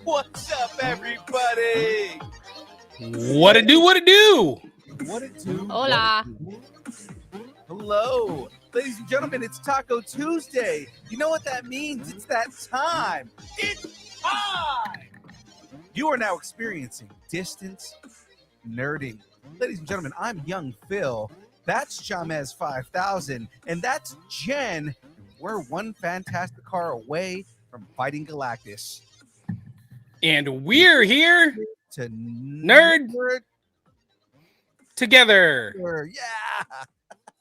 What's up, everybody? What it do? What it do? What it do? Hola. Hello. Ladies and gentlemen, it's Taco Tuesday. You know what that means? It's that time. It's time. You are now experiencing distance nerding. Ladies and gentlemen, I'm Young Phil. That's Jamez 5000. And that's Jen. We're one fantastic car away from fighting Galactus. And we're here to nerd together. Yeah.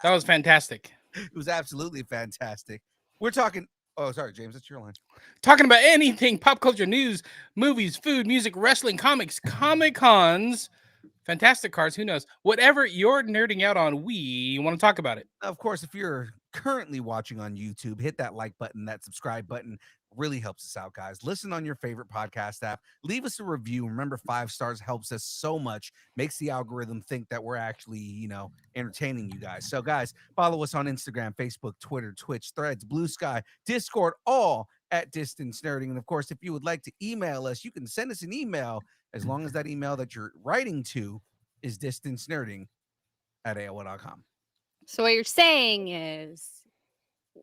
That was fantastic. It was absolutely fantastic. We're talking. Oh, sorry, James. That's your line. Talking about anything pop culture news, movies, food, music, wrestling, comics, Comic-Cons, fantastic cars. Who knows? Whatever you're nerding out on, we want to talk about it. Of course, if you're currently watching on YouTube, hit that like button, that subscribe button. Really helps us out, guys. Listen on your favorite podcast app. Leave us a review. Remember, 5 stars helps us so much. Makes the algorithm think that we're actually, entertaining you guys. So, guys, follow us on Instagram, Facebook, Twitter, Twitch, Threads, Blue Sky, Discord, all at Distance Nerding. And, of course, if you would like to email us, you can send us an email as long as that email that you're writing to is distancenerding@aol.com. So what you're saying is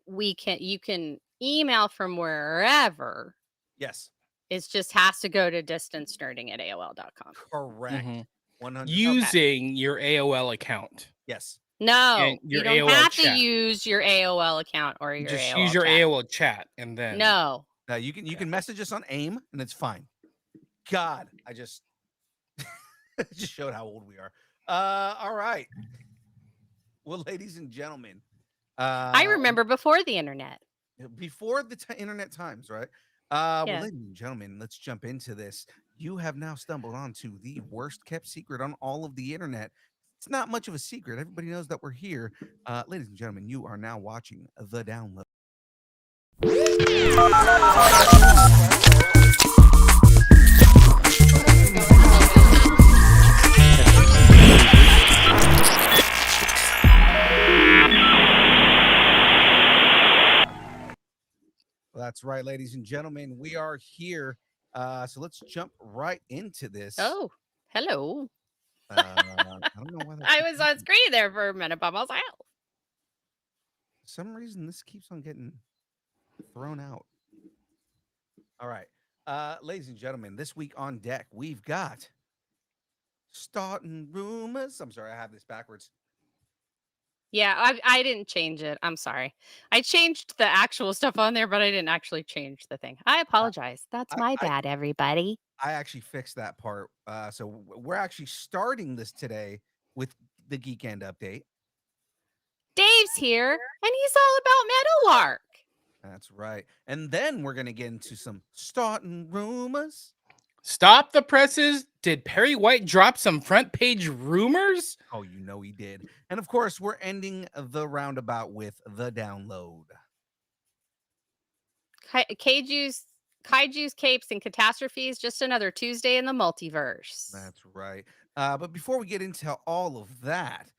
you can email from wherever. Yes. It just has to go to distancenerding@aol.com. Correct. 100%. Using your AOL account. Yes. No, you don't AOL have chat. to use your AOL account or your Just AOL use your chat. AOL chat and then No. You can message us on AIM and it's fine. God, I just just showed how old we are. All right. Well, ladies and gentlemen, I remember before the internet. Before the internet times, right? Yeah. Well, ladies and gentlemen, let's jump into this. You have now stumbled onto the worst kept secret on all of the internet. It's not much of a secret. Everybody knows that we're here. Ladies and gentlemen, you are now watching The Download. Well, that's right, ladies and gentlemen. We are here. So let's jump right into this. Oh, hello. I don't know why I was on screen there for a minute by myself. For some reason, this keeps on getting thrown out. All right. Ladies and gentlemen, this week on deck, we've got starting rumors. I'm sorry, I have this backwards. Yeah, I didn't change it. I'm sorry. I changed the actual stuff on there, but I didn't actually change the thing. I apologize. That's my bad, everybody. I actually fixed that part. So we're actually starting this today with the Geek End update. Dave's here, and he's all about Meadowlark. That's right. And then we're going to get into some starting rumors. Stop the presses. Did Perry White drop some front page rumors? Oh, you know he did. And of course, we're ending the roundabout with the download. Kaijus, capes, and catastrophes. Just another Tuesday in the multiverse. That's right. But before we get into all of that,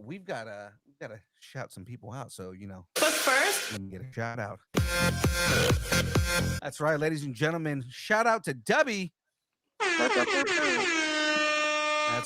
we've got to shout some people out. So, But first, let me get a shout out. That's right, ladies and gentlemen. Shout out to Dubby. That's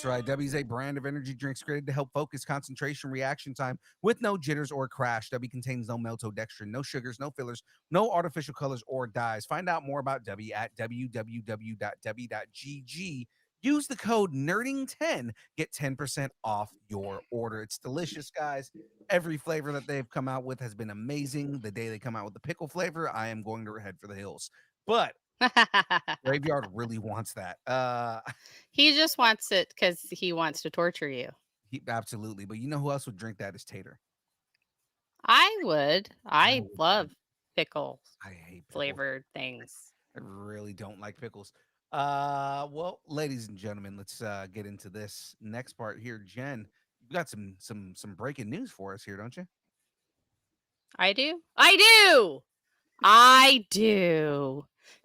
right. Dubby's a brand of energy drinks created to help focus concentration, reaction time with no jitters or crash. Dubby contains no maltodextrin, no sugars, no fillers, no artificial colors or dyes. Find out more about Dubby at www.dubby.gg. Use the code NERDING10. Get 10% off your order. It's delicious, guys. Every flavor that they've come out with has been amazing. The day they come out with the pickle flavor, I am going to head for the hills. But Graveyard really wants that. He just wants it because he wants to torture you. Absolutely. But you know who else would drink that is Tater. I would. I love pickles. I hate pickles. Flavored things. I really don't like pickles. Well, ladies and gentlemen, let's get into this next part here. Jen, you've got some breaking news for us here, don't you? I do.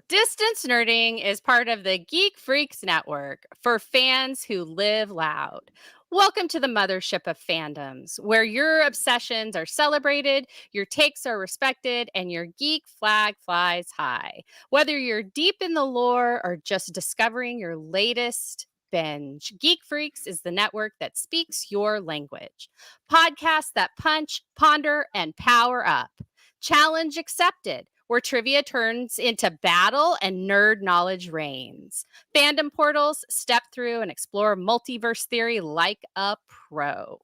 Distance Nerding is part of the Geek Freaks Network for fans who live loud. Welcome to the mothership of fandoms, where your obsessions are celebrated, your takes are respected, and your geek flag flies high. Whether you're deep in the lore or just discovering your latest binge, Geek Freaks is the network that speaks your language. Podcasts that punch, ponder, and power up. Challenge accepted, where trivia turns into battle and nerd knowledge reigns. Fandom portals, step through and explore multiverse theory like a pro.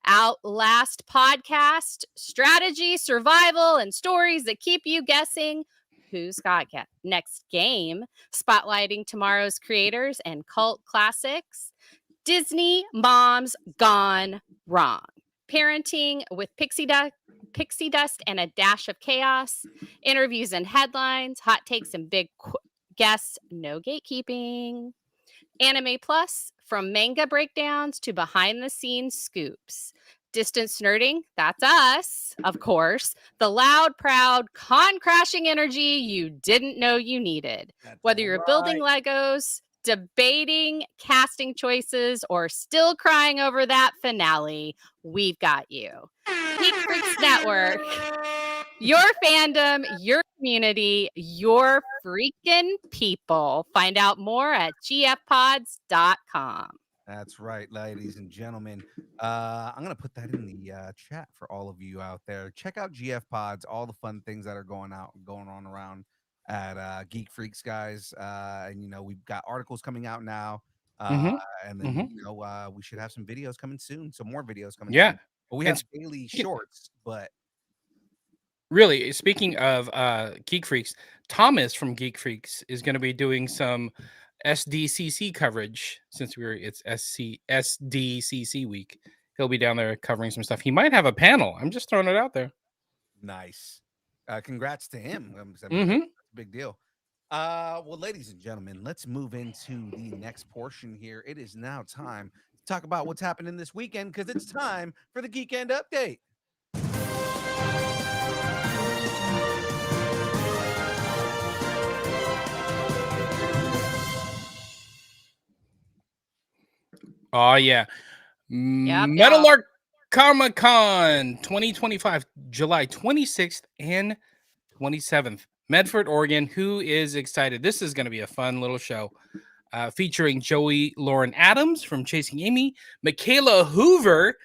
Outlast podcast, strategy, survival, and stories that keep you guessing who's got next game, spotlighting tomorrow's creators and cult classics. Disney moms gone wrong. Parenting with pixie dust and a dash of chaos. Interviews and headlines, hot takes and big guests, no gatekeeping. Anime Plus, from manga breakdowns to behind the scenes scoops. Distance nerding, that's us, of course. The loud, proud, con crashing energy you didn't know you needed. Whether you're building Legos, debating casting choices, or still crying over that finale, we've got you. Geek Freaks Network. Your fandom, your community, your freaking people. Find out more at gfpods.com. That's right, ladies and gentlemen. I'm going to put that in the chat for all of you out there. Check out GF Pods, all the fun things that are going on around at Geek Freaks, guys. And, we've got articles coming out now. And then, we should have some videos coming soon. Some more videos coming soon. But we have daily shorts, but... Really, speaking of Geek Freaks, Thomas from Geek Freaks is going to be doing some SDCC coverage since it's SDCC week. He'll be down there covering some stuff. He might have a panel. I'm just throwing it out there. Nice. Congrats to him. That's a big deal. Well, ladies and gentlemen, let's move into the next portion here. It is now time to talk about what's happening this weekend because it's time for the Geekend Update. Oh, yeah. Metal Arc Comic-Con 2025, July 26th and 27th. Medford, Oregon. Who is excited? This is going to be a fun little show featuring Joey Lauren Adams from Chasing Amy, Michaela Hoover,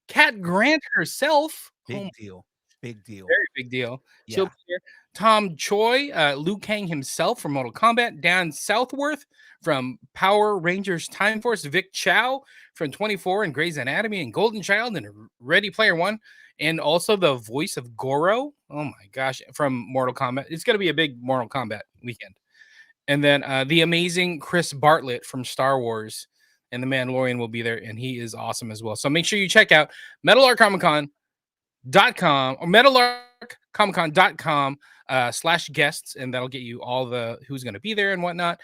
Kat Grant herself. Big deal. Very big deal. Yeah. She'll be here. Tom Choi, Liu Kang himself from Mortal Kombat, Dan Southworth from Power Rangers Time Force, Vic Chow from 24 and Grey's Anatomy and Golden Child and Ready Player One, and also the voice of Goro. Oh my gosh, from Mortal Kombat. It's going to be a big Mortal Kombat weekend. And then the amazing Chris Bartlett from Star Wars and The Mandalorian will be there, and he is awesome as well. So make sure you check out metalarkcomiccon.com or metalarkcomiccon.com /guests, and that'll get you all the who's going to be there and whatnot.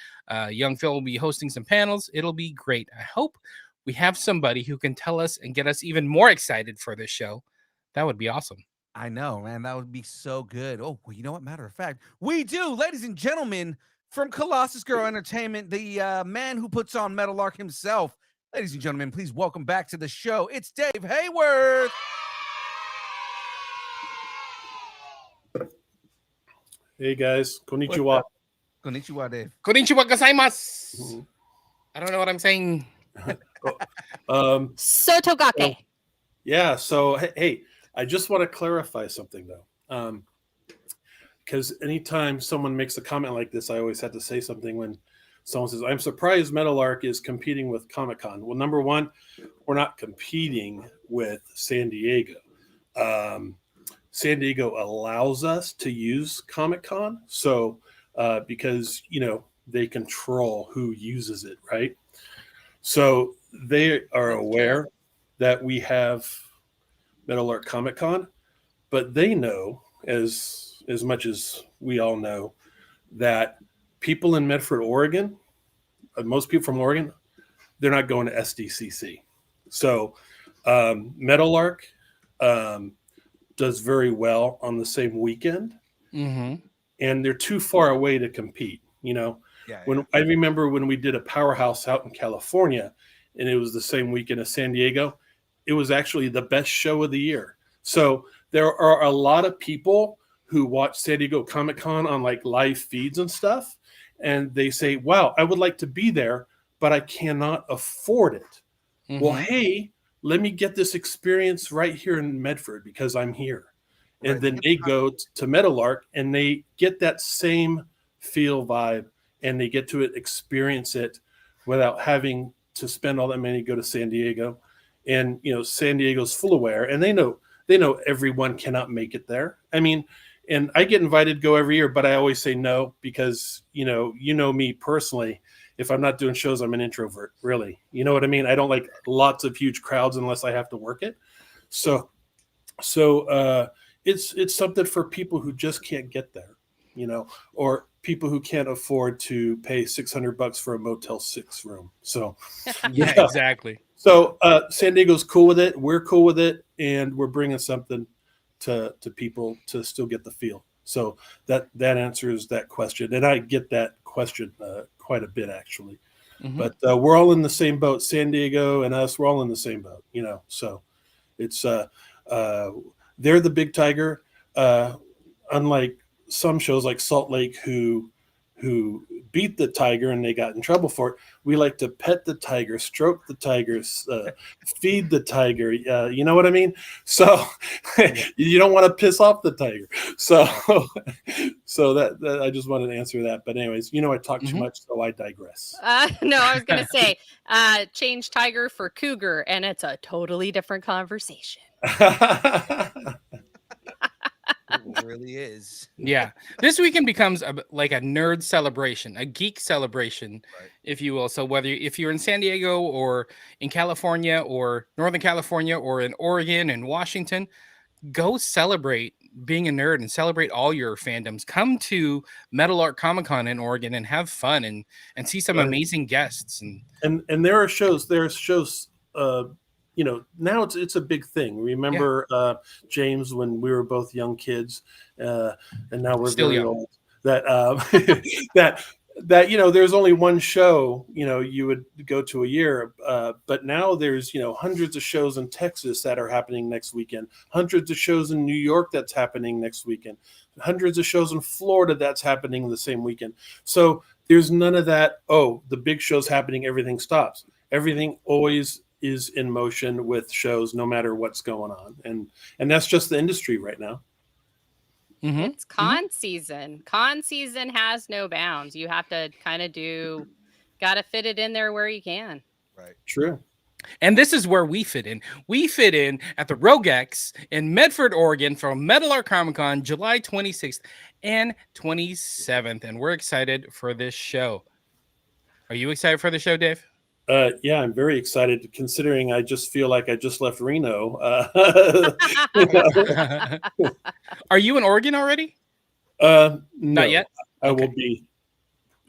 Young Phil will be hosting some panels. It'll be great. I hope we have somebody who can tell us and get us even more excited for this show. That would be awesome. I know, man. That would be so good. Oh, well, you know what? Matter of fact, we do, ladies and gentlemen, from Colossus Girl Entertainment, the man who puts on Metal Arc himself. Ladies and gentlemen, please welcome back to the show. It's Dave Hayworth. Hey guys, konnichiwa. Konnichiwa, Dave. Konnichiwa gozaimasu. I don't know what I'm saying. Sotogake. Yeah, so hey, I just want to clarify something though. Because anytime someone makes a comment like this, I always have to say something when someone says, I'm surprised Metal Arc is competing with Comic-Con. Well, number one, we're not competing with San Diego. San Diego allows us to use Comic-Con. So, because, they control who uses it, right? So they are aware that we have Metal Arc Comic-Con, but they know, as much as we all know, that people in Medford, Oregon, most people from Oregon, they're not going to SDCC. So Metal Arc does very well on the same weekend, and they're too far away to compete. I remember when we did a powerhouse out in California, and it was the same weekend as San Diego. It was actually the best show of the year. So there are a lot of people who watch San Diego Comic-Con on like live feeds and stuff, and they say, wow, I would like to be there, but I cannot afford it. Mhm. Well, hey, let me get this experience right here in Medford because I'm here. And Right. then they go to Meadowlark and they get that same feel vibe, and they get to experience it without having to spend all that money to go to San Diego. And San Diego's full aware, and they know everyone cannot make it there. I mean, and I get invited to go every year, but I always say no because you know me personally. If I'm not doing shows, I'm an introvert, really. You know what I mean? I don't like lots of huge crowds unless I have to work it. So it's something for people who just can't get there, or people who can't afford to pay $600 for a Motel 6 room. So Yeah, exactly. So San Diego's cool with it. We're cool with it, and we're bringing something to people to still get the feel. So that answers that question, and I get that question quite a bit actually. Mhm. But we're all in the same boat. San Diego and us, we're all in the same boat. So it's they're the big tiger. Unlike some shows like Salt Lake, who beat the tiger and they got in trouble for it, we like to pet the tiger, stroke the tiger, feed the tiger. You know what I mean? So you don't want to piss off the tiger. So that I just wanted to answer that. But anyways, I talk too much, so I digress. No, I was going to say, change tiger for cougar, and it's a totally different conversation. It really is. Yeah, this weekend becomes like a nerd celebration, a geek celebration, Right. if you will. So if you're in San Diego or in California or Northern California or in Oregon and Washington, go celebrate being a nerd and celebrate all your fandoms. Come to Meadowlark Comic-Con in Oregon and have fun and see some Right. amazing guests. And there are shows. Now it's a big thing. Remember, James, when we were both young kids, and now we're Still very young. old. That there's only one show you would go to a year, but now there's hundreds of shows in Texas that are happening next weekend, hundreds of shows in New York that's happening next weekend, hundreds of shows in Florida that's happening the same weekend. So there's none of that. Oh, the big show's happening, everything stops. Everything always is in motion with shows, no matter what's going on, and that's just the industry right now. Mhm. It's con season. Con season has no bounds. You have to kind of got to fit it in there where you can. Right. True. And this is where we fit in. We fit in at the Rogex in Medford, Oregon for Meadowlark Comic-Con, July 26th and 27th. And we're excited for this show. Are you excited for the show, Dave? Yeah, I'm very excited, considering I just feel like I just left Reno. Are you in Oregon already? No, Not yet? I Okay. will be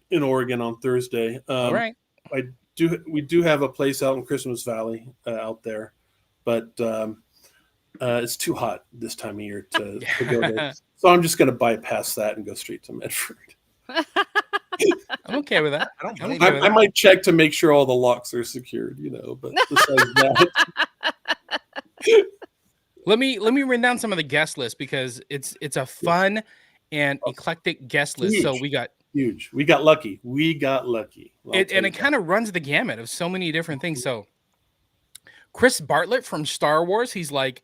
in Oregon on Thursday. All right. We do have a place out in Christmas Valley out there, but it's too hot this time of year to go there. So I'm just going to bypass that and go straight to Medford. I'm okay with that. I don't I'm blame okay you. with I that. might check to make sure all the locks are secured, but besides that, Let me run down some of the guest lists because it's a fun and eclectic guest list. So Huge. we got huge. We got lucky. and it kind of runs the gamut of so many different things. So Chris Bartlett from Star Wars, he's like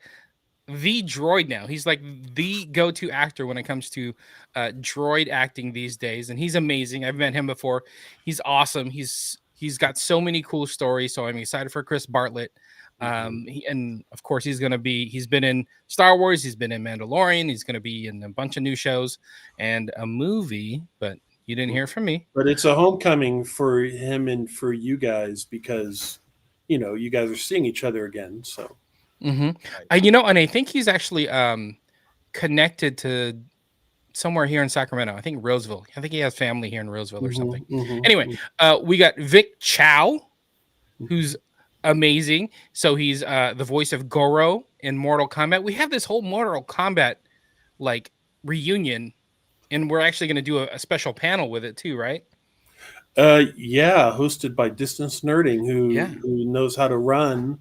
the droid now. He's like the go-to actor when it comes to droid acting these days, and he's amazing. I've met him before. He's awesome. He's got so many cool stories. So I'm excited for Chris Bartlett. And of course he's been in Star Wars, he's been in Mandalorian, he's going to be in a bunch of new shows and a movie, but you didn't hear from me. But it's a homecoming for him and for you guys because you guys are seeing each other again. So And I think he's actually connected to somewhere here in Sacramento. I think Roseville. I think he has family here in Roseville or something. Anyway, we got Vic Chow, who's amazing. So he's the voice of Goro in Mortal Kombat. We have this whole Mortal Kombat like reunion, and we're actually going to do a special panel with it too, right? Yeah, hosted by Distance Nerding, Yeah. who knows how to run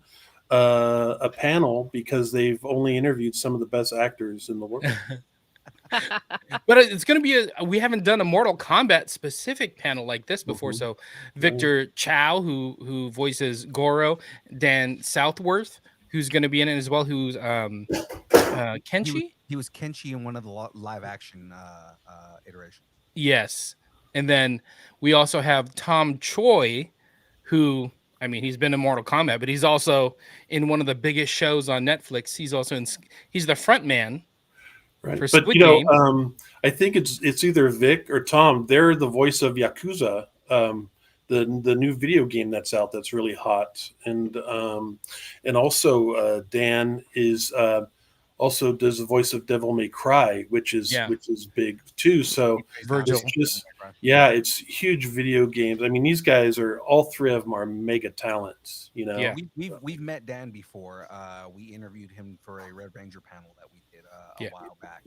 a panel because they've only interviewed some of the best actors in the world. But it's going to be we haven't done a Mortal Kombat specific panel like this before. Mhm. So Victor Chow, who voices Goro, Dan Southworth, who's going to be in it as well, who's Kenshi. He was Kenshi in one of the live action iterations. Yes, and then we also have Tom Choi, who, I mean, he's been in Mortal Kombat, but he's also in one of the biggest shows on Netflix. He's also he's the front man. Right. For But Squid you know, Game. I think it's either Vic or Tom. They're the voice of Yakuza, the new video game that's out that's really hot, and also Dan is also does the voice of Devil May Cry, which is big too. So Virgil. it's just it's huge video games. I mean, these guys are, all three of them are mega talents. You know, Yeah. We've met Dan before. We interviewed him for a Red Ranger panel that we did a while back.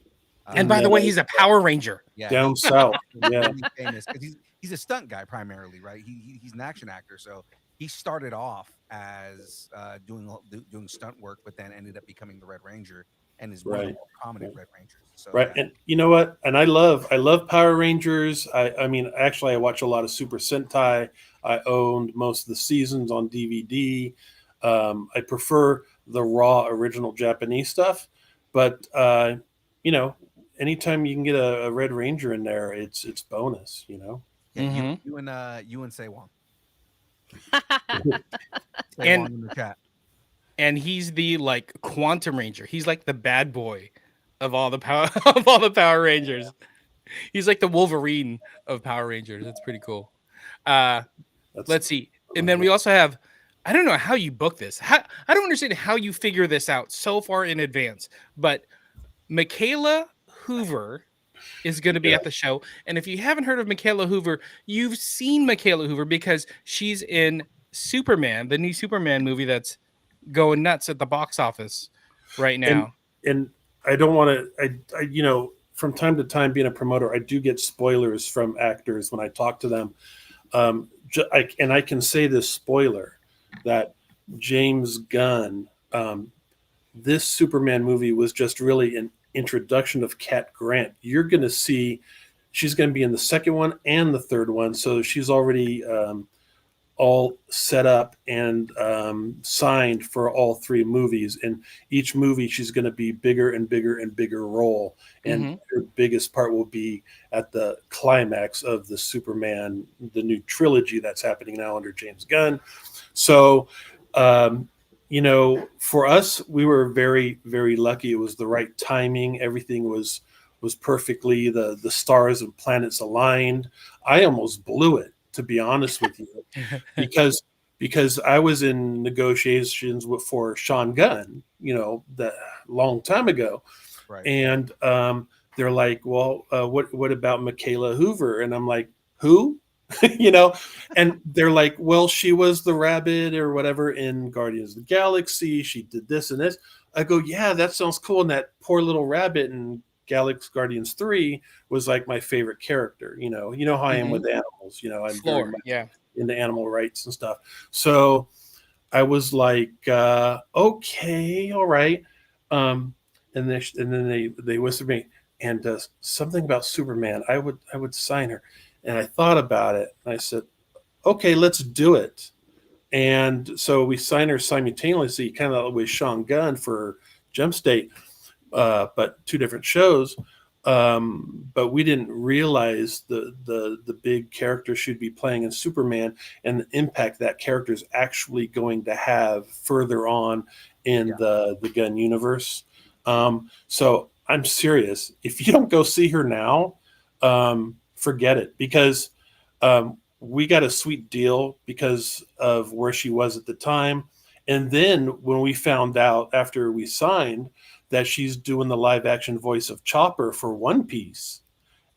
And by the way, he's a Power Ranger. Yeah, down south. Yeah, really famous because he's a stunt guy primarily, right? He's an action actor, so he started off as doing stunt work, but then ended up becoming the Red Ranger and is one of the more prominent Red Rangers. So, right. And you know what? And I love Power Rangers. I mean, actually, I watch a lot of Super Sentai. I owned most of the seasons on DVD. I prefer the raw original Japanese stuff, but you know, anytime you can get a Red Ranger in there, it's bonus. You know. Yeah, you and Say Wong. And in the chat. And he's the like Quantum Ranger. He's like the bad boy of all the Power Rangers. He's like the Wolverine of Power Rangers. That's pretty cool. Let's see. And then we also have, I don't know how you book this. I don't understand how you figure this out so far in advance, but Michaela Hoover is going to be at the show. And if you haven't heard of Michaela Hoover, you've seen Michaela Hoover because she's in Superman, the new Superman movie that's going nuts at the box office right now. And I don't want to, I you know, from time to time being a promoter, I do get spoilers from actors when I talk to them. And I can say this spoiler that James Gunn, this Superman movie was just really an introduction of Cat Grant. You're going to see, she's going to be in the second one and the third one. So she's already all set up and signed for all three movies. And each movie, she's going to be bigger and bigger and bigger role. And her biggest part will be at the climax of the Superman, the new trilogy that's happening now under James Gunn. So, you know, for us, we were very, very lucky. It was the right timing. Everything was perfectly, the stars and planets aligned. I almost blew it, to be honest with you, because I was in negotiations for Sean Gunn, you know, that long time ago. Right. And they're like, well, what about Michaela Hoover? And I'm like, who? You know, and they're like, well, she was the rabbit or whatever in Guardians of the Galaxy. She did this and this. I go, yeah, that sounds cool. And that poor little rabbit in Galaxy Guardians 3 was like my favorite character. You know how I am with animals. You know, I'm very much into animal rights and stuff. So I was like, okay, all right. And then they whispered me, and something about Superman. I would sign her. And I thought about it, and I said, okay, let's do it. And so we signed her simultaneously, kind of with Sean Gunn for Jump State, but two different shows. But we didn't realize the big character she'd be playing in Superman and the impact that character is actually going to have further on in the Gunn universe. So I'm serious. If you don't go see her now, forget it, because we got a sweet deal because of where she was at the time. And then when we found out after we signed that she's doing the live action voice of Chopper for One Piece,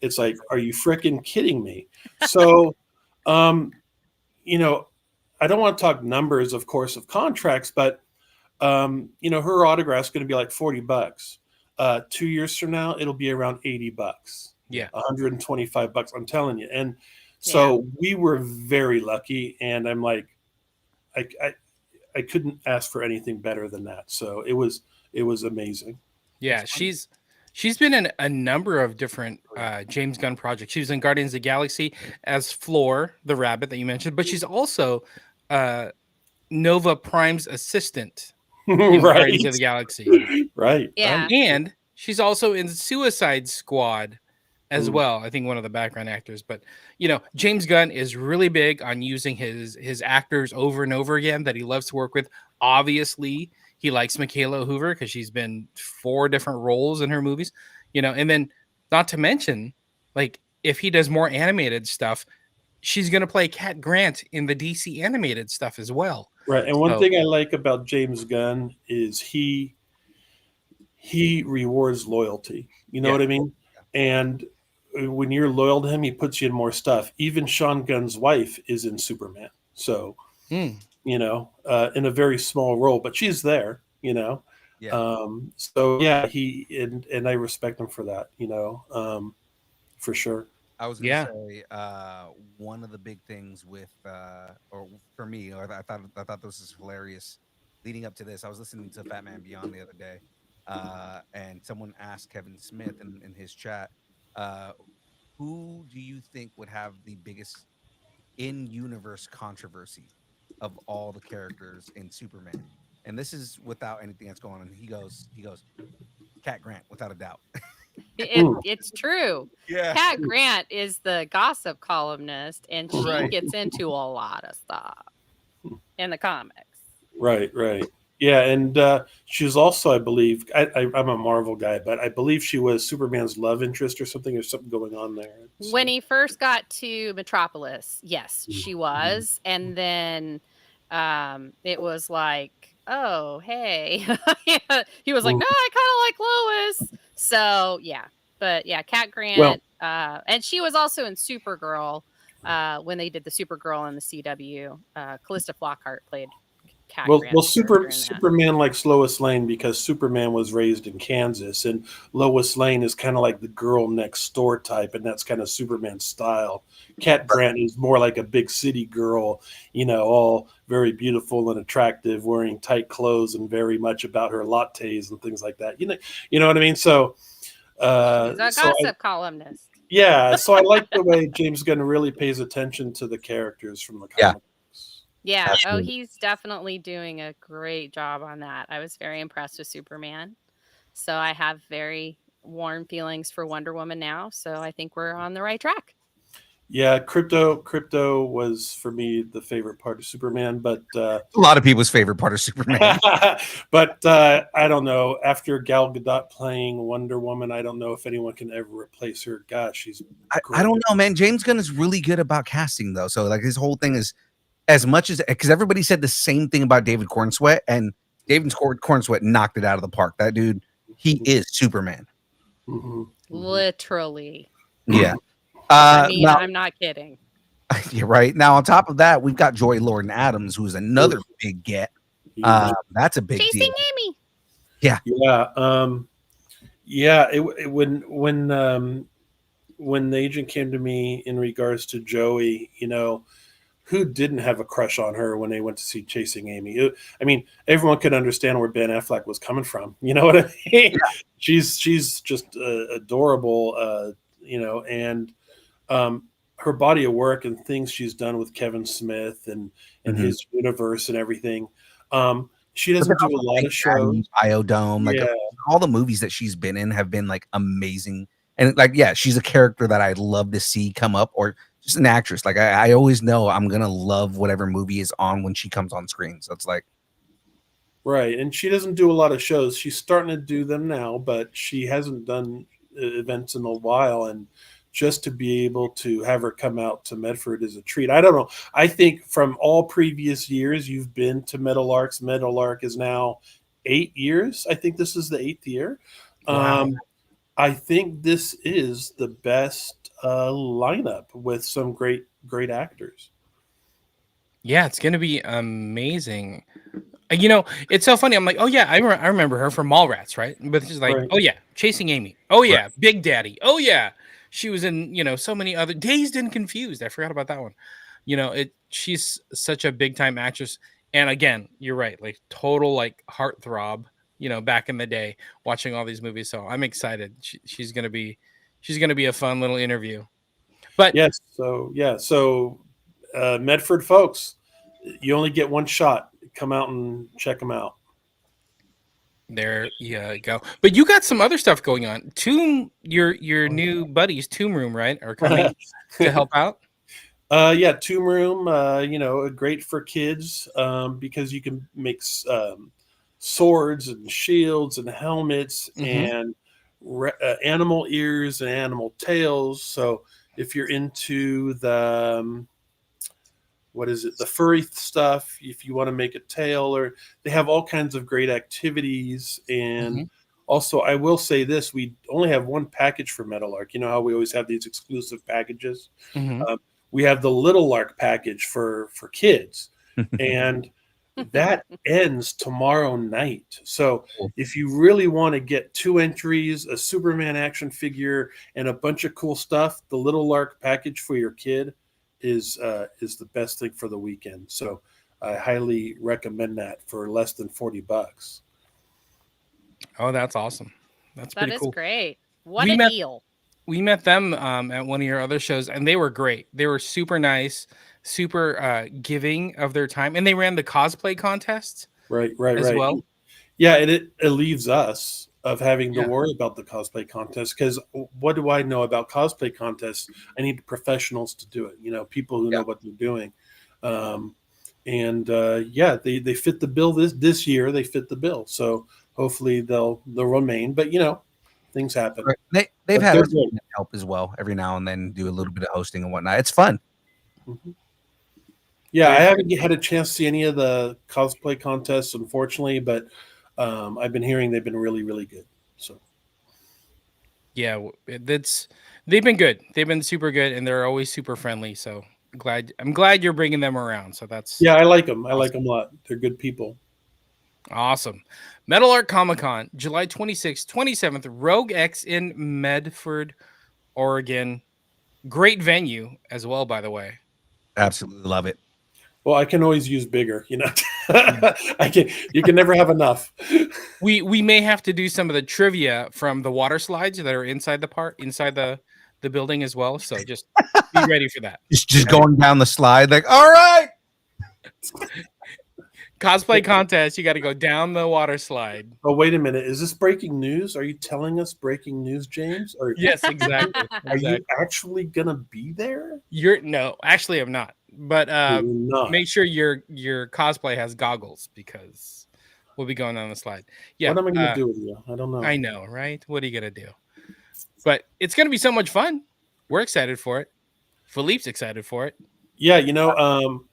it's like, are you freaking kidding me? So, you know, I don't want to talk numbers, of course, of contracts, but, you know, her autograph's going to be like $40. 2 years from now, it'll be around $80. Yeah. $125. I'm telling you. And So we were very lucky, and I'm like, I couldn't ask for anything better than that. So it was amazing. Yeah, she's been in a number of different James Gunn projects. She was in Guardians of the Galaxy as Floor, the rabbit that you mentioned, but she's also Nova Prime's assistant in Guardians of the Galaxy. Right. Yeah. And she's also in Suicide Squad as well. I think one of the background actors. But James Gunn is really big on using his actors over and over again that he loves to work with. Obviously, he likes Michaela Hoover because she's been 4 different roles in her movies. And then not to mention, like, if he does more animated stuff, she's going to play Cat Grant in the DC animated stuff as well. Right. And one thing I like about James Gunn is he rewards loyalty. You know what I mean? And when you're loyal to him, he puts you in more stuff. Even Sean Gunn's wife is in Superman. So, in a very small role, but she's there, Yeah. So yeah, and I respect him for that, for sure. I was gonna say one of the big things with or for me, or I thought this was hilarious. Leading up to this, I was listening to Batman Beyond the other day, and someone asked Kevin Smith in his chat, who do you think would have the biggest in-universe controversy of all the characters in Superman? And this is without anything that's going on. He goes, Cat Grant, without a doubt. It's true. Yeah. Cat Grant is the gossip columnist, and she gets into a lot of stuff in the comics. Right. Yeah, and she's also, I believe, I'm a Marvel guy, but I believe she was Superman's love interest or something. There's something going on there. When he first got to Metropolis, yes, she was. And then it was like, oh, hey. He was like, no, I kind of like Lois. So, yeah. But, yeah, Cat Grant. And she was also in Supergirl when they did the Supergirl in the CW. Callista Flockhart played Cat Grant. Superman likes Lois Lane because Superman was raised in Kansas, and Lois Lane is kind of like the girl next door type, and that's kind of Superman's style. Cat Grant is more like a big city girl, all very beautiful and attractive, wearing tight clothes and very much about her lattes and things like that. You know what I mean? So, he's a gossip columnist. Yeah, so I like the way James Gunn really pays attention to the characters from the comic. Yeah. Oh, he's definitely doing a great job on that. I was very impressed with Superman. So I have very warm feelings for Wonder Woman now. So I think we're on the right track. Yeah, Crypto was for me the favorite part of Superman, but a lot of people's favorite part of Superman. But I don't know. After Gal Gadot playing Wonder Woman, I don't know if anyone can ever replace her. Gosh, she's. I don't know, man. James Gunn is really good about casting, though. So like his whole thing is. As much as, because everybody said the same thing about David Cornsweet, and David Cornsweet knocked it out of the park. That dude, he is Superman. Literally. Yeah. I'm not kidding. You're right. Now, on top of that, we've got Joy Lorden Adams, who's another big get. That's a big Chasing deal. Amy. Yeah. Yeah. When the agent came to me in regards to Joey, who didn't have a crush on her when they went to see Chasing Amy? I mean, everyone could understand where Ben Affleck was coming from. You know what I mean? Yeah. She's just adorable, and her body of work and things she's done with Kevin Smith and his universe and everything. She doesn't do a lot of shows. Biodome, all the movies that she's been in have been like amazing. And she's a character that I'd love to see come up, or just an actress. Like I always know I'm gonna love whatever movie is on when she comes on screen. So it's like, right. And she doesn't do a lot of shows. She's starting to do them now, but she hasn't done events in a while. And just to be able to have her come out to Medford is a treat. I don't know. I think from all previous years you've been to Meadowlarks. Meadowlark is now 8 years. I think this is the 8th year. Wow. I think this is the best lineup with some great actors. Yeah, it's going to be amazing. It's so funny. I'm like, oh, yeah, I remember her from Mallrats, right? But she's like, oh, yeah, Chasing Amy. Oh, yeah, Big Daddy. Oh, yeah. She was in, you know, so many other Dazed and Confused. I forgot about that one. You know, she's such a big time actress. And again, you're right, like total like heartthrob, you know, back in the day watching all these movies. So I'm excited. She's gonna be a fun little interview. But Yes. So Medford folks, you only get one shot. Come out and check them out. there you go. But you got some other stuff going on. Your new buddies, Tomb Room, right, are coming to help out. Yeah, Tomb Room, you know, great for kids because you can make swords and shields and helmets and animal ears and animal tails. So if you're into the what is it, the furry stuff, if you want to make a tail, or they have all kinds of great activities. And also, I will say this, we only have one package for Meadowlark. You know how we always have these exclusive packages? We have the Little Lark package for kids, and that ends tomorrow night. So if you really want to get 2 entries, a Superman action figure, and a bunch of cool stuff, the Little Lark package for your kid is the best thing for the weekend. So I highly recommend that for less than $40. Oh, that's awesome. That's pretty cool. That is great. What a deal. We met them at one of your other shows, and they were great. They were super nice, super giving of their time, and they ran the cosplay contest, right. well. Yeah, and it leaves us of having to worry about the cosplay contest, because what do I know about cosplay contests? I need professionals to do it. You know, people who know what they're doing. They fit the bill this year. They fit the bill, so hopefully they'll remain. But you know, things happen. Right. They've had help as well every now and then, do a little bit of hosting and whatnot. It's fun. Yeah, I haven't had a chance to see any of the cosplay contests, unfortunately, but I've been hearing they've been really, really good. So yeah, they've been good. They've been super good, and they're always super friendly. So I'm glad you're bringing them around. So that's I like them. I like them a lot. They're good people. Awesome. Meadowlark Comic-Con, July 26th, 27th, Rogue X in Medford, Oregon. Great venue as well, by the way. Absolutely love it. Well, I can always use bigger, you know. You can never have enough. We may have to do some of the trivia from the water slides that are inside the building as well. So just be ready for that. Just going down the slide, like, all right. Cosplay contest, you got to go down the water slide. Oh, wait a minute. Is this breaking news? Are you telling us breaking news, James? Or yes, exactly. Are you actually going to be there? No, actually I'm not. But make sure your cosplay has goggles, because we'll be going down the slide. Yeah. What am I going to do with you? I don't know. I know, right? What are you going to do? But it's going to be so much fun. We're excited for it. Philippe's excited for it. Yeah, you know,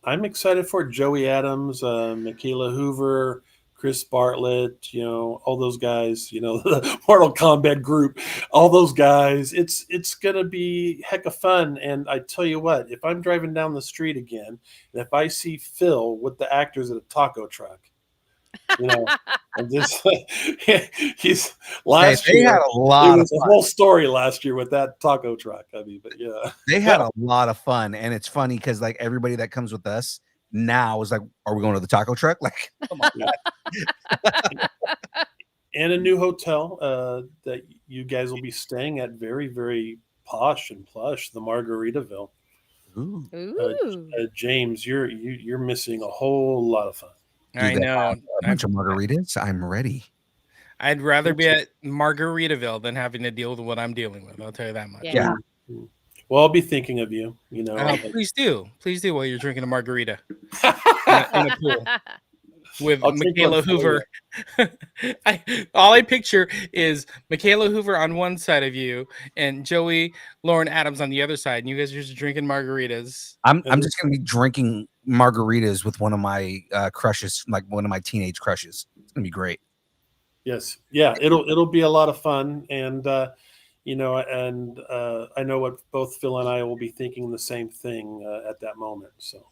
I'm excited for Joey Adams, Michaela Hoover, Chris Bartlett, you know, all those guys, you know, the Mortal Kombat group, all those guys. It's going to be heck of fun. And I tell you what, if I'm driving down the street again, and if I see Phil with the actors at a taco truck, you know, and just he's last year. They had a lot of fun. A whole story last year with that taco truck. I mean, but yeah, they had a lot of fun, and it's funny because like everybody that comes with us now is like, "Are we going to the taco truck?" Like, come on. And a new hotel that you guys will be staying at, very, very posh and plush, the Margaritaville. Ooh. James, you're missing a whole lot of fun. I know. A bunch of margaritas. I'm ready. I'd rather be at Margaritaville than having to deal with what I'm dealing with. I'll tell you that much. Yeah. Well, I'll be thinking of you. You know, please do while you're drinking a margarita in a pool with Michaela Hoover. All I picture is Michaela Hoover on one side of you and Joey Lauren Adams on the other side, and you guys are just drinking margaritas. I'm just gonna be drinking margaritas with one of my crushes, like one of my teenage crushes. It's gonna be great. Yes, yeah, it'll be a lot of fun, and you know, and I know what both Phil and I will be thinking the same thing at that moment. So,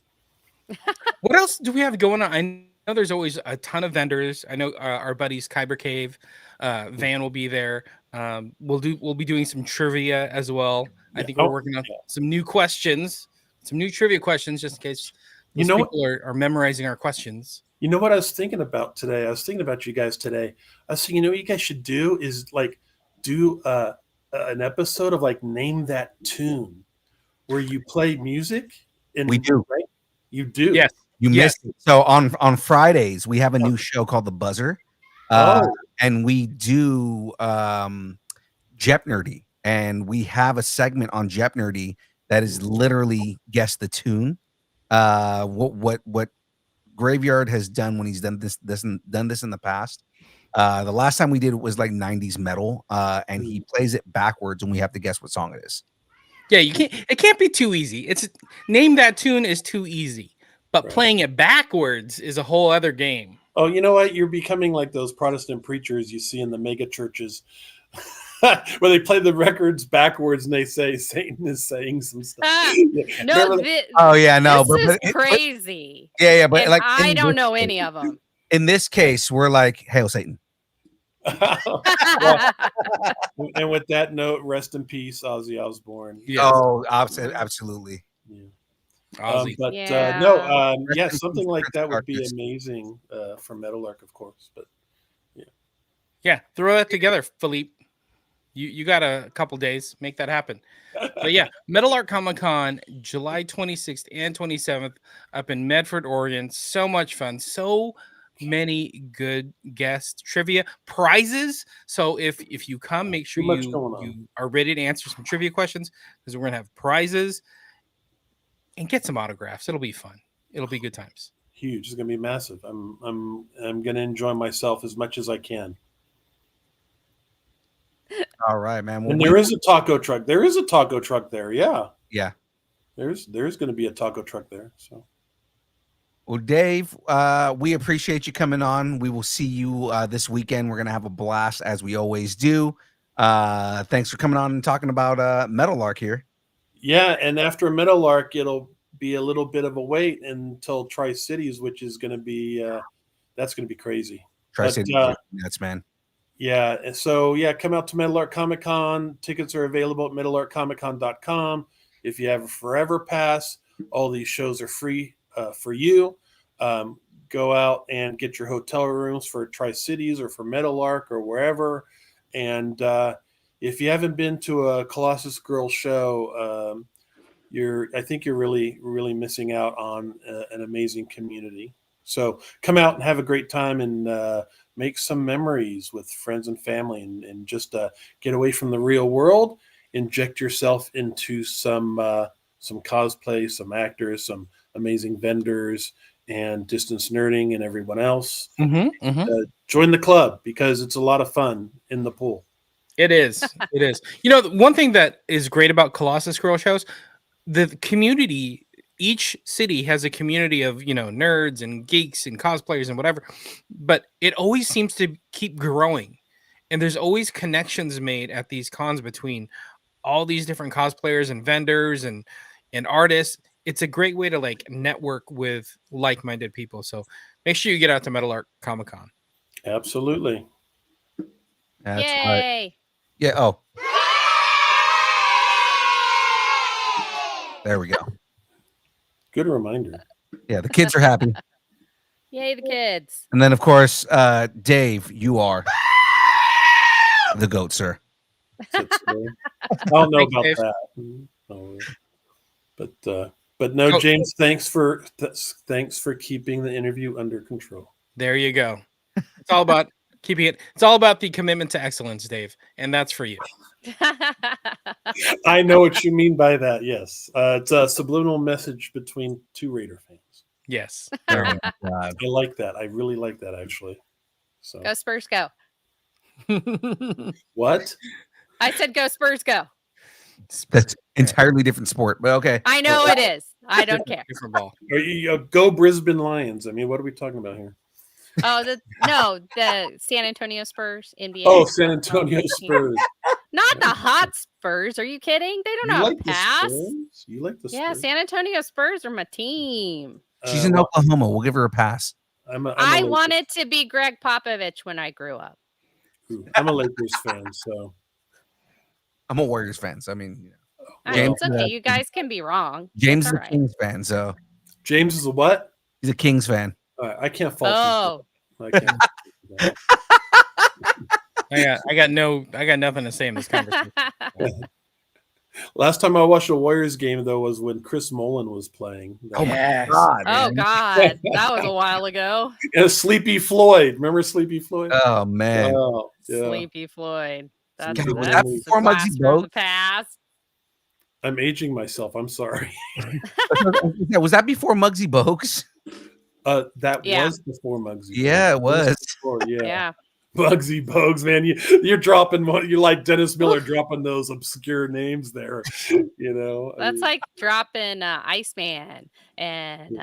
what else do we have going on? I know there's always a ton of vendors. I know our buddies Kyber Cave, Van will be there. We'll be doing some trivia as well. I think we're working on some new questions, some new trivia questions, just in case people are memorizing our questions. You know what I was thinking about today? I was thinking about you guys today. I was thinking, what you guys should do is do an episode of Name That Tune, where you play music. And we do, right? You do. Yes. You missed it. So on Fridays we have a new show called The Buzzer, and we do Jep Nerdy, and we have a segment on Jep Nerdy that is literally guess the tune. What Graveyard has done when he's done this in the past. The last time we did it was 90s metal, and he plays it backwards, and we have to guess what song it is. Yeah, it can't be too easy. It's Name That Tune is too easy, but playing it backwards is a whole other game. Oh, you know what? You're becoming like those Protestant preachers you see in the mega churches, where they play the records backwards and they say Satan is saying some stuff. No, this is crazy. Yeah, but and I don't know any of them. In this case, we're like, "Hail Satan." And with that note, rest in peace, Ozzy Osbourne. Yes. Oh, absolutely. Yeah. Ozzy. Something like that would be amazing for Metal Arc, of course. But throw that together, Philippe. You got a couple days, make that happen. But yeah, Metal Arc Comic Con, July 26th and 27th, up in Medford, Oregon. So much fun, so many good guests, trivia, prizes. So if you come, make sure you are ready to answer some trivia questions, because we're gonna have prizes and get some autographs. It'll be fun. It'll be good times. Huge. It's gonna be massive. I'm gonna enjoy myself as much as I can. All right, man. And there is a taco truck. There is a taco truck there. Yeah. Yeah. There's going to be a taco truck there. So. Well, Dave, we appreciate you coming on. We will see you this weekend. We're going to have a blast, as we always do. Thanks for coming on and talking about Metal Arc here. Yeah, and after Metal Arc, it'll be a little bit of a wait until Tri-Cities, which is going to be that's going to be crazy. Tri-Cities, that's man. Yeah, so come out to Metal Arc Comic Con. Tickets are available at metalartcomiccon.com. If you have a Forever Pass, all these shows are free for you. Go out and get your hotel rooms for Tri-Cities or for Metal Arc or wherever. And if you haven't been to a Colossus Girl show, I think you're really, really missing out on an amazing community. So come out and have a great time and make some memories with friends and family, and just get away from the real world. Inject yourself into some cosplay, some actors, some amazing vendors, and distance nerding and everyone else. Join the club, because it's a lot of fun in the pool. It is. It is. You know, one thing that is great about Colossus Girl shows, the community. Each city has a community of, nerds and geeks and cosplayers and whatever, but it always seems to keep growing. And there's always connections made at these cons between all these different cosplayers and vendors and artists. It's a great way to network with like-minded people. So make sure you get out to Metal Arc Comic Con. Absolutely. That's Yay. Right. Yeah. Oh, there we go. Good reminder. Yeah, the kids are happy. Yay, the kids. And then, of course, Dave, you are the GOAT, sir. I don't know about that. But no, James, thanks for keeping the interview under control. There you go. It's all about keeping it. It's all about the commitment to excellence, Dave. And that's for you. I know what you mean by that. Yes, it's a subliminal message between two Raider fans. Yes, I like that. I really like that, actually. So go Spurs, go! What? I said, go Spurs, go! That's entirely different sport, but okay. I know it is. I don't care. Different ball. Or go Brisbane Lions. I mean, what are we talking about here? Oh, the San Antonio Spurs, NBA. Oh, San Antonio Spurs. Not the hot Spurs. Are you kidding? They don't know how to pass. You like the Spurs? Yeah, San Antonio Spurs are my team. She's in Oklahoma. We'll give her a pass. I wanted to be Greg Popovich when I grew up. I'm a Lakers fan, so I'm a Warriors fan, so I mean, I mean, James, it's okay. You guys can be wrong. James It's is a all right. Kings fan, so James is a what? he's a Kings fan. I can't fault you. Oh, I can't. I got nothing to say in this conversation. Last time I watched a Warriors game though was when Chris Mullen was playing. Oh Yes. my god! oh man. God, that was a while ago. And Sleepy Floyd. Remember Sleepy Floyd? Oh man! Oh, yeah. Sleepy Floyd. That's, God, was that's that a before Muggsy blast from the Bogues? past. I'm aging myself. I'm sorry. Yeah, was that before Muggsy Bogues? That Yeah. was before Muggsy. Yeah, Bogues. it was. Before, yeah. Yeah. Muggsy Bogues, man. You're dropping one. You're like Dennis Miller dropping those obscure names there. You know, That's like dropping Iceman and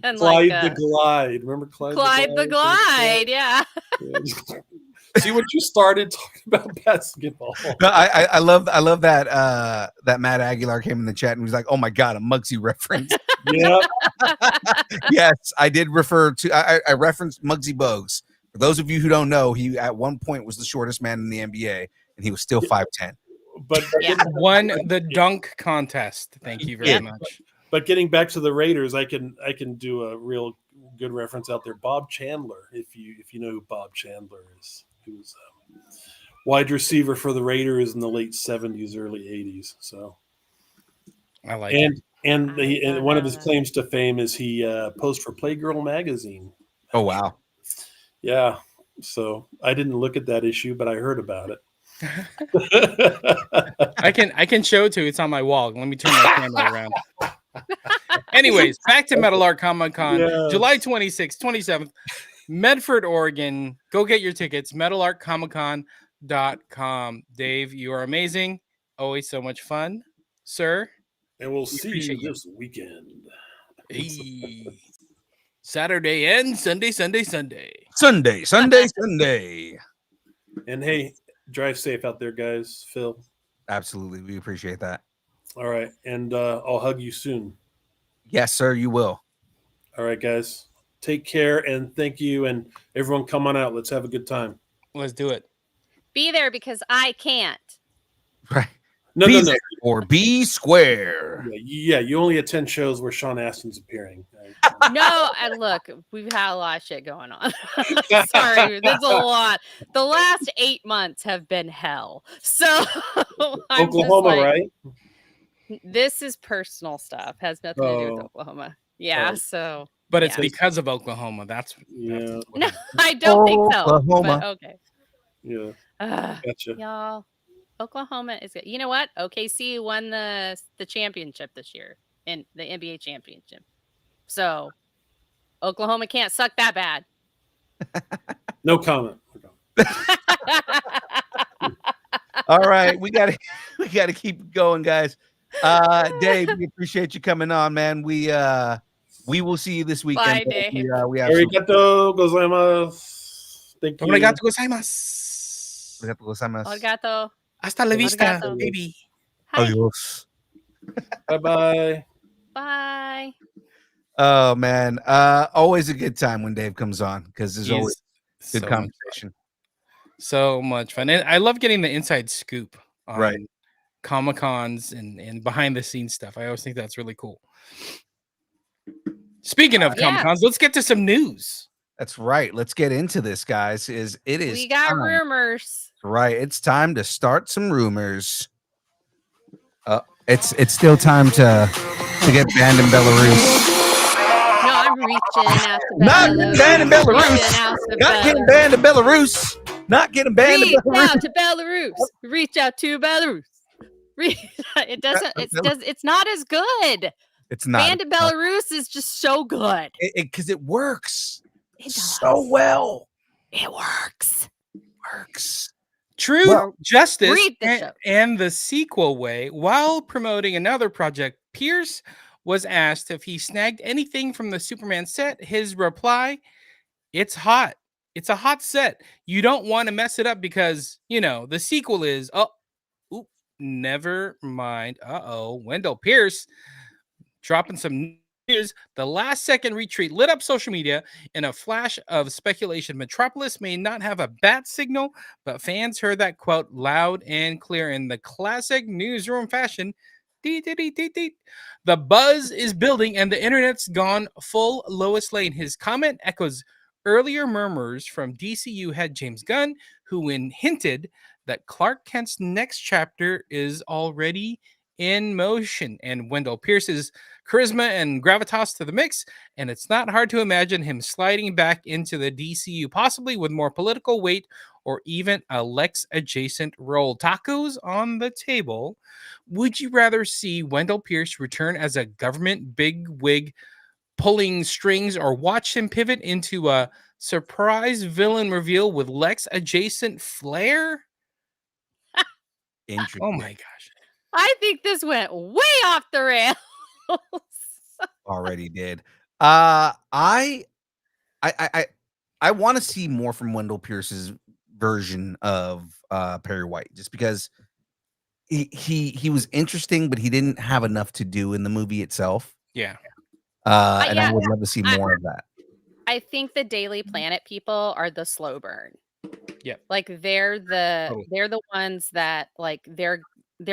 and Clyde like the Glide. Remember Clyde? Clyde the Glide. Yeah. Yeah. See what you started talking about basketball. No, I love that that Matt Aguilar came in the chat and was like, "Oh my god, a Muggsy reference." Yeah. Yes, I did refer to. I referenced Muggsy Bogues. For those of you who don't know, he at one point was the shortest man in the NBA, and he was still 5'10". But Yeah. Won the dunk contest. Thank you very Yeah. much. But getting back to the Raiders, I can do a real good reference out there. Bob Chandler, if you know who Bob Chandler is, he was wide receiver for the Raiders in the late 70s, early 80s. So, I like it. and one of his claims to fame is he posed for Playgirl magazine. Oh wow! Yeah. So I didn't look at that issue, but I heard about it. I can show it to you. It's on my wall. Let me turn my camera around. Anyways, back to Metal Art Comic Con, Yes. July 26th, 27th, Medford, Oregon. Go get your tickets, metalartcomiccon.com. Dave, you are amazing. Always so much fun, sir. And we'll see you appreciate you. this weekend. Hey. Saturday and Sunday. Sunday. And hey, drive safe out there, guys. Phil. Absolutely, we appreciate that. All right. And I'll hug you soon. Yes, sir. You will. All right, guys. Take care and thank you. And everyone come on out. Let's have a good time. Let's do it. Be there because I can't. Right. No, Be no, no. there or be square. Yeah, you only attend shows where Sean Astin's appearing. No, and look, we've had a lot of shit going on. Sorry, there's a lot. The last 8 months have been hell. So I'm just Oklahoma, like, right? This is personal stuff. Has nothing to do with Oh. Oklahoma. Yeah, Oh. so But it's Yeah. because of Oklahoma. That's Yeah, no, I don't think so. Oklahoma. But okay. yeah. Gotcha. Y'all, Oklahoma is good. You know what? OKC won the championship this year in the NBA championship. So Oklahoma can't suck that bad. No comment. All right, we gotta keep going, guys. Dave, we appreciate you coming on, man. We will see you this weekend. Bye, Dave. We have some- Arigato gozaimasu. Thank you. Obrigado gozaimasu. Arigato gozaimasu. Arigato. Hasta la vista, Arigato. baby. Hi. Adios. Bye-bye. Bye. Oh man, always a good time when Dave comes on because there's always good so conversation. So much fun. And I love getting the inside scoop on Right. Comic Cons and behind the scenes stuff. I always think that's really cool. Speaking of Yeah. Comic Cons, let's get to some news. That's right. Let's get into this, guys. We got time. rumors. Right. It's time to start some rumors. It's still time to get banned in Belarus. No, I'm reaching out to Not Belarus. banned in Reaching Belarus. out to Not getting Belarus. banned in Belarus. Not getting banned in Reach Belarus. out to Belarus. Reach out to Belarus. It doesn't. It's not as good. It's not. Band of Belarus is just so good. Because it works It does. so well. It works. Works. True Well, Justice read the show. and the sequel way, while promoting another project, Pierce was asked if he snagged anything from the Superman set. His reply, it's hot. It's a hot set. You don't want to mess it up because, the sequel is, never mind. Wendell Pierce dropping some Here's the last-second retweet lit up social media in a flash of speculation. Metropolis may not have a bat signal, but fans heard that quote loud and clear in the classic newsroom fashion. Deet, deet, deet, deet, deet. The buzz is building, and the internet's gone full Lois Lane. His comment echoes earlier murmurs from DCU head James Gunn, who hinted that Clark Kent's next chapter is already in motion, and Wendell Pierce's charisma and gravitas to the mix, and it's not hard to imagine him sliding back into the DCU, possibly with more political weight or even a Lex adjacent role. Tacos on the table. Would you rather see Wendell Pierce return as a government bigwig pulling strings, or watch him pivot into a surprise villain reveal with Lex adjacent flair? Interesting. Oh my gosh. I think this went way off the rails. Already did. I want to see more from Wendell Pierce's version of Perry White, just because he was interesting, but he didn't have enough to do in the movie itself. Yeah. And I Yeah, would love to see more of that. I think the Daily Planet people are the slow burn. Yep. Like they're the Totally. they're the ones that like they're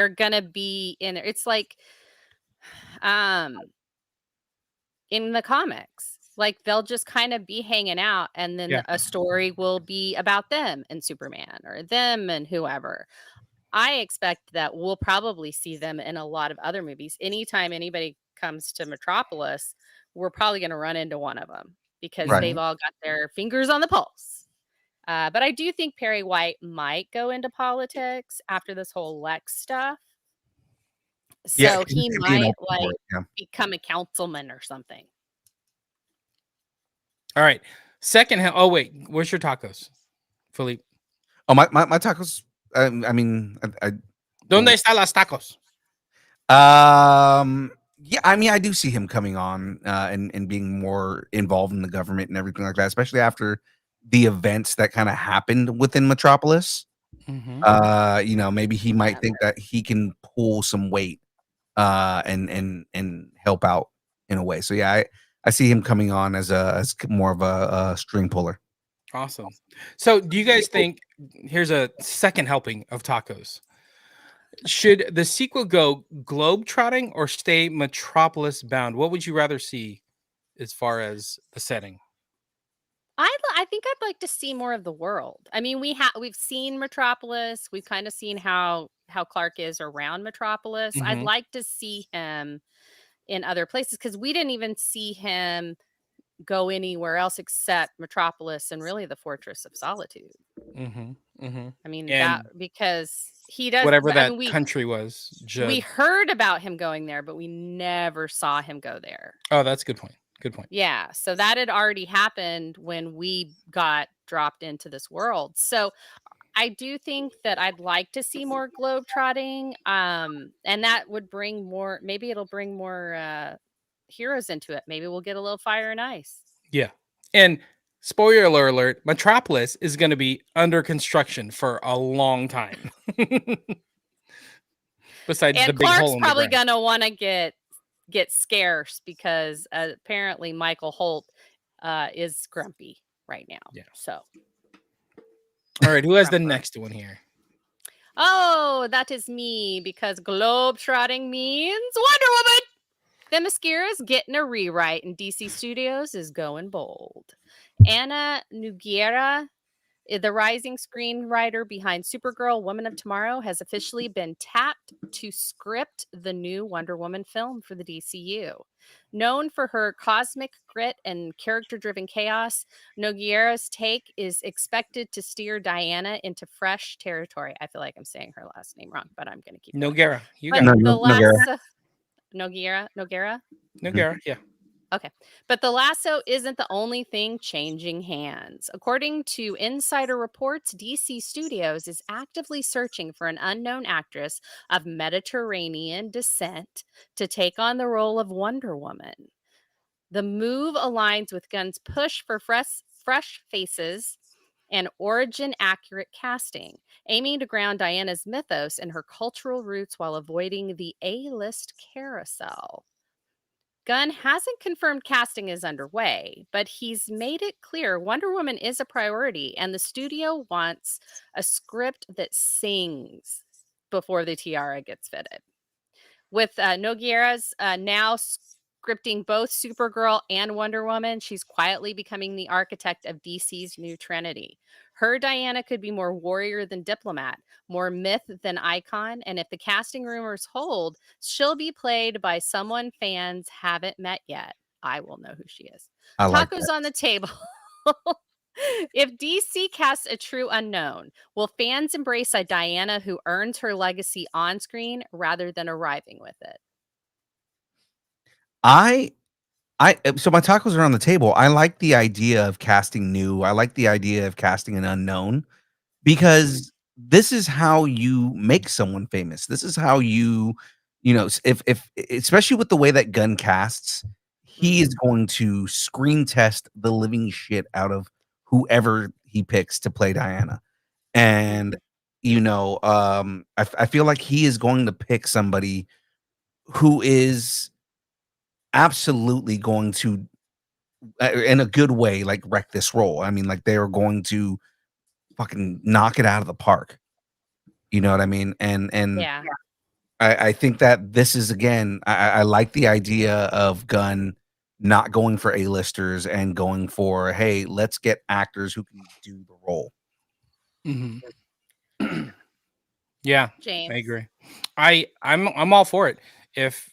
gonna be in there. It's like in the comics. Like they'll just kind of be hanging out, and then Yeah. a story will be about them and Superman, or them and whoever. I expect that we'll probably see them in a lot of other movies. Anytime anybody comes to Metropolis, we're probably going to run into one of them because Right. they've all got their fingers on the pulse. But I do think Perry White might go into politics after this whole Lex stuff. So he he'd be an might open for like it, yeah. become a councilman or something. All right. Second. Oh wait, where's your tacos, Philippe? Oh, my tacos. I mean, ¿Dónde están las tacos? yeah, I mean, I do see him coming on and being more involved in the government and everything like that, especially after the events that kind of happened within Metropolis. Mm-hmm. Maybe he might think that he can pull some weight and help out in a way. So yeah, I see him coming on as more of a string puller. Awesome. So do you guys think, here's a second helping of tacos, should the sequel go globe-trotting or stay Metropolis bound? What would you rather see as far as the setting? I think I'd like to see more of the world. I mean, we've seen Metropolis. We've kind of seen how Clark is around Metropolis. I'd Mhm. like to see him in other places because we didn't even see him go anywhere else except Metropolis and really the Fortress of Solitude. Mm-hmm. Mm-hmm. I mean, And that because he does whatever I that mean, country was. we heard about him going there, but we never saw him go there. Oh, that's a good point. Good point. Yeah, so that had already happened when we got dropped into this world. So I do think that I'd like to see more globetrotting, and that would bring more. Maybe it'll bring more heroes into it. Maybe we'll get a little fire and ice. Yeah. And spoiler alert, Metropolis is going to be under construction for a long time. Besides the And big hole Clark's in the probably ground. gonna want to get scarce because apparently Michael Holt is grumpy right now. Yeah. So. All right, who has the next one here? Oh, that is me because globetrotting means Wonder Woman. The Mascara's getting a rewrite, and DC Studios is going bold. Anna Nogueira, the rising screenwriter behind Supergirl, Woman of Tomorrow, has officially been tapped to script the new Wonder Woman film for the DCU. Known for her cosmic grit and character-driven chaos, Nogueira's take is expected to steer Diana into fresh territory. I feel like I'm saying her last name wrong, but I'm going to keep going. Nogueira. You But got it. the Nogueira. lasso, Nogueira. Nogueira, yeah. Okay. But the lasso isn't the only thing changing hands. According to insider reports, DC Studios is actively searching for an unknown actress of Mediterranean descent to take on the role of Wonder Woman. The move aligns with Gunn's push for fresh faces and origin-accurate casting, aiming to ground Diana's mythos and her cultural roots while avoiding the A-list carousel. Gunn hasn't confirmed casting is underway, but he's made it clear Wonder Woman is a priority, and the studio wants a script that sings before the tiara gets fitted. With Nogueira's now scripting both Supergirl and Wonder Woman, she's quietly becoming the architect of DC's new trinity. Her Diana could be more warrior than diplomat, more myth than icon, and if the casting rumors hold, she'll be played by someone fans haven't met yet. I will know who she is. I like Tacos that. on the table. If DC casts a true unknown, will fans embrace a Diana who earns her legacy on screen rather than arriving with it? I so my tacos are on the table. I like the idea of casting new. I like the idea of casting an unknown because this is how you make someone famous. This is how you know, if especially with the way that Gunn casts, he is going to screen test the living shit out of whoever he picks to play Diana. And I feel like he is going to pick somebody who is absolutely going to in a good way, like, wreck this role. I mean, like, they are going to fucking knock it out of the park. You know what I mean? And Yeah. I think that this is again, I like the idea of Gunn not going for A-listers and going for, hey, let's get actors who can do the role. Yeah, James. I agree. I'm all for it. If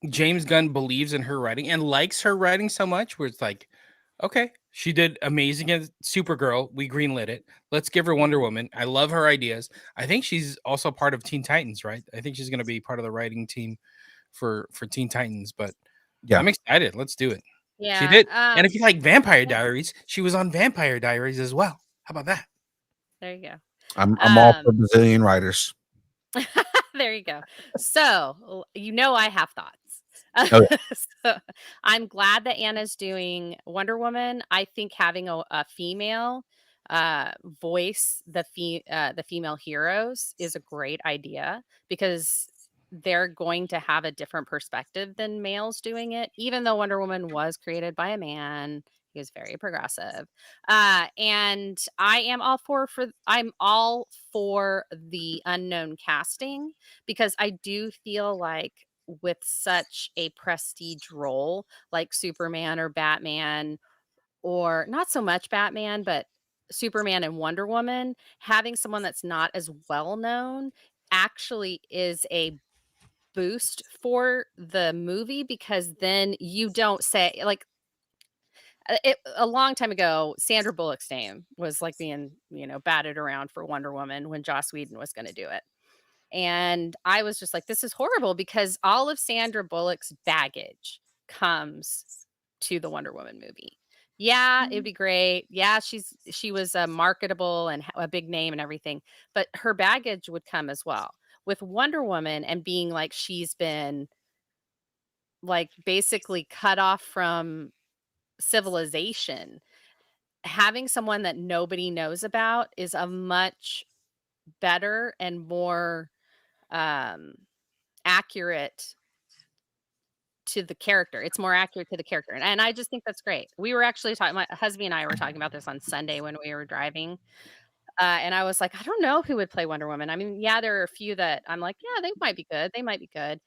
James Gunn believes in her writing and likes her writing so much, where it's like, okay, she did amazing as Supergirl. We greenlit it. Let's give her Wonder Woman. I love her ideas. I think she's also part of Teen Titans, right? I think she's going to be part of the writing team for Teen Titans. But Yeah. I'm excited. Let's do it. Yeah. She did. And if you like Vampire Diaries, she was on Vampire Diaries as well. How about that? There you go. I'm all for Brazilian writers. There you go. So, I have thoughts. Oh, yeah. So, I'm glad that Anna's doing Wonder Woman. I think having a female voice the female heroes is a great idea because they're going to have a different perspective than males doing it. Even though Wonder Woman was created by a man, he was very progressive. And I'm all for the unknown casting because I do feel like with such a prestige role like Superman or Batman, or not so much Batman, but Superman and Wonder Woman, having someone that's not as well known actually is a boost for the movie because then you don't say like a long time ago, Sandra Bullock's name was like being, batted around for Wonder Woman when Joss Whedon was going to do it. And I was just like, this is horrible because all of Sandra Bullock's baggage comes to the Wonder Woman movie. Yeah, it'd be great. Yeah, she was marketable and a big name and everything, but her baggage would come as well with Wonder Woman and being like she's been like basically cut off from civilization. Having someone that nobody knows about is a much better and more accurate to the character. It's more accurate to the character. And I just think that's great. We were actually talking, my husband and I were talking about this on Sunday when we were driving. And I was like, I don't know who would play Wonder Woman. I mean, yeah, there are a few that I'm like, yeah, they might be good. They might be good.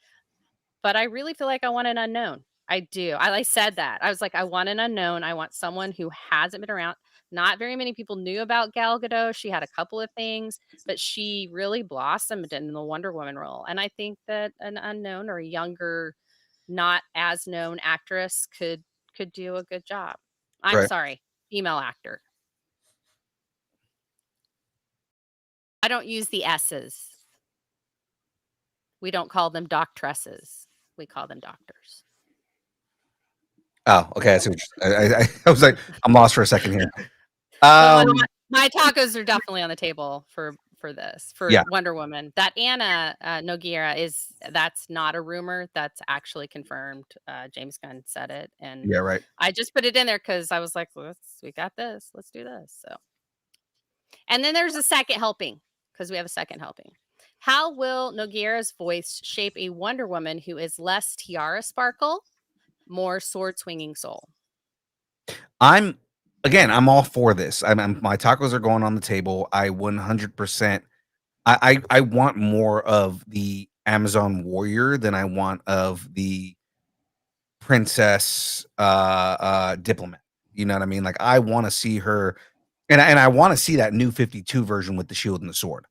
But I really feel like I want an unknown. I do. I said that. I was like, I want an unknown. I want someone who hasn't been around. Not very many people knew about Gal Gadot. She had a couple of things, but she really blossomed in the Wonder Woman role. And I think that an unknown or a younger, not as known actress could do a good job. I'm Right. sorry, female actor. I don't use the S's. We don't call them doctresses. We call them doctors. Oh, okay. I see what I was like, I'm lost for a second here. But my tacos are definitely on the table for this, for Yeah. Wonder Woman. That Anna Nogueira that's not a rumor. That's actually confirmed. James Gunn said it. And Yeah, right. I just put it in there because I was like, we got this. Let's do this. So, and then there's a second helping because we have a second helping. How will Nogueira's voice shape a Wonder Woman who is less tiara sparkle, more sword swinging soul. I'm all for this. My tacos are going on the table. I 100%. I want more of the Amazon warrior than I want of the princess diplomat. You know what I mean? Like I want to see her, and I want to see that new 52 version with the shield and the sword.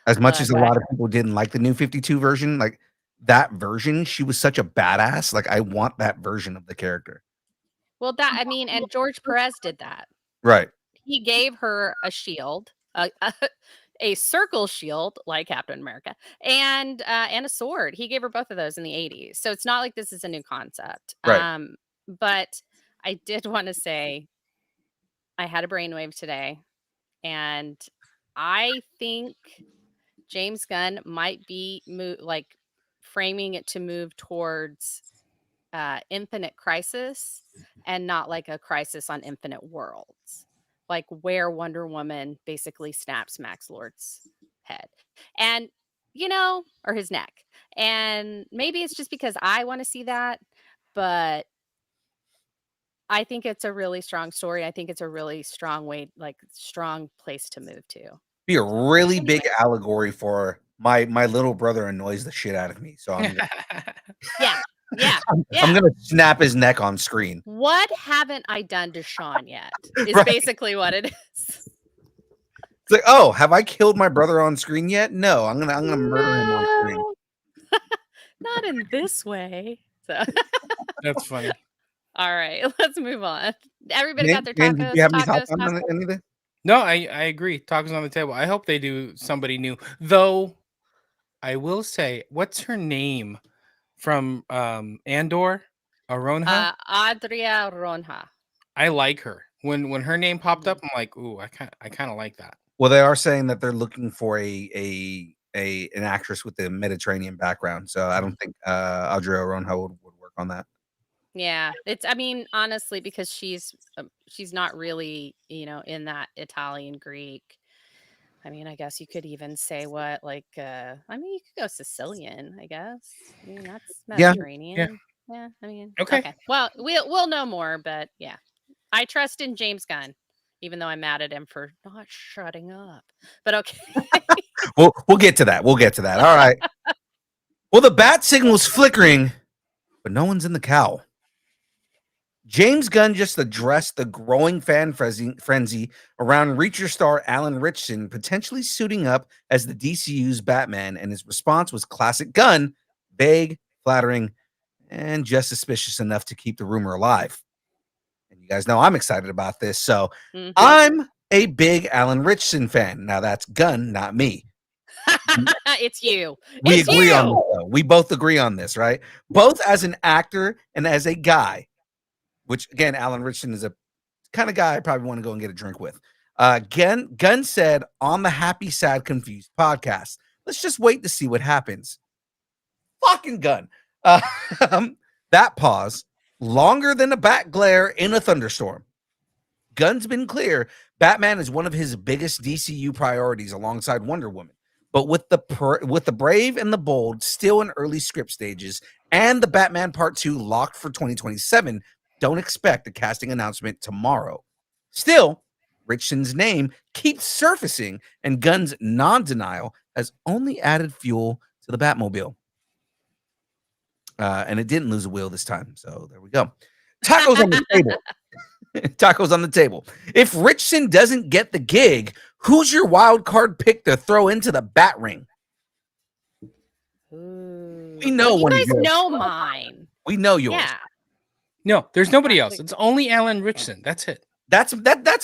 As much as a lot of people didn't like the new 52 version, like that version, she was such a badass. Like I want that version of the character. Well, and George Perez did that. Right. He gave her a shield, a circle shield like Captain America, and a sword. He gave her both of those in the 80s. So it's not like this is a new concept. Right. But I did want to say I had a brainwave today, and I think James Gunn might be framing it to move towards Infinite Crisis and not like a Crisis on Infinite Worlds, like where Wonder Woman basically snaps Max Lord's head and or his neck. And maybe it's just because I want to see that, but I think it's a really strong story. I think it's a really strong strong place to move to. Be a really big allegory for my little brother annoys the shit out of me. So I'm I'm gonna snap his neck on screen. What haven't I done to Sean yet? Is Right. basically what it is. It's like, oh, have I killed my brother on screen yet? No, I'm gonna murder him on screen. Not in this way. So That's funny. All right, let's move on. Everybody got their tacos. Do you have any thoughts on anything? No, I agree. Tacos on the table. I hope they do somebody new. Though I will say, what's her name from Andor? Aronha? Adria Ronha. I like her. When her name popped up, I'm like, ooh, I kind of like that. Well, they are saying that they're looking for an actress with a Mediterranean background. So I don't think Adria Aronha would work on that. Yeah, honestly, because she's not really, in that Italian Greek. I guess you could even say you could go Sicilian, I guess. That's Mediterranean. Yeah. Okay. Well, we'll know more, but yeah. I trust in James Gunn, even though I'm mad at him for not shutting up. But okay. We'll get to that. All right. Well, the bat signal's flickering, but no one's in the cowl. James Gunn just addressed the growing fan frenzy around Reacher star Alan Ritchson potentially suiting up as the DCU's Batman, and his response was classic Gunn, vague, flattering, and just suspicious enough to keep the rumor alive. And you guys know I'm excited about this, so I'm a big Alan Ritchson fan. Now that's Gunn, not me. It's you. We agree on this, though. We both agree on this, right? Both as an actor and as a guy. Which, again, Alan Ritchson is a kind of guy I probably want to go and get a drink with. Gunn said on the Happy, Sad, Confused podcast, let's just wait to see what happens. Fucking Gunn. That pause, longer than a bat glare in a thunderstorm. Gunn's been clear, Batman is one of his biggest DCU priorities alongside Wonder Woman. But with the brave and the bold still in early script stages and the Batman Part 2 locked for 2027, don't expect a casting announcement tomorrow. Still, Ritchson's name keeps surfacing, and Gunn's non-denial has only added fuel to the Batmobile. And it didn't lose a wheel this time, so there we go. Tacos on the table. Tacos on the table. If Ritchson doesn't get the gig, who's your wild card pick to throw into the bat ring? We know you one guys of yours. know mine. We know yours. Yeah. No, there's nobody else. It's only Alan Ritchson. That's it. That's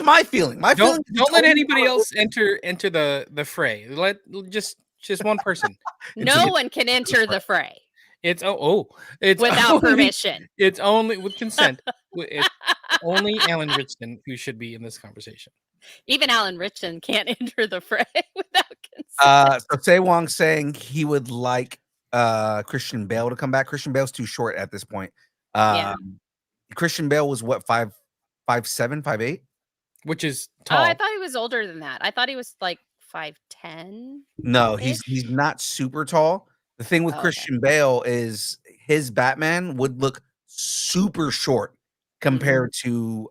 my feeling. Don't let anybody else enter the fray. Let just one person. No one can enter the fray. It's without permission. It's only with consent. It's only Alan Ritchson who should be in this conversation. Even Alan Ritchson can't enter the fray without consent. So Say Wong's saying he would like Christian Bale to come back. Christian Bale's too short at this point. Christian Bale was what, 5'7", 5'8", which is tall. I thought he was older than that. I thought he was like 5'10". No, he's not super tall. The thing with Christian Bale is his Batman would look super short compared to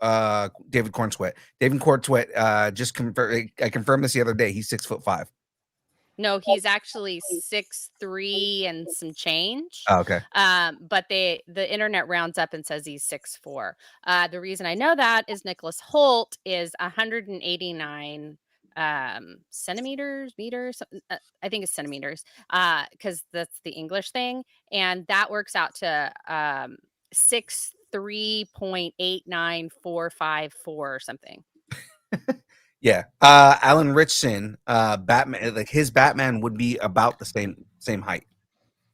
David Cornsweet. David Cornsweet I confirmed this the other day. He's 6'5". No, he's actually 6'3" and some change. Oh, okay. But the internet rounds up and says he's 6'4". The reason I know that is Nicholas Hoult is 189 centimeters, meters. I think it's centimeters, because that's the English thing, and that works out to 6'3.89454 or something. Yeah. Alan Ritchson, Batman, like his Batman would be about the same height.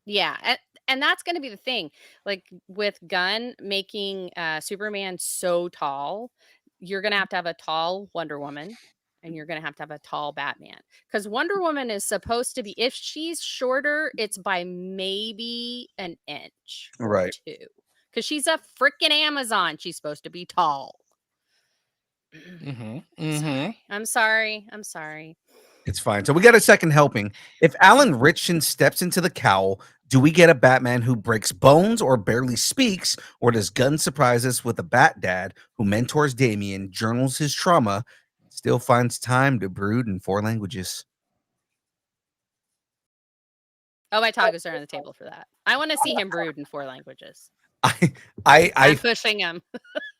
Yeah, and that's going to be the thing. Like with Gunn making Superman so tall, you're going to have a tall Wonder Woman, and you're going to have a tall Batman. Because Wonder Woman is supposed to be, if she's shorter, it's by maybe an inch or Right. two. Because she's a freaking Amazon. She's supposed to be tall. I'm sorry. It's fine. So we got a second helping. If Alan Ritchson steps into the cowl, do we get a Batman who breaks bones or barely speaks, or does Gunn surprise us with a Bat Dad who mentors Damian, journals his trauma, and still finds time to brood in 4 languages? Oh, my tacos are on the table for that. I want to see him brood in 4 languages. I'm pushing him.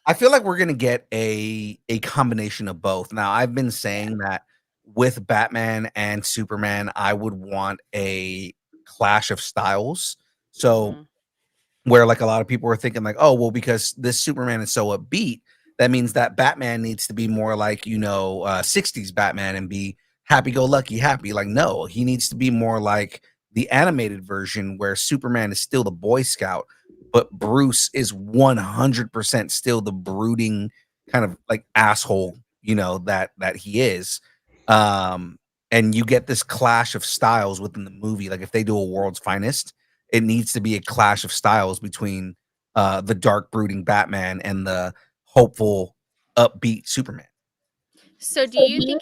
I feel like we're gonna get a combination of both. Now, I've been saying that with Batman and Superman, I would want a clash of styles. So where like a lot of people are thinking like, oh, well, because this Superman is so upbeat, that means that Batman needs to be more like, 60s Batman and be happy-go-lucky happy. Like, no, he needs to be more like the animated version where Superman is still the Boy Scout, but Bruce is 100% still the brooding kind of like asshole, that he is. And you get this clash of styles within the movie. Like if they do a World's Finest, it needs to be a clash of styles between the dark brooding Batman and the hopeful upbeat Superman. So do you think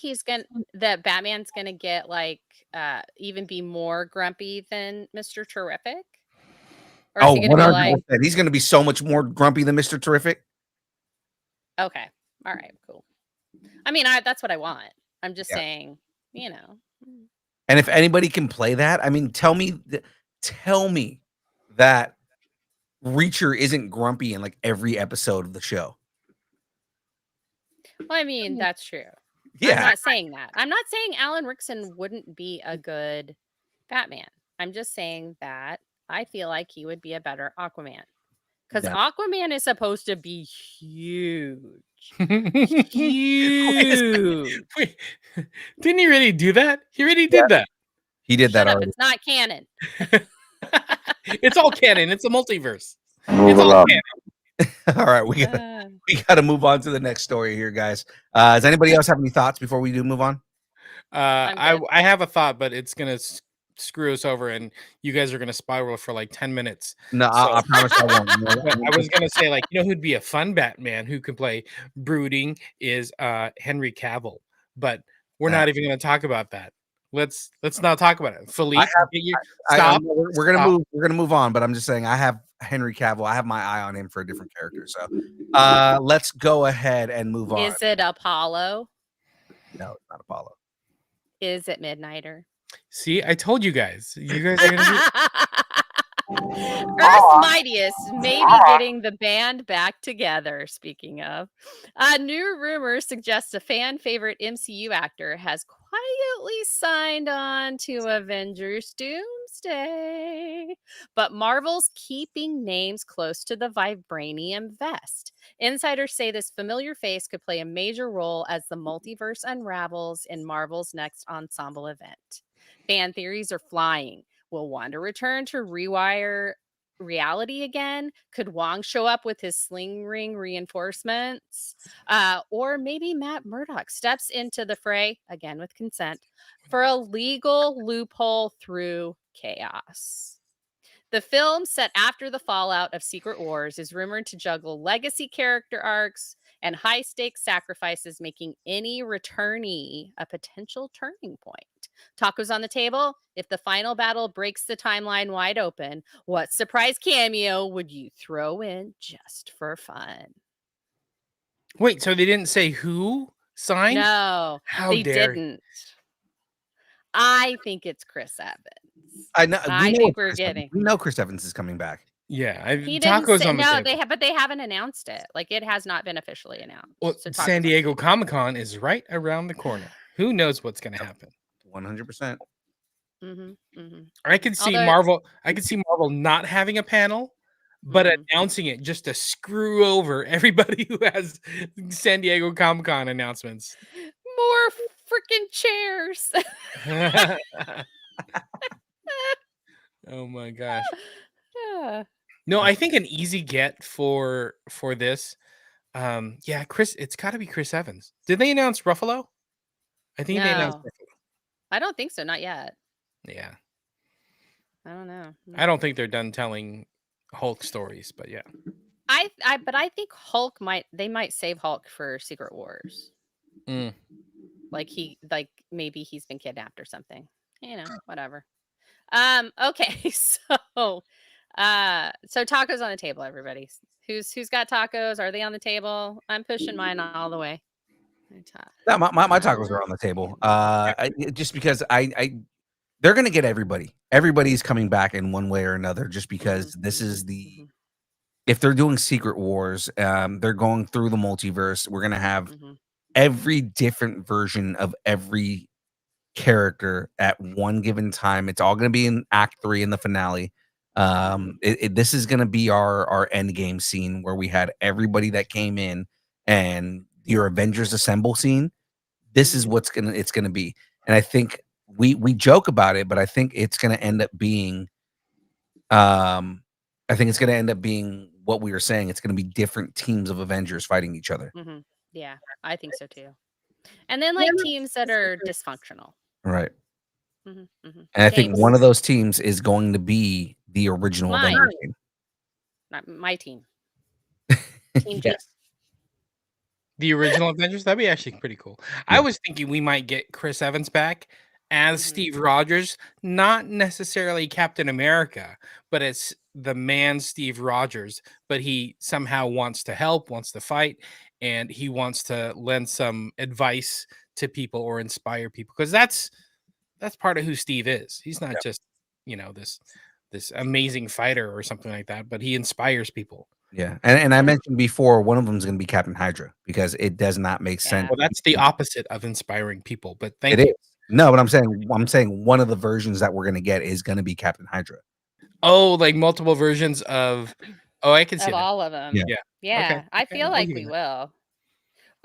that Batman's gonna get like even be more grumpy than Mr. Terrific? Or is he gonna be like, he's gonna be so much more grumpy than Mr. Terrific? Okay. All right, cool. I mean, that's what I want. I'm just saying, And if anybody can play that, I mean, tell me that Reacher isn't grumpy in like every episode of the show. Well, I mean, that's true. Yeah. I'm not saying that. I'm not saying Alan Ritchson wouldn't be a good Batman. I'm just saying that I feel like he would be a better Aquaman. Because Aquaman is supposed to be huge. Huge. Wait, didn't he already do that? He already did that. He did Shut that up, already. it's not canon. It's all canon. It's a multiverse. It's all canon. All right, we got to move on to the next story here, guys. Does anybody else have any thoughts before we do move on? I have a thought, but it's gonna screw us over, and you guys are gonna spiral for like 10 minutes. No, I promise I won't. I was gonna say, like, who'd be a fun Batman who could play brooding is Henry Cavill, but we're not even gonna talk about that. Let's not talk about it. Philippe, stop. We're gonna move on, but I'm just saying I have Henry Cavill. I have my eye on him for a different character. So let's go ahead and move on. Is it Apollo? No, it's not Apollo. Is it Midnighter? See, I told you guys. You guys are gonna Earth's Mightiest may be getting the band back together. Speaking of, a new rumor suggests a fan favorite MCU actor has quietly signed on to Avengers Doomsday. But Marvel's keeping names close to the vibranium vest. Insiders say this familiar face could play a major role as the multiverse unravels in Marvel's next ensemble event. Fan theories are flying. Will Wanda return to rewire reality again? Could Wong show up with his sling ring reinforcements? Or maybe Matt Murdock steps into the fray, again with consent, for a legal loophole through chaos. The film, set after the fallout of Secret Wars, is rumored to juggle legacy character arcs and high-stakes sacrifices, making any returnee a potential turning point. Tacos on the table. If the final battle breaks the timeline wide open, what surprise cameo would you throw in just for fun? Wait, so they didn't say who signed? No, How they dare you. didn't. I think it's Chris Evans. I know. I think we're getting. We know Chris Evans is coming back. Yeah, He didn't tacos say, on the no, table. but they haven't announced it. Like, it has not been officially announced. Well, So tacos San on the Diego table. Comic-Con is right around the corner. Who knows what's going to happen? 100%. I could see Although- Marvel. I could see Marvel not having a panel, but announcing it just to screw over everybody who has San Diego Comic-Con announcements. More freaking chairs. Oh my gosh. Yeah. No, I think an easy get for this. Yeah, Chris, it's got to be Chris Evans. Did they announce Ruffalo? I think they announced No. Ruffalo. I don't think so. Not yet. Yeah. I don't know. I don't think they're done telling Hulk stories, but yeah. But I think they might save Hulk for Secret Wars. Mm. Like maybe he's been kidnapped or something. Whatever. Okay, so tacos on the table, everybody. Who's got tacos? Are they on the table? I'm pushing mine all the way. No, my tacos are on the table. Just because they're gonna get everybody. Everybody's coming back in one way or another. Just because this is if they're doing Secret Wars, they're going through the multiverse. We're gonna have every different version of every character at one given time. It's all gonna be in Act 3 in the finale. This is gonna be our end game scene where we had everybody that came in and your Avengers Assemble scene. This is what's it's gonna be. And I think we joke about it, but I think it's gonna end up being what we were saying. It's gonna be different teams of Avengers fighting each other. Yeah, I think so too. And then teams that are dysfunctional. Right. And I think one of those teams is going to be the original Avengers team. Not my team. Team Yes. The original Avengers? That'd be actually pretty cool. Yeah. I was thinking we might get Chris Evans back as Steve Rogers, not necessarily Captain America, but it's the man Steve Rogers. But he somehow wants to help, wants to fight, and he wants to lend some advice to people or inspire people. Because that's part of who Steve is. He's not just, this amazing fighter or something like that, but he inspires people. Yeah. And I mentioned before, one of them is going to be Captain Hydra because it does not make sense. Well, that's the opposite of inspiring people, but thank It you. is. No, but I'm saying one of the versions that we're going to get is going to be Captain Hydra. Oh, like multiple versions of. Oh, I can see of that. all of them. Yeah. Okay. I feel like we will.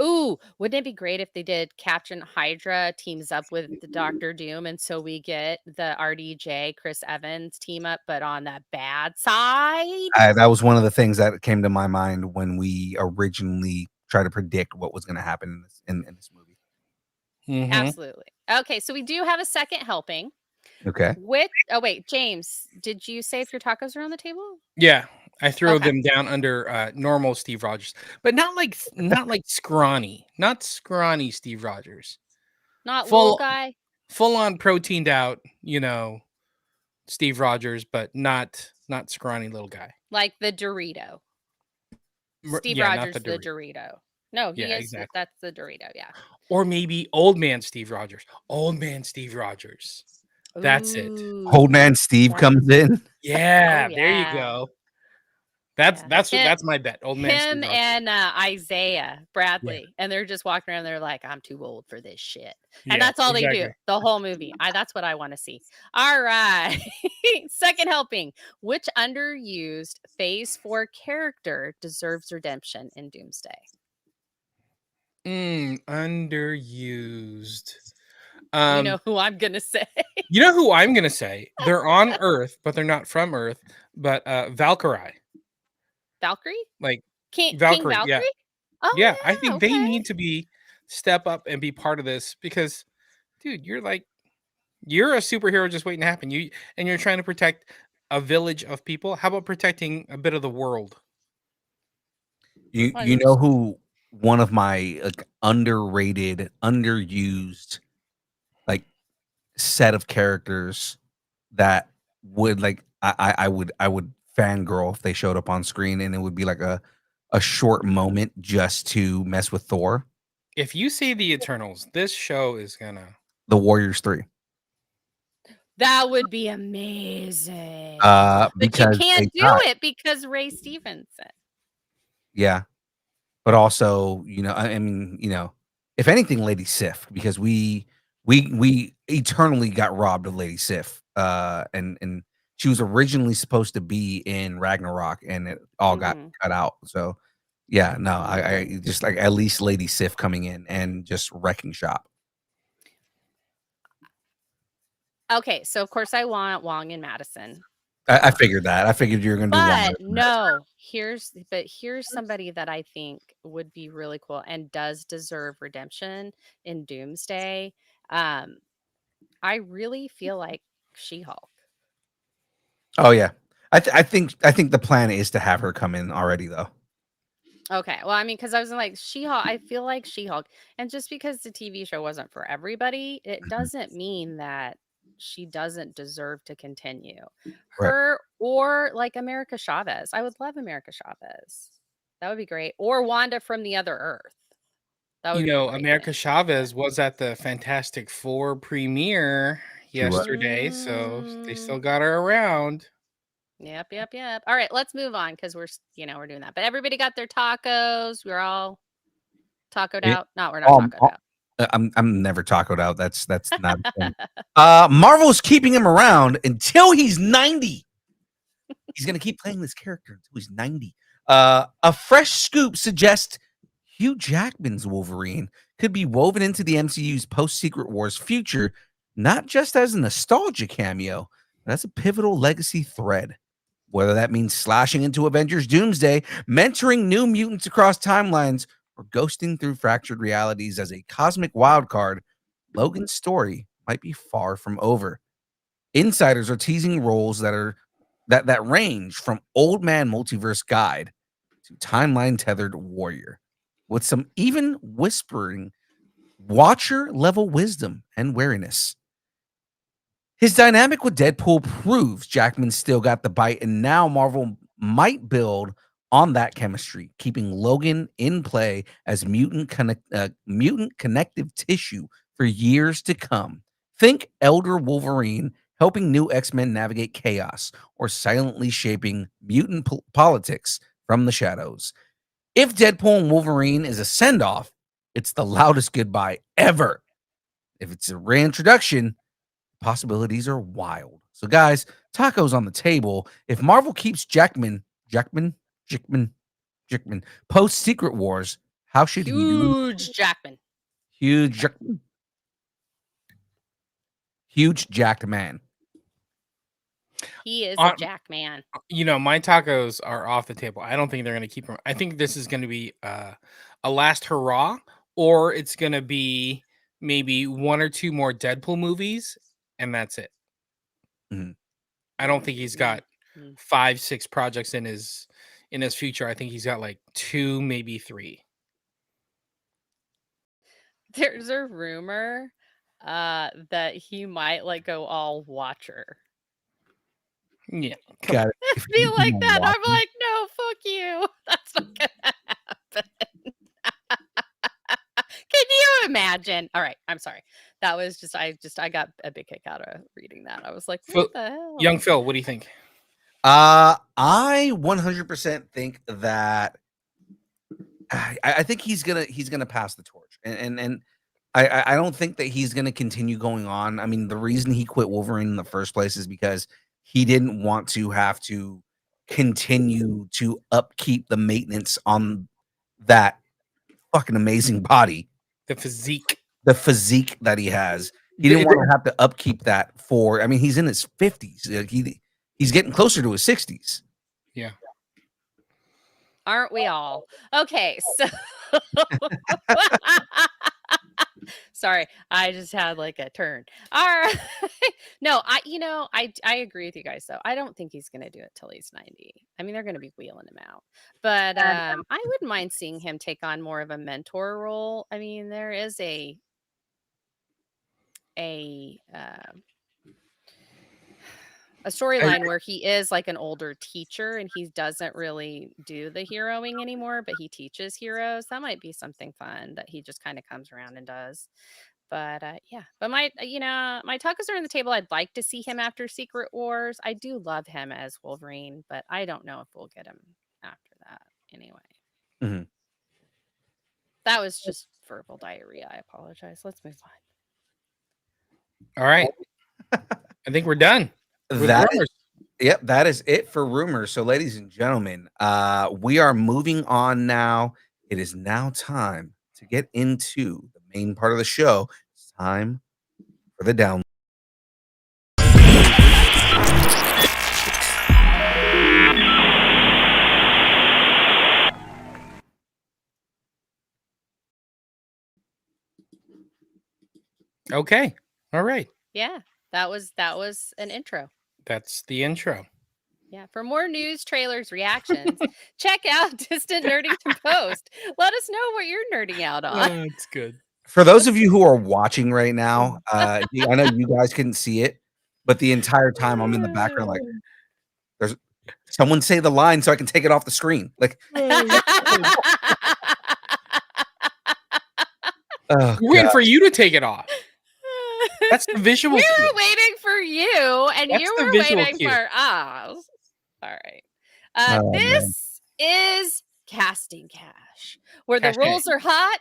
Ooh, wouldn't it be great if they did Captain Hydra teams up with the Doctor Doom, and so we get the RDJ Chris Evans team up, but on the bad side? That was one of the things that came to my mind when we originally tried to predict what was going to happen in this movie. Absolutely. Okay, so we do have a second helping. Okay. Wait, James, did you say if your tacos are on the table? Yeah, I throw them down under normal Steve Rogers, but not like scrawny, not scrawny Steve Rogers. Not little guy. Full on proteined out, Steve Rogers, but not scrawny little guy. Like the Dorito. Steve Rogers, the Dorito. No, he is. Exactly. That's the Dorito. Yeah. Or maybe old man Steve Rogers. Old man Steve Rogers. That's it. Old man Steve comes in. Yeah, there you go. That's my bet. Old man. Him and Isaiah Bradley, and they're just walking around. They're like, "I'm too old for this shit," and that's all they do the whole movie. That's what I want to see. All right, second helping. Which underused Phase 4 character deserves redemption in Doomsday? Underused. You know who I'm gonna say. You know who I'm gonna say? They're on Earth, but they're not from Earth. But Valkyrie. Valkyrie? Like King Valkyrie? Valkyrie? Yeah. Oh, yeah, I think they need to step up and be part of this because, dude, you're a superhero just waiting to happen. You're trying to protect a village of people. How about protecting a bit of the world? You know who one of my underrated, underused, set of characters that would like I would fangirl if they showed up on screen, and it would be like a short moment just to mess with Thor. If you see the Eternals, this show is gonna. The Warriors 3. That would be amazing. But you Because they can't do got it because Ray Stevenson. yeah. But also, I mean, if anything, Lady Sif, because we eternally got robbed of Lady Sif. And she was originally supposed to be in Ragnarok, and it all got Mhm. cut out. So yeah, no, I just like at least Lady Sif coming in and just wrecking shop. Okay, so of course I want Wong and Madison. I figured that. I figured you were gonna do one. But no, here's somebody that I think would be really cool and does deserve redemption in Doomsday. I really feel like She-Hulk. Oh yeah. I think the plan is to have her come in already though. Okay, well, I mean, because I was like She-Hulk, I feel like She-Hulk, and just because the TV show wasn't for everybody, it doesn't mean that she doesn't deserve to continue. Right. Her or like America Chavez. I would love America Chavez. That would be great. Or Wanda from the Other Earth. That would You be a know, great America thing. Chavez was at the Fantastic Four premiere She was. yesterday, so they still got her around. Yep. All right, let's move on because we're doing that. But everybody got their tacos. We're all tacoed Yeah. out. No, we're not tacoed out. I'm never tacoed out. That's not a thing. Marvel's keeping him around until he's 90. He's gonna keep playing this character until he's 90. A fresh scoop suggests Hugh Jackman's Wolverine could be woven into the MCU's post-Secret Wars future, not just as a nostalgia cameo, but as a pivotal legacy thread. Whether that means slashing into Avengers Doomsday, mentoring new mutants across timelines, or ghosting through fractured realities as a cosmic wildcard, Logan's story might be far from over. Insiders are teasing roles that range from old man multiverse guide to timeline tethered warrior, with some even whispering watcher level wisdom and wariness. His dynamic with Deadpool proves Jackman still got the bite, and now Marvel might build on that chemistry, keeping Logan in play as mutant connective tissue for years to come. Think Elder Wolverine helping new X-Men navigate chaos, or silently shaping mutant politics from the shadows. If Deadpool and Wolverine is a send-off, it's the loudest goodbye ever. If it's a reintroduction, possibilities are wild. So, guys, tacos on the table. If Marvel keeps Jackman post Secret Wars, how should he be? Huge Jackman. Huge jacked man. He is a Jack man. You know, my tacos are off the table. I don't think they're going to keep him. I think this is going to be a last hurrah, or it's going to be maybe one or two more Deadpool movies, and that's it. Mhm. I don't think he's got 5-6 projects in his future. I think he's got like 2, maybe 3. There's a rumor that he might like go all watcher. Yeah. Got it. I feel like that. I'm like, no, fuck you. That's not gonna happen. Can you imagine? All right, I'm sorry. That was just I got a big kick out of reading that. I was like, what the hell? Young Phil, what do you think? I 100% think that I think he's gonna pass the torch, and I don't think that he's gonna continue going on. I mean, the reason he quit Wolverine in the first place is because he didn't want to have to continue to upkeep the maintenance on that fucking amazing body, the physique that he has. He didn't want to have to upkeep that for. I mean, he's in his 50s. He's getting closer to his 60s. Yeah. Aren't we all? Okay, so sorry, I just had like a turn. All right. No, I agree with you guys though. I don't think he's gonna do it till he's 90. I mean, they're gonna be wheeling him out. But I wouldn't mind seeing him take on more of a mentor role. I mean, there is a a storyline where he is like an older teacher and he doesn't really do the heroing anymore, but he teaches heroes. That might be something fun that he just kind of comes around and does. But yeah, but my my tacos are on the table. I'd like to see him after Secret Wars. I do love him as Wolverine, but I don't know if we'll get him after that anyway. Mhm. That was just verbal diarrhea. I apologize. Let's move on. All right. I think we're done. with That rumors. Yep, that is it for rumors. So, ladies and gentlemen, we are moving on now. It is now time to get into the main part of the show. It's time for the down. Okay. All right. Yeah, that was an intro. That's the intro. Yeah. For more news, trailers, reactions, check out Distant Nerdington Post. Let us know what you're nerding out on. It's good. For those of you who are watching right now, I know you guys couldn't see it, but the entire time I'm in the background, like, there's someone say the line so I can take it off the screen. Like, oh, We're waiting God. for you to take it off. That's the visual We cue. were waiting for you, and That's you the were visual waiting cue. for us. All right. Oh, man. This is Casting Cash, where the Cash rolls are hot,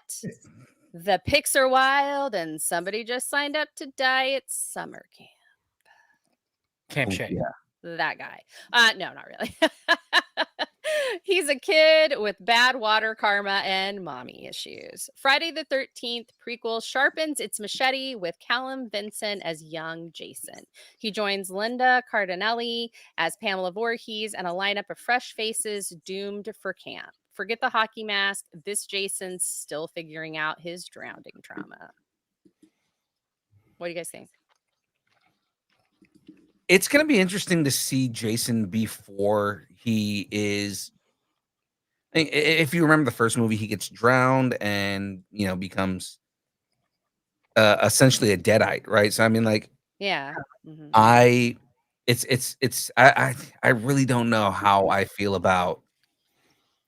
the picks are wild, and somebody just signed up to Diet Summer Camp. Camp Shay. Yeah. That guy. No, not really. He's a kid with bad water karma and mommy issues. Friday the 13th prequel sharpens its machete with Callum Vinson as young Jason. He joins Linda Cardinelli as Pamela Voorhees and a lineup of fresh faces doomed for camp. Forget the hockey mask. This Jason's still figuring out his drowning trauma. What do you guys think? It's going to be interesting to see Jason before he is. If you remember the first movie, he gets drowned and becomes essentially a deadite, right? So I mean, like, Yeah. Mhm. I really don't know how I feel about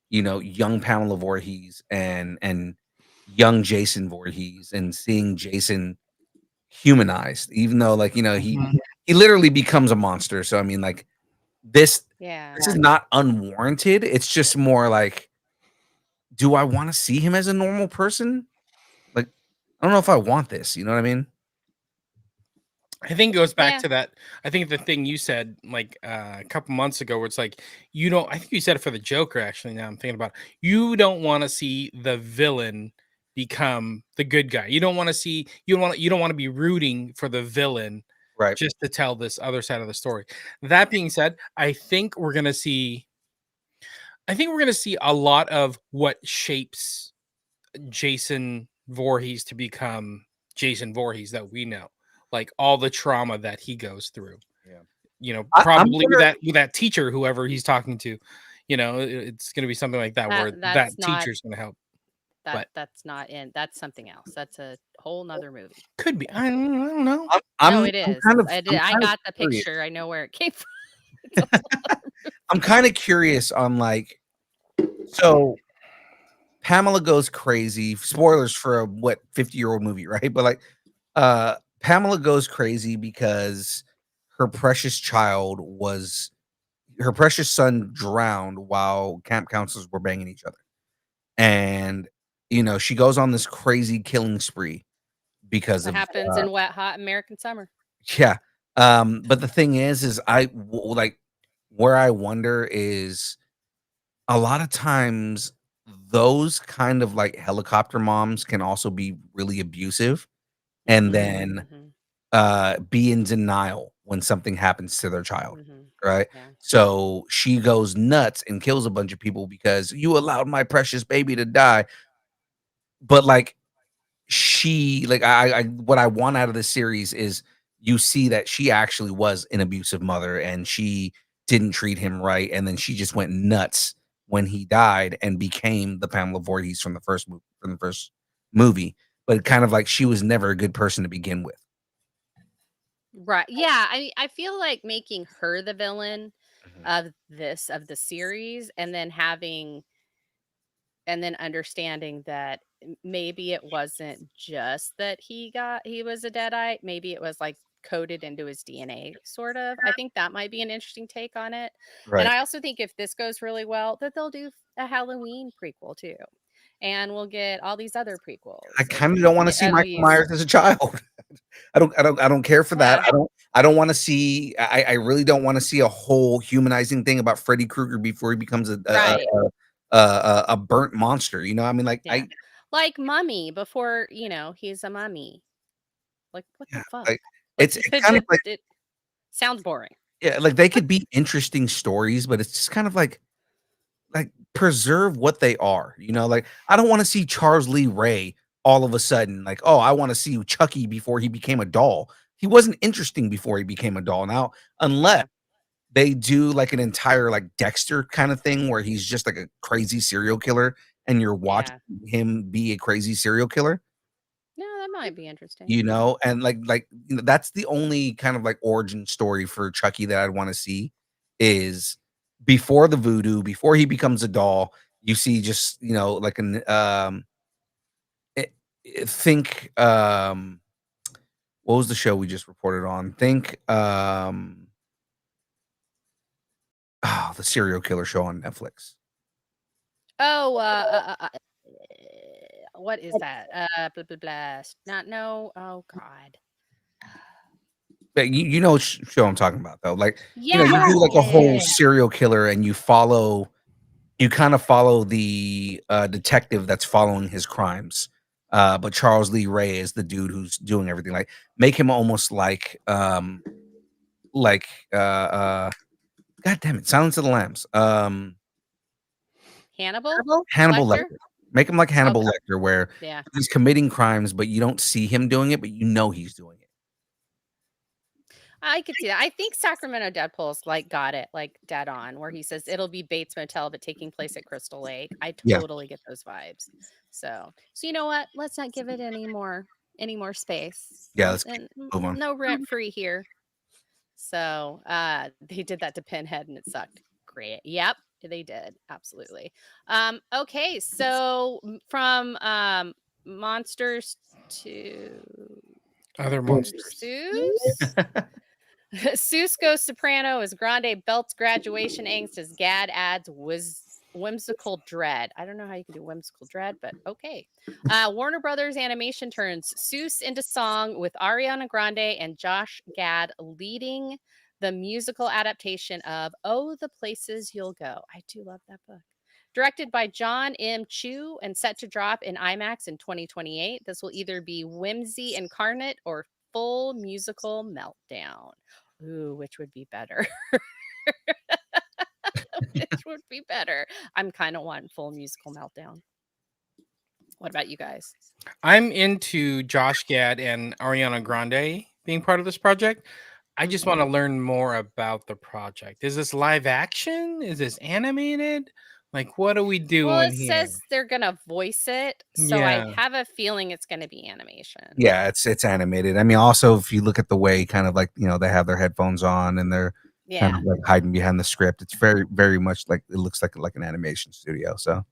young Pamela Voorhees and young Jason Voorhees and seeing Jason humanized, even though he literally becomes a monster. So I mean, like, this is not unwarranted. It's just more like, do I want to see him as a normal person? Like, I don't know if I want this. You know what I mean? I think it goes back to that. I think the thing you said like a couple months ago, where it's like, I think you said it for the Joker, actually. Now I'm thinking about it. You don't want to see the villain become the good guy. You don't want to see, you don't want to be rooting for the villain, right? Just to tell this other side of the story. That being said, I think we're gonna see a lot of what shapes Jason Voorhees to become Jason Voorhees that we know. Like all the trauma that he goes through. Yeah. Probably with that teacher, whoever he's talking to, it's going to be something like that where that teacher's going to help. That's not in. That's something else. That's a whole nother movie. Could be. I don't know. No, it is. I got the picture. I know where it came from. I'm kind of curious on so Pamela goes crazy. Spoilers for a 50-year-old movie, right? But like, Pamela goes crazy because her precious son drowned while camp counselors were banging each other. And, she goes on this crazy killing spree because it happens in wet, hot American summer. Yeah. But the thing is where I wonder is a lot of times those kind of like helicopter moms can also be really abusive. And then be in denial when something happens to their child, right? Yeah. So she goes nuts and kills a bunch of people because you allowed my precious baby to die. But like what I want out of this series is you see that she actually was an abusive mother and she didn't treat him right, and then she just went nuts when he died and became the Pamela Voorhees from the first movie. But kind of like she was never a good person to begin with. Right. Yeah. I feel like making her the villain Mhm. of the series, and then understanding that maybe it wasn't just that he was a deadite. Maybe it was like coded into his DNA, sort of. I think that might be an interesting take on it. And Right. I also think if this goes really well, that they'll do a Halloween prequel too. And we'll get all these other prequels I kind of don't want to see of Michael these. Myers as a child. I don't care for that. Yeah. I don't want to see. I really don't want to see a whole humanizing thing about Freddy Krueger before he becomes Right. a burnt monster. You know, I mean, like Yeah. Like Mummy before, he's a mummy. Like, what the yeah, fuck? like Like, it's kind of like it sounds boring. yeah, like they could be interesting stories, but it's just kind of like preserve what they are. You know, like I don't want to see Charles Lee Ray all of a sudden like, oh, I want to see Chucky before he became a doll. He wasn't interesting before he became a doll. Now, unless Yeah. they do like an entire like Dexter kind of thing where he's just like a crazy serial killer and you're watching Yeah. him be a crazy serial killer, No, that might be interesting. you know, and that's the only kind of like origin story for Chucky that I'd want to see is before the voodoo, before he becomes a doll, you see just, you know, like an it, think what was the show we just reported on? Think oh, the serial killer show on Netflix. Oh, what is that? Blah, blah, blah. Not no. Oh God. But you know what show I'm talking about though. Like, you know, you Yeah. do like a whole Yeah. serial killer and you kind of follow the detective that's following his crimes. But Charles Lee Ray is the dude who's doing everything. Like make him almost like God damn it, Silence of the Lambs. Hannibal Hannibal Lecter. Lecter. Make him like Hannibal Okay. Lecter, where Yeah. he's committing crimes, but you don't see him doing it, but you know he's doing it. I could see that. I think Sacramento Deadpool's like got it like dead on, where he says it'll be Bates Motel, but taking place at Crystal Lake. I Yeah. totally get those vibes. So you know what? Let's not give it any more space. Yeah, let's keep And moving. no rent free here. So they did that to Pinhead and it sucked. Great. Yep, they did. Absolutely. Okay, so from monsters to Other monsters. Seuss. Seuss goes soprano as Grande belts graduation angst as Gad adds whimsical dread. I don't know how you can do whimsical dread, but okay. Warner Brothers Animation turns Seuss into song with Ariana Grande and Josh Gad leading the musical adaptation of Oh, the Places You'll Go. I do love that book. Directed by John M. Chu and set to drop in IMAX in 2028. This will either be whimsy incarnate or full musical meltdown. Ooh, which would be better? Which would be better? I'm kind of wanting full musical meltdown. What about you guys? I'm into Josh Gad and Ariana Grande being part of this project. I just want to learn more about the project. Is this live action? Is this animated? Like, what are we doing Well, it here? says they're gonna voice it, so I have a feeling it's gonna be animation. Yeah, it's animated. I mean, also if you look at the way kind of like, you know, they have their headphones on and they're kind Yeah. of like hiding behind the script. It's very, very much like it looks like an animation studio. So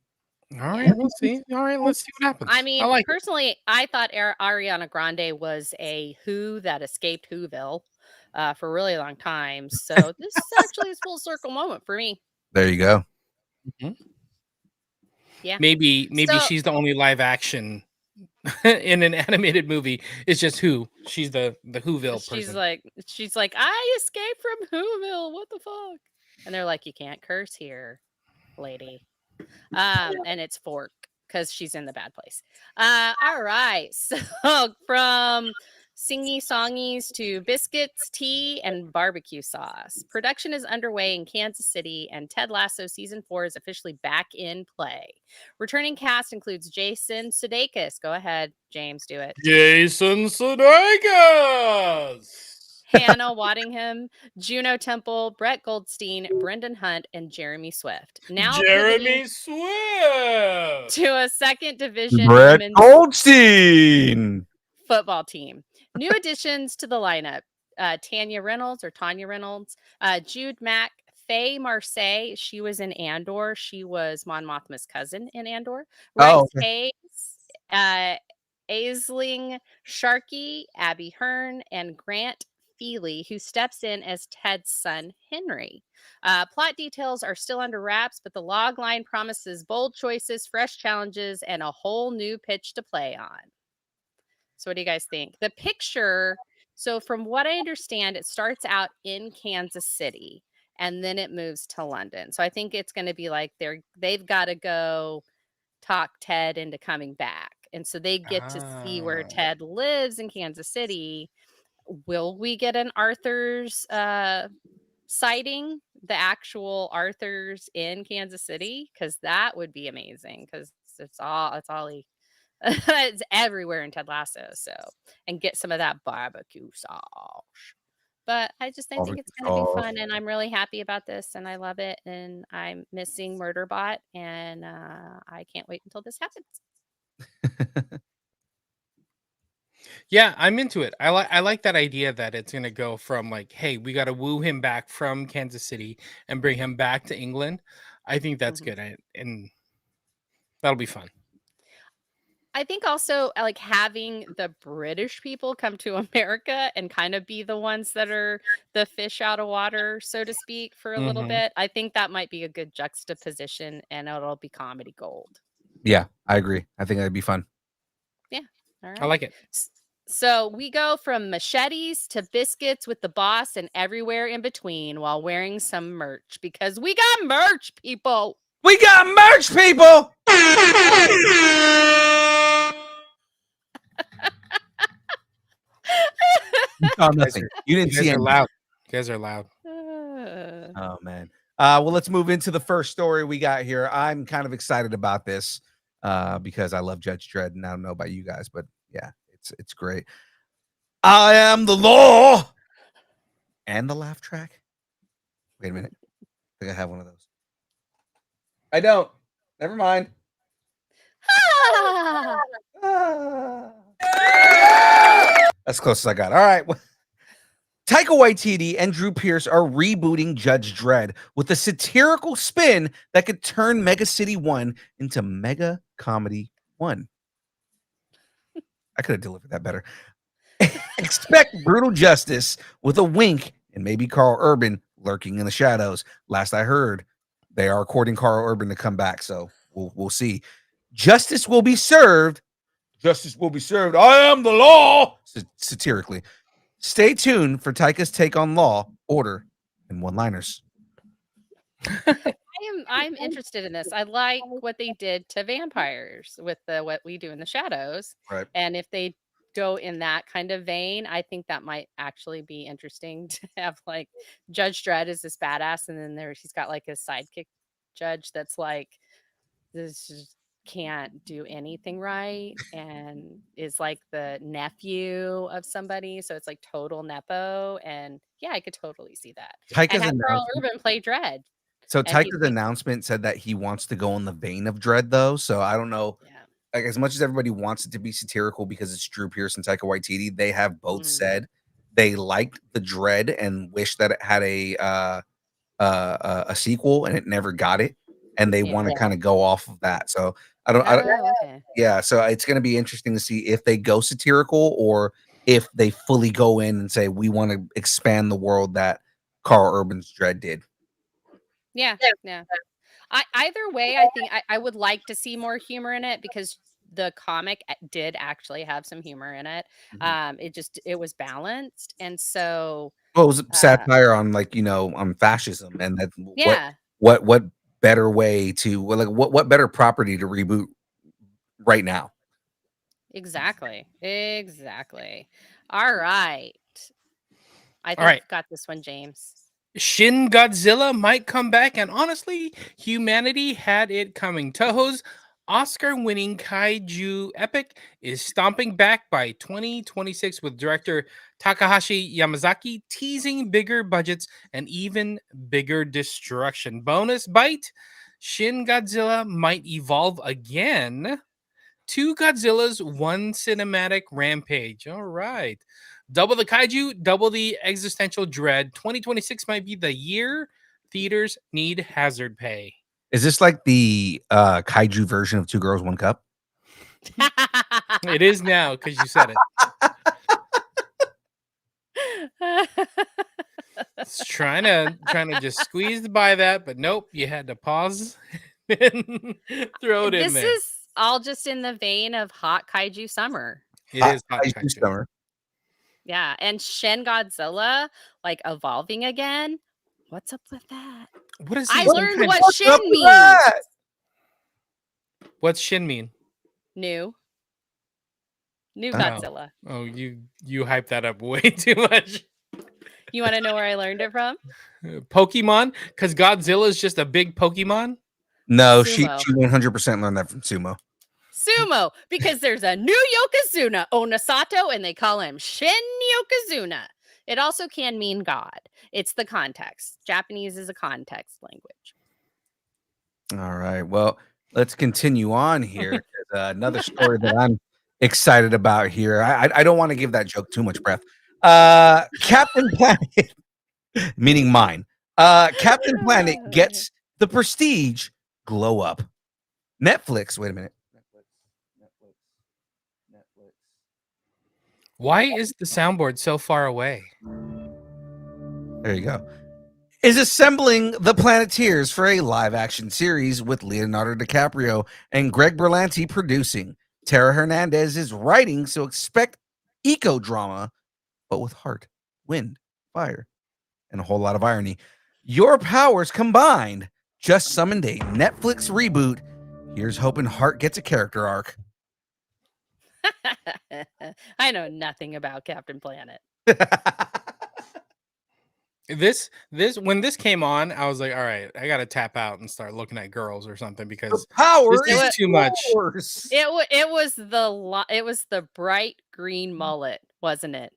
All right, we'll see. All right, let's see what happens. I mean, like it. personally, I thought Ariana Grande was a Who that escaped Whoville for a really long time. So this actually is full circle moment for me. there you go. Mhm. Yeah. Maybe So- she's the only live action in an animated movie. It's just Who. She's the Whoville person. She's like, I escaped from Whoville. What the fuck? And they're like, you can't curse here, lady. And it's fork because she's in the bad place. All right. So from singy songies to biscuits, tea, and barbecue sauce. Production is underway in Kansas City, and Ted Lasso season 4 is officially back in play. Returning cast includes Jason Sudeikis. Go ahead, James, do it. Jason Sudeikis. Hannah Waddingham, Juno Temple, Brett Goldstein, Brendan Hunt, and Jeremy Swift. Now Jeremy Swift to a second division Brett women's Goldstein. football team. New additions to the lineup. Tanya Reynolds, Jude Mack, Faye Marseille. She was in Andor. She was Mon Mothma's cousin in Andor. Rex Oh, okay. Hayes, Aisling Sharkey, Abby Hearn, and Grant Feely, who steps in as Ted's son, Henry. Plot details are still under wraps, but the log line promises bold choices, fresh challenges, and a whole new pitch to play on. So what do you guys think? The picture, so from what I understand, it starts out in Kansas City and then it moves to London. So I think it's going to be like they've got to go talk Ted into coming back. And so they get to see where Ted lives in Kansas City. Will we get an Arthur's sighting, the actual Arthur's in Kansas City? Because that would be amazing, because it's all it's everywhere in Ted Lasso. So, and get some of that barbecue sauce. But I think it's going to be fun, and I'm really happy about this, and I love it, and I'm missing Murderbot, and I can't wait until this happens. Yeah, I'm into it. I like that idea that it's gonna go from like, hey, we got to woo him back from Kansas City and bring him back to England. I think that's good, and that'll be fun. I think also like having the British people come to America and kind of be the ones that are the fish out of water, so to speak, for a little bit. I think that might be a good juxtaposition, and it'll be comedy gold. Yeah, I agree. I think that'd be fun. Yeah. All right. I like it. So we go from machetes to biscuits with the boss and everywhere in between while wearing some merch, because we got merch, people. We got merch, people. You saw nothing. You didn't see anything. Loud. You guys are loud. Oh man. Well, let's move into the first story we got here. I'm kind of excited about this because I love Judge Dredd, and I don't know about you guys, but yeah, it's great. I am the law. And the laugh track. Wait a minute. I think I have one of those. I don't. Never mind. That's close as I got. All right. Taika Waititi and Drew Pierce are rebooting Judge Dredd with a satirical spin that could turn Mega City 1 into Mega Comedy 1. I could have delivered that better. Expect brutal justice with a wink and maybe Carl Urban lurking in the shadows. Last I heard, they are courting Carl Urban to come back, so we'll see. Justice will be served. Justice will be served. I am the law. Satirically. Stay tuned for Taika's take on law, order, and one-liners. I'm interested in this. I like what they did to vampires with what we do in the shadows. Right. And if they go in that kind of vein, I think that might actually be interesting to have like Judge Dredd is this badass, and then he's got like his sidekick judge that's like this can't do anything right and is like the nephew of somebody, so it's like total nepo. And yeah, I could totally see that. Taika's and have Carl Urban play Dredd. So Taika's announcement said that he wants to go in the vein of Dredd, though. So I don't know. Yeah. Like, as much as everybody wants it to be satirical because it's Drew Pierce and Taika Waititi, they have both said they liked the Dredd and wish that it had a sequel, and it never got it, and they want to kind of go off of that. So yeah. So it's going to be interesting to see if they go satirical or if they fully go in and say we want to expand the world that Carl Urban's Dredd did. Yeah. Either way, I think I would like to see more humor in it, because the comic did actually have some humor in it. It was balanced, and so it was satire on on fascism, and that what better way to what better property to reboot right now? Exactly. All right. I think I've got this one, James. Shin Godzilla might come back, and honestly, humanity had it coming. Toho's Oscar-winning kaiju epic is stomping back by 2026 with director Takahashi Yamazaki teasing bigger budgets and even bigger destruction. Bonus bite, Shin Godzilla might evolve again. 2 Godzillas, 1 cinematic rampage. All right. Double the kaiju, double the existential dread. 2026 might be the year theaters need hazard pay. Is this like the kaiju version of Two Girls, One Cup? It is now because you said it. It's trying to just squeeze by that, but nope, you had to pause and throw it in there. This is all just in the vein of hot kaiju summer. It is hot Kaiju kaiju. summer. Yeah, and Shin Godzilla like evolving again. What's up with that? What is I he, some learned kind- what What's Shin up with means. that? What's Shin mean? New Oh. Godzilla. Oh, you hyped that up way too much. You want to know where I learned it from? Pokemon, because Godzilla is just a big Pokemon. No, she Sumo. 100% learned that from Sumo. Sumo, because there's a new Yokozuna, Onasato, and they call him Shin Yokozuna. It also can mean God. It's the context. Japanese is a context language. All right. Well, let's continue on here. Another story that I'm excited about here. I don't want to give that joke too much breath. Captain Planet, meaning mine. Captain Planet gets the prestige glow up. Netflix. Wait a minute. Netflix. Why is the soundboard so far away? There you go. Is assembling the Planeteers for a live-action series with Leonardo DiCaprio and Greg Berlanti producing. Tara Hernandez is writing, so expect eco-drama, but with heart, wind, fire, and a whole lot of irony. Your powers combined just summoned a Netflix reboot. Here's hoping Heart gets a character arc. I know nothing about Captain Planet. This when this came on, I was like, all right, I gotta tap out and start looking at girls or something because Power this is too much. yours. It was the bright green mullet, wasn't it?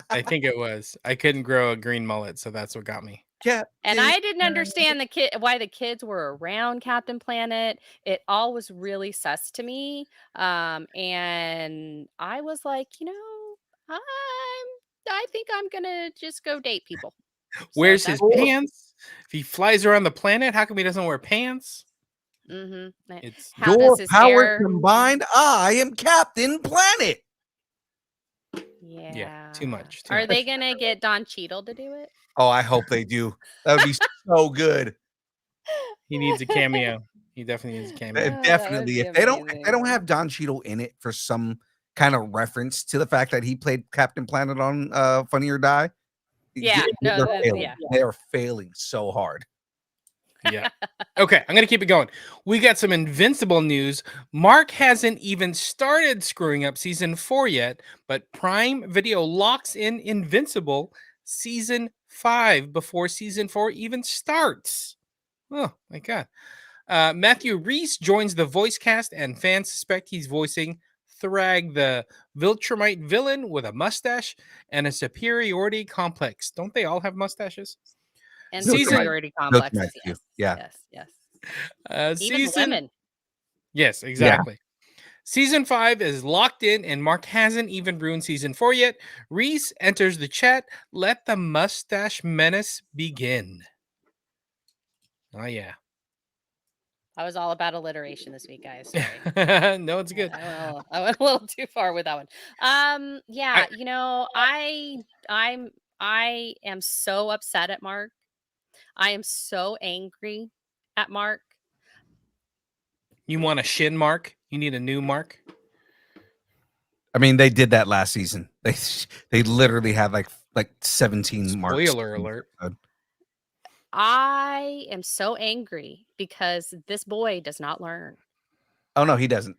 I think it was. I couldn't grow a green mullet, so that's what got me. And I didn't understand why the kids were around Captain Planet. It all was really sus to me. And I was like, I think I'm gonna just go date people. Where's So his that's- pants? If he flies around the planet, how come he doesn't wear pants? Mhm. It's How Your does his power hair? combined, I am Captain Planet. Yeah. too much, too Are much. they gonna get Don Cheadle to do it? Oh, I hope they do. That would be so good. he needs a cameo. He definitely needs a cameo. that would Definitely. be If they don't amazing. have Don Cheadle in it for some kind of reference to the fact that he played Captain Planet on Funny or Die. Yeah, no, they're that- failing. yeah. They are failing so hard. Yeah. Okay, I'm gonna keep it going. We got some Invincible news. Mark hasn't even started screwing up season 4 yet, but Prime Video locks in Invincible season 5 before season 4 even starts. Oh my god. Matthew Rhys joins the voice cast, and fans suspect he's voicing Thrag, the Viltrumite villain with a mustache and a superiority complex. Don't they all have mustaches? And Season- superiority complexes. Matthew, Yes. yeah. Yes. Even Season women. Yes, exactly. Season 5 is locked in, and Mark hasn't even ruined season 4 yet. Reese enters the chat. Let the mustache menace begin. Oh, yeah. I was all about alliteration this week, guys. Sorry. No, it's good. I went a little too far with that one. Yeah, I am so upset at Mark. I am so angry at Mark. You want a shin mark? You need a new mark? I mean, they did that last season. They literally had like 17 marks. Spoiler alert. I am so angry because this boy does not learn. Oh no, he doesn't.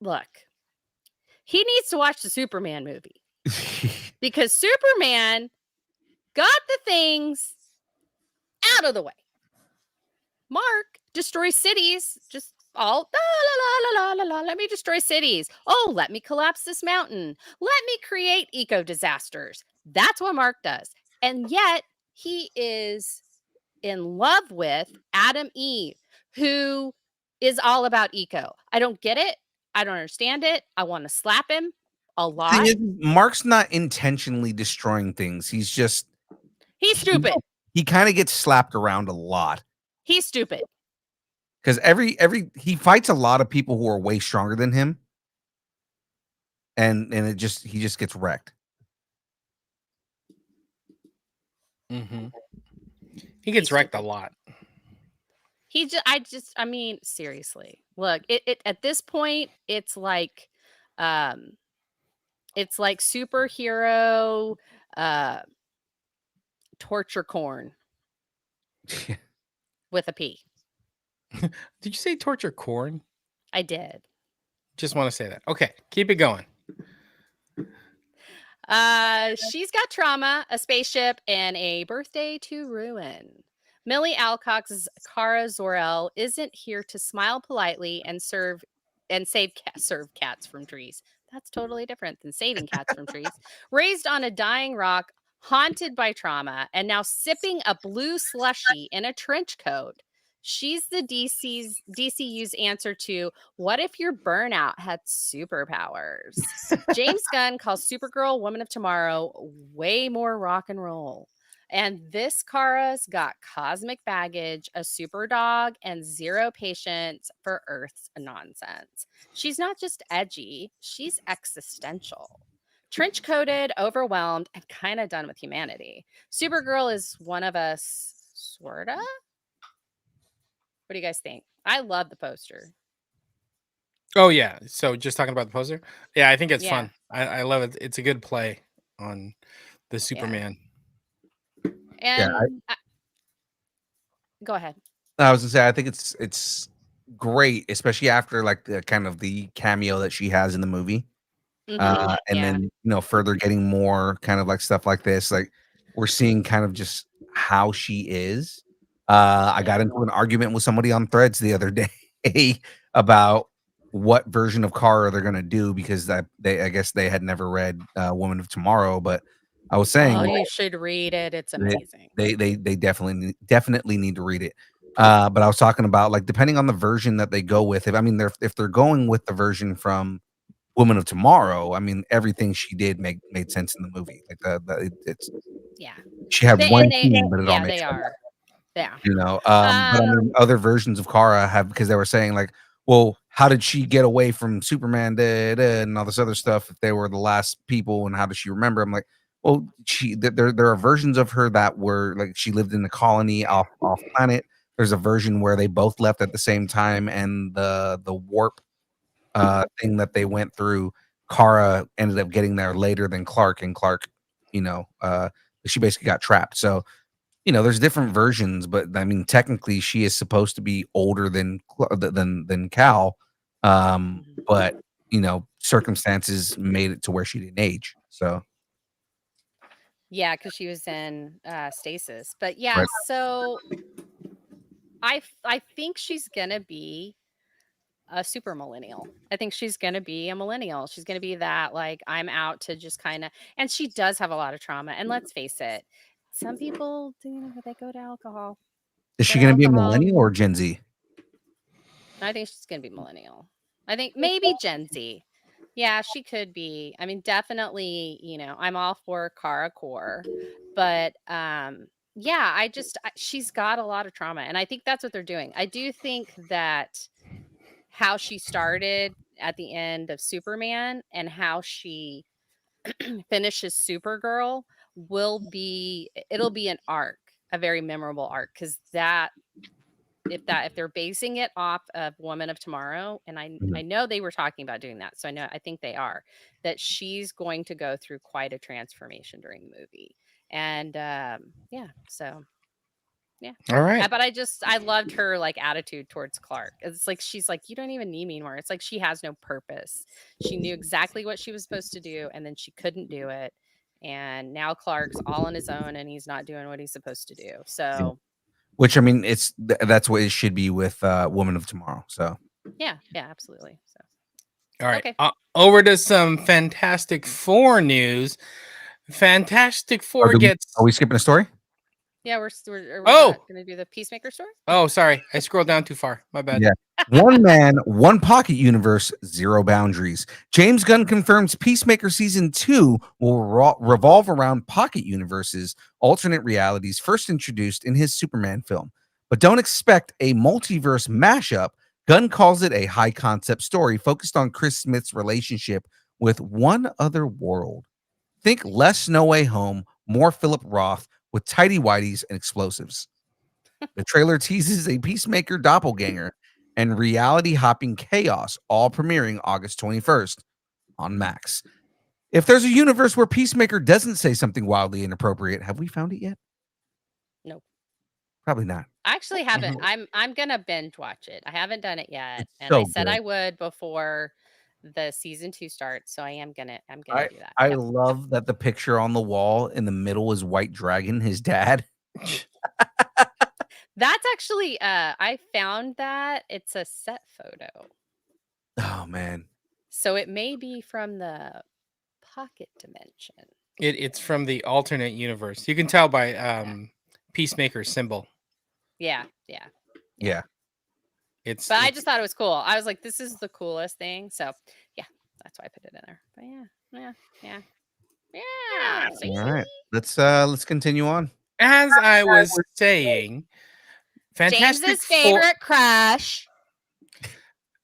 Look, he needs to watch the Superman movie because Superman got the things out of the way. Mark destroys cities, just all la la la la la la. Let me destroy cities. Oh, let me collapse this mountain. Let me create eco disasters. That's what Mark does. And yet he is in love with Adam Eve, who is all about eco. I don't get it. I don't understand it. I want to slap him. a Thing lot. is, Mark's not intentionally destroying things. He's just He's stupid. he kind of gets slapped around a lot He's stupid. because he fights a lot of people who are way stronger than him, and he just gets wrecked. Mm-hmm. He gets wrecked a lot. I mean, seriously. Look, it at this point, it's like superhero torture corn with a P. Did you say torture corn? I did. Just want to say that. Okay, keep it going. She's got trauma, a spaceship, and a birthday to ruin. Millie Alcock's Kara Zor-El isn't here to smile politely and serve cats from trees. That's totally different than saving cats from trees. Raised on a dying rock, haunted by trauma, and now sipping a blue slushie in a trench coat. She's the DCU's answer to what if your burnout had superpowers? James Gunn calls Supergirl Woman of Tomorrow way more rock and roll. And this Kara's got cosmic baggage, a super dog, and zero patience for Earth's nonsense. She's not just edgy, she's existential. Trench coated, overwhelmed, and kind of done with humanity. Supergirl is one of us, sorta? What do you guys think? I love the poster. Oh yeah. So just talking about the poster. Yeah, I think it's Yeah. fun. I love it. It's a good play on the Superman. And go ahead. I was gonna say I think it's great, especially after like the kind of the cameo that she has in the movie. And then further getting more kind of like stuff like this, like we're seeing kind of just how she is. I got into an argument with somebody on Threads the other day about what version of Kara they're gonna do because I guess they had never read Woman of Tomorrow, but I was saying you should read it. It's amazing. they definitely need to read it. But I was talking about like depending on the version that they go with. If they're going with the version from Woman of Tomorrow, I mean everything she did made sense in the movie. Like it's she had one team, but it all made sense. Yeah. But I mean other versions of Kara have because they were saying like, well, how did she get away from Superman and all this other stuff if they were the last people and how does she remember? I'm like, well, there are versions of her that were like she lived in the colony off planet. There's a version where they both left at the same time and the warp thing that they went through, Kara ended up getting there later than Clark, and Clark, she basically got trapped. So, there's different versions, but I mean, technically, she is supposed to be older than Cal, but circumstances made it to where she didn't age. So, yeah, because she was in stasis. But yeah, right. So I think she's gonna be a super millennial. I think she's going to be a millennial. She's going to be that, like, I'm out to just kind of, and she does have a lot of trauma. And let's face it, some people, they go to alcohol. Is she going to be a millennial or Gen Z? I think she's going to be millennial. I think maybe Gen Z. Yeah, she could be. I mean, definitely, I'm all for Kara Core, but, yeah, she's got a lot of trauma. And I think that's what they're doing. I do think that how she started at the end of Superman and how she finishes Supergirl it'll be an arc, a very memorable arc, because if they're basing it off of Woman of Tomorrow, and I know they were talking about doing that, so I think they are, that she's going to go through quite a transformation during the movie. And so yeah. All right. But I loved her like attitude towards Clark. It's like she's like, you don't even need me anymore. It's like she has no purpose. She knew exactly what she was supposed to do, and then she couldn't do it. And now Clark's all on his own, and he's not doing what he's supposed to do. So, which I mean, that's what it should be with Woman of Tomorrow. So yeah, absolutely. So, all right, okay. Over to some Fantastic Four news. Fantastic Four gets. Are we skipping a story? Yeah, are we Oh! not going to do the Peacemaker story? Oh, sorry. I scrolled down too far. My bad. Yeah. One man, one pocket universe, zero boundaries. James Gunn confirms Peacemaker season 2 will revolve around pocket universes, alternate realities first introduced in his Superman film. But don't expect a multiverse mashup. Gunn calls it a high concept story focused on Chris Smith's relationship with one other world. Think less No Way Home, more Philip Roth with tidy whities and explosives. The trailer teases a Peacemaker doppelganger and reality hopping chaos, all premiering August 21st on Max. If there's a universe where Peacemaker doesn't say something wildly inappropriate, have we found it yet? Nope. Probably not. I actually haven't. I'm gonna binge watch it. I haven't done it yet, It's and so I said good. I would before the season 2 starts. So I'm gonna do that. I Yep. love that the picture on the wall in the middle is White Dragon, his dad. That's actually I found that it's a set photo. Oh man. So it may be from the pocket dimension. It's from the alternate universe. You can tell by Peacemaker's symbol. Yeah. It's But I just thought it was cool. I was like, this is the coolest thing. So yeah, that's why I put it in there. But yeah. See? All right. Let's continue on. as I was saying, Fantastic James's Four. favorite crush.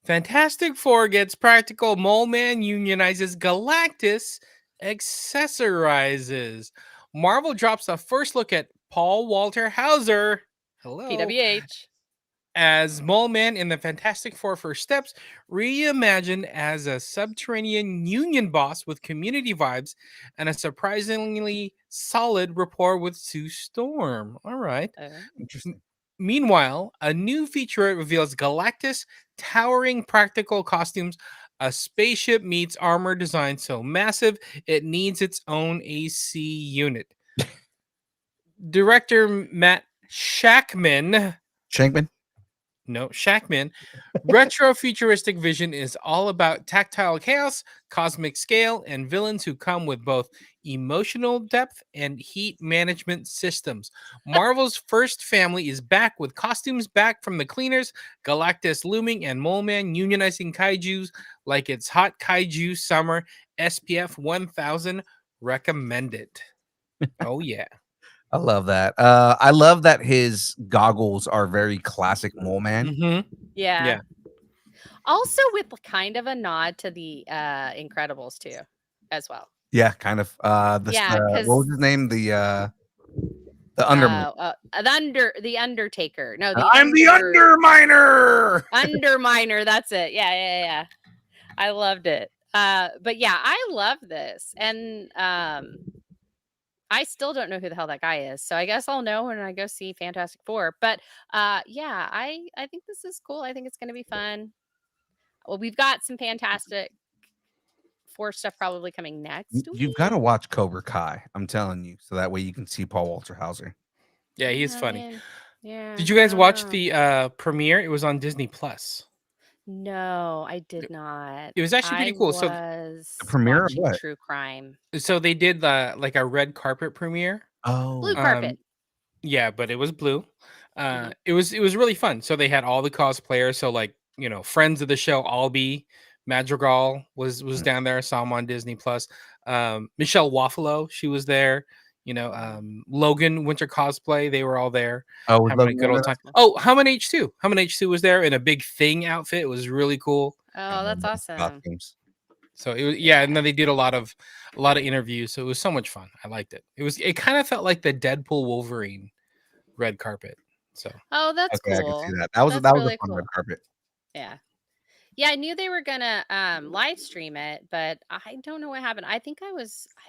Fantastic Four gets practical. Mole Man unionizes. Galactus accessorizes. Marvel drops the first look at Paul Walter Hauser. Hello. PWH. As Mole Man in the Fantastic Four First Steps, reimagined as a subterranean union boss with community vibes and a surprisingly solid rapport with Sue Storm. All right. Interesting. Meanwhile, a new featurette reveals Galactus towering practical costumes. A spaceship meets armor design so massive it needs its own AC unit. Director Matt Shackman. Retro futuristic vision is all about tactile chaos, cosmic scale, and villains who come with both emotional depth and heat management systems. Marvel's first family is back with costumes back from the cleaners, Galactus looming, and Mole Man unionizing kaijus like it's hot kaiju summer. SPF 1000 recommended. Oh yeah. I love that. I love that his goggles are very classic Mole Man. Mm-hmm. Yeah. Also with kind of a nod to the Incredibles too, as well. Yeah, kind of. What was his name? The Underminer. The Undertaker. No, I'm the Underminer. Underminer. That's it. Yeah. I loved it. But yeah, I love this, and I still don't know who the hell that guy is. So I guess I'll know when I go see Fantastic Four. But yeah, I think this is cool. I think it's going to be fun. Well, we've got some Fantastic Four stuff probably coming next. You've got to watch Cobra Kai. I'm telling you, so that way you can see Paul Walter Hauser. Yeah, he's funny. Yeah. Did you guys watch the premiere? It was on Disney Plus. No, I did not. It was actually pretty cool. So the premiere of what? True crime. So they did like a red carpet premiere. Oh, Blue carpet. Yeah, but it was blue. It was really fun. So they had all the cosplayers. So like, friends of the show, Albie Madrigal was down there. I saw him on Disney Plus. Michelle Waffalo, she was there. Logan Winter Cosplay, they were all there. Oh, having a good old time. Oh, Human H2. Human H2 was there in a big thing outfit. It was really cool. Oh, that's awesome. Costumes. So it was, and then they did a lot of interviews. So it was so much fun. I liked it. It kind of felt like the Deadpool Wolverine red carpet. So that's cool. I can see that. That was really a fun red carpet. Yeah. Yeah, I knew they were gonna live stream it, but I don't know what happened. I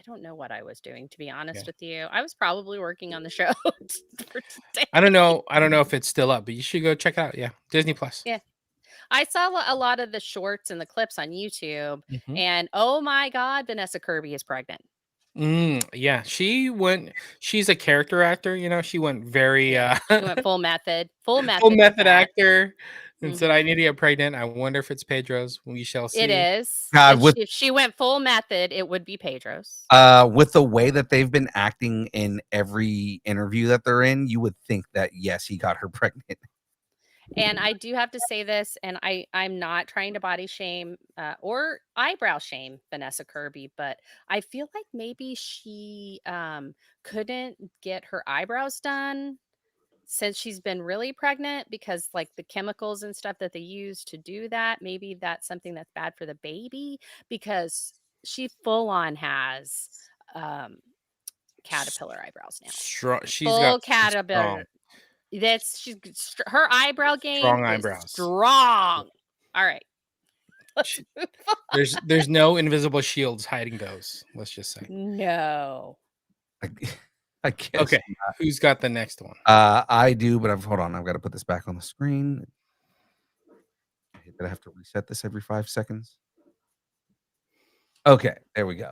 don't know what I was doing, to be honest with you. I was probably working on the show for today. I don't know if it's still up, but you should go check it out. Yeah, Disney Plus. Yeah. I saw a lot of the shorts and the clips on YouTube, and oh my God, Vanessa Kirby is pregnant. Yeah, she's a character actor, she went very she went full method actor. and said, "I need to get pregnant. I wonder if it's Pedro's. We shall see." It is. God, If she went full method, it would be Pedro's. With the way that they've been acting in every interview that they're in, you would think that yes, he got her pregnant. And I do have to say this, and I'm not trying to body shame or eyebrow shame Vanessa Kirby, but I feel like maybe she couldn't get her eyebrows done since she's been really pregnant, because like the chemicals and stuff that they use to do that, maybe that's something that's bad for the baby, because she full on has caterpillar eyebrows now. Strong. She's Full got caterpillar. Her eyebrow game strong is eyebrows. strong. All right. Let's move on. There's no invisible shields hiding those. Let's just say. No. I guess. Okay. Who's got the next one? I do, but hold on. I've got to put this back on the screen. Did I have to reset this every 5 seconds? Okay, there we go.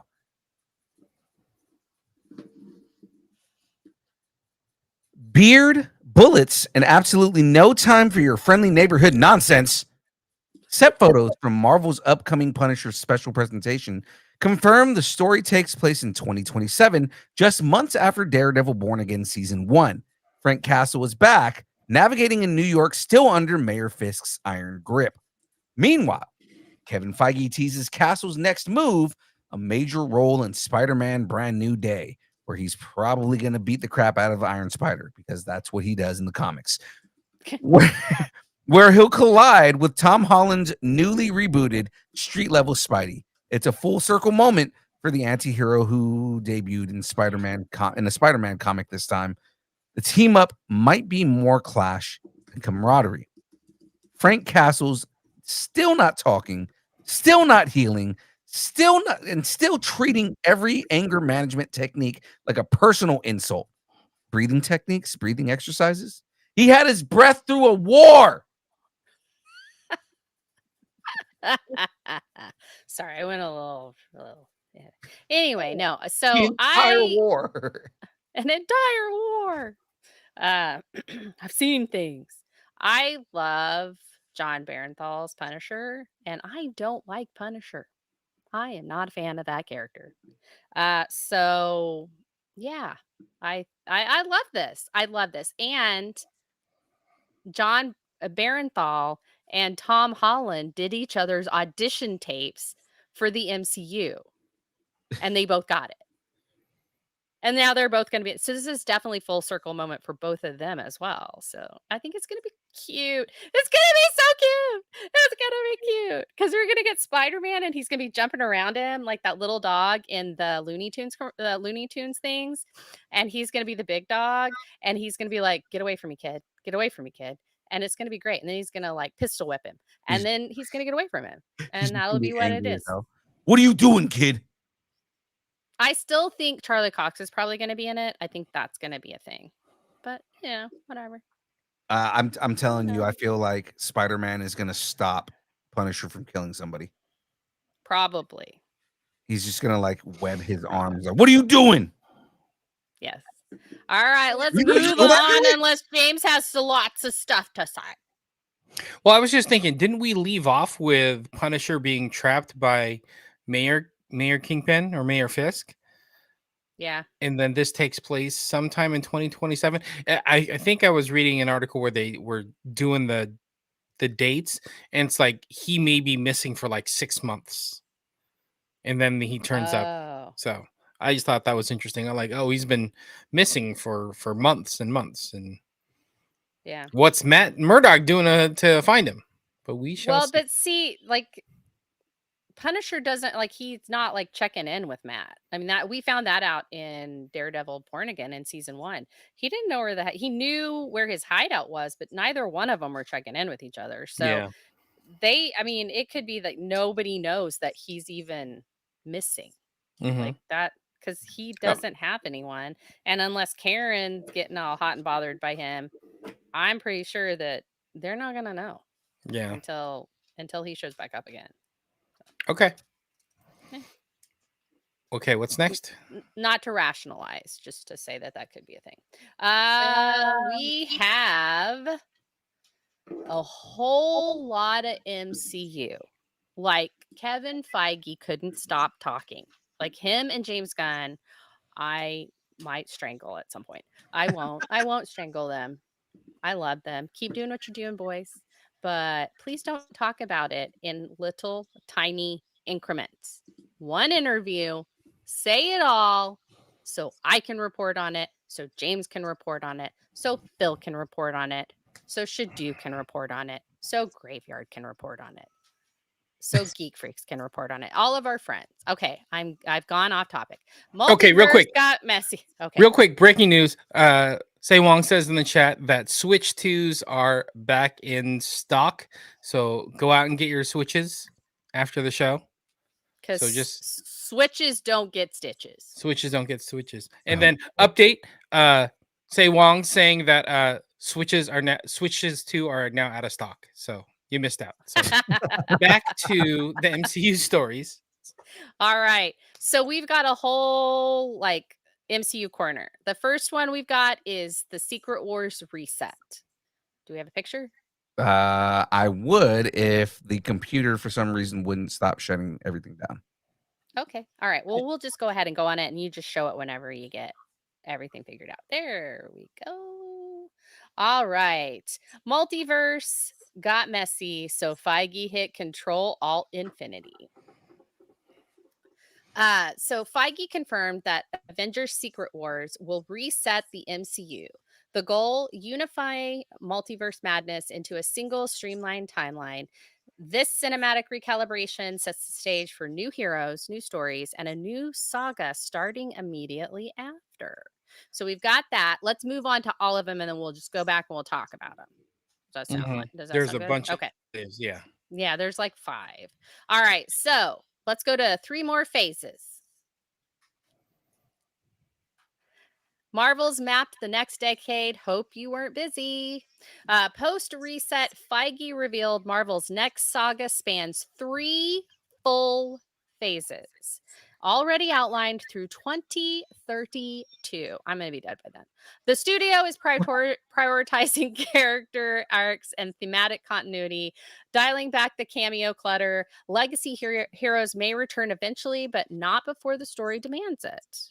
Beard, bullets, and absolutely no time for your friendly neighborhood nonsense. Set photos from Marvel's upcoming Punisher special presentation confirm the story takes place in 2027, just months after Daredevil Born Again Season 1. Frank Castle is back, navigating in New York, still under Mayor Fisk's iron grip. Meanwhile, Kevin Feige teases Castle's next move, a major role in Spider-Man Brand New Day, where he's probably going to beat the crap out of Iron Spider, because that's what he does in the comics. Where he'll collide with Tom Holland's newly rebooted street-level Spidey. It's a full circle moment for the anti-hero who debuted in in a Spider-Man comic this time. The team-up might be more clash and camaraderie. Frank Castle's still not talking, still not healing, still treating every anger management technique like a personal insult. Breathing techniques, breathing exercises. He had his breath through a war. Sorry, I went a little yeah. Anyway, no. So The entire war. An entire war. I've seen things. I love John Barenthal's Punisher, and I don't like Punisher. I am not a fan of that character. So yeah, I love this. I love this. And John Barenthal and Tom Holland did each other's audition tapes for the MCU, and they both got it. And now they're both going to be, so this is definitely full circle moment for both of them as well. So I think it's going to be cute. It's going to be so cute. It's going to be cute because we're going to get Spider-Man and he's going to be jumping around him like that little dog in the Looney Tunes things. And he's going to be the big dog and he's going to be like, get away from me, kid. Get away from me, kid. And it's going to be great. And then he's going to like pistol whip him. And then he's going to get away from him. And that'll be what it is. What are you doing, kid? I still think Charlie Cox is probably going to be in it. I think that's going to be a thing. But, whatever. I'm telling you, I feel like Spider-Man is going to stop Punisher from killing somebody. Probably. He's just going to like web his arms. Like, what are you doing? Yes. All right, let's move on unless James has lots of stuff to say. Well, I was just thinking, didn't we leave off with Punisher being trapped by Mayor Kingpin or Mayor Fisk? Yeah. And then this takes place sometime in 2027. I think I was reading an article where they were doing the dates, and it's like he may be missing for like 6 months. And then he turns up. So I just thought that was interesting. I'm like, oh, he's been missing for months and months. And yeah. What's Matt Murdock doing to find him? But we shall see. But see, like Punisher doesn't like he's not like checking in with Matt. I mean that we found that out in Daredevil Born Again in season 1. He didn't know he knew where his hideout was, but neither one of them were checking in with each other. So it could be that nobody knows that he's even missing like that because he doesn't have anyone. And unless Karen's getting all hot and bothered by him, I'm pretty sure that they're not gonna know. Yeah. Until he shows back up again. Okay. Okay, what's next? Not to rationalize, just to say that could be a thing. We have a whole lot of MCU. Like Kevin Feige couldn't stop talking. Like him and James Gunn, I might strangle at some point. I won't strangle them. I love them. Keep doing what you're doing, boys. But please don't talk about it in little tiny increments. One interview, say it all, so I can report on it, so James can report on it, so Phil can report on it, so Shadu can report on it, so Graveyard can report on it, so Geek Freaks can report on it. All of our friends. Okay, I've gone off topic. Okay, real Multiverse quick. got messy. Okay. Real quick, breaking news. Say Wong says in the chat that Switch 2s are back in stock. So go out and get your Switches after the show. Because So just switches don't get stitches. Switches don't get Switches. And then update. Say Wong saying that Switches 2 are now out of stock. So you missed out. So back to the MCU stories. All right. So we've got a whole like MCU corner. The first one we've got is the Secret Wars reset. Do we have a picture? I would if the computer for some reason wouldn't stop shutting everything down. Okay. All right. Well, we'll just go ahead and go on it and you just show it whenever you get everything figured out. There we go. All right. Multiverse got messy. So Feige hit Control-Alt-Infinity. So Feige confirmed that Avengers Secret Wars will reset the MCU. The goal, unify multiverse madness into a single streamlined timeline. This cinematic recalibration sets the stage for new heroes, new stories, and a new saga starting immediately after. So we've got that. Let's move on to all of them, and then we'll just go back and we'll talk about them. Does that sound like? Does that There's sound a good? bunch. Okay. Of yeah. Yeah, there's like 5. All right, so let's go to 3 more phases. Marvel's mapped the next decade. Hope you weren't busy. Post-reset, Feige revealed Marvel's next saga spans 3 full phases, already outlined through 2032. I'm going to be dead by then. The studio is prioritizing character arcs and thematic continuity, dialing back the cameo clutter. Legacy heroes may return eventually, but not before the story demands it.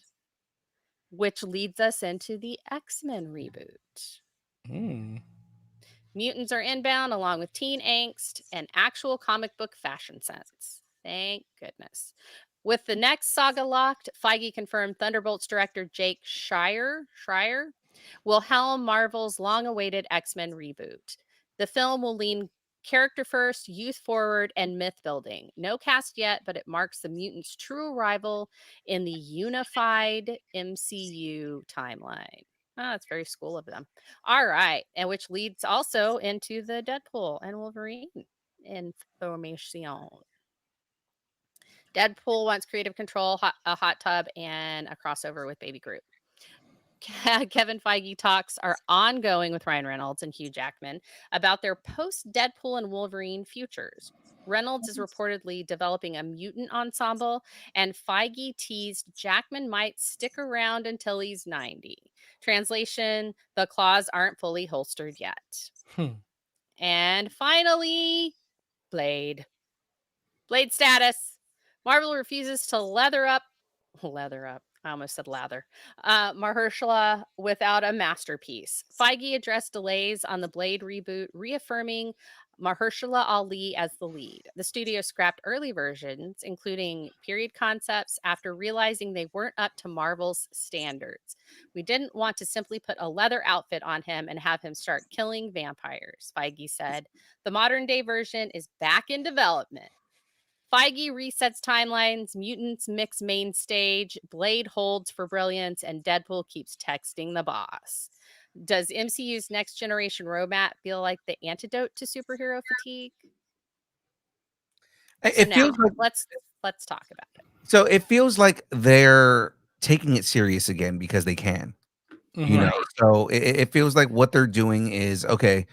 Which leads us into the X-Men reboot. Mutants are inbound along with teen angst and actual comic book fashion sense. Thank goodness. With the next saga locked, Feige confirmed Thunderbolts director Jake Schreier will helm Marvel's long-awaited X-Men reboot. The film will lean character first, youth forward, and myth building. No cast yet, but it marks the mutants' true arrival in the unified MCU timeline. Oh, it's very school of them. All right. And which leads also into the Deadpool and Wolverine information. Deadpool wants creative control, a hot tub, and a crossover with Baby Groot. Kevin Feige talks are ongoing with Ryan Reynolds and Hugh Jackman about their post-Deadpool and Wolverine futures. Reynolds is reportedly developing a mutant ensemble, and Feige teased Jackman might stick around until he's 90. Translation, the claws aren't fully holstered yet. And finally, Blade. Blade status. Marvel refuses to leather up. I almost said lather. Mahershala without a masterpiece. Feige addressed delays on the Blade reboot, reaffirming Mahershala Ali as the lead. The studio scrapped early versions, including period concepts, after realizing they weren't up to Marvel's standards. We didn't want to simply put a leather outfit on him and have him start killing vampires, Feige said. The modern day version is back in development. Feige resets timelines, mutants mix main stage, Blade holds for brilliance, and Deadpool keeps texting the boss. Does MCU's next generation roadmap feel like the antidote to superhero fatigue? It feels like, let's talk about it. So it feels like they're taking it serious again because they can. You know, so it feels like what they're doing is okay.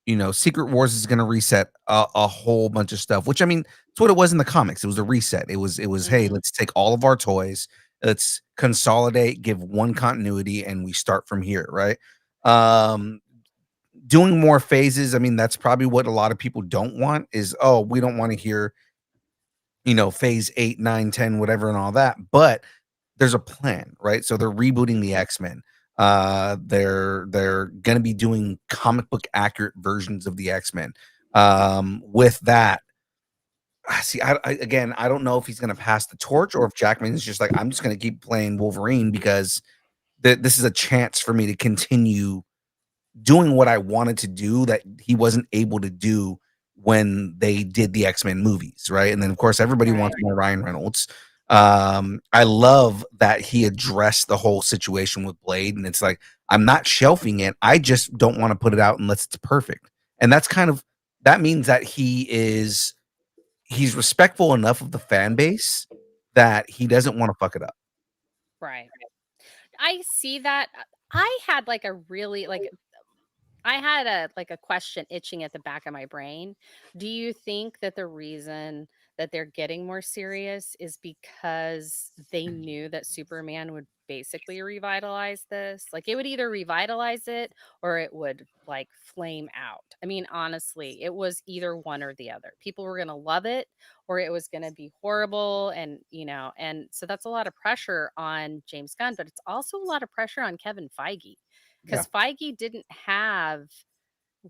You know, Secret Wars is going to reset a whole bunch of stuff, which I mean, it's what it was in the comics. It was a reset. It was, hey, let's take all of our toys, let's consolidate, give one continuity, and we start from here, right? doing more phases. I mean, that's probably what a lot of people don't want is, oh, we don't want to hear, phase 8, 9, 10, whatever, and all that. But there's a plan, right? So they're rebooting the X-Men. They're gonna be doing comic book accurate versions of the X-Men. With that, see, again, I don't know if he's gonna pass the torch or if Jackman is just like, I'm just gonna keep playing Wolverine because this is a chance for me to continue doing what I wanted to do that he wasn't able to do when they did the X-Men movies, right? And then of course everybody wants more Ryan Reynolds. I love that he addressed the whole situation with Blade, and it's like, I'm not shelving it. I just don't want to put it out unless it's perfect. And that means that he's respectful enough of the fan base that he doesn't want to fuck it up. Right. I see that. I had like a really I had a question itching at the back of my brain. Do you think that the reason that they're getting more serious is because they knew that Superman would basically revitalize this? Like it would either revitalize it or it would like flame out. I mean, honestly, it was either one or the other. People were going to love it or it was going to be horrible and so that's a lot of pressure on James Gunn, but it's also a lot of pressure on Kevin Feige because Feige didn't have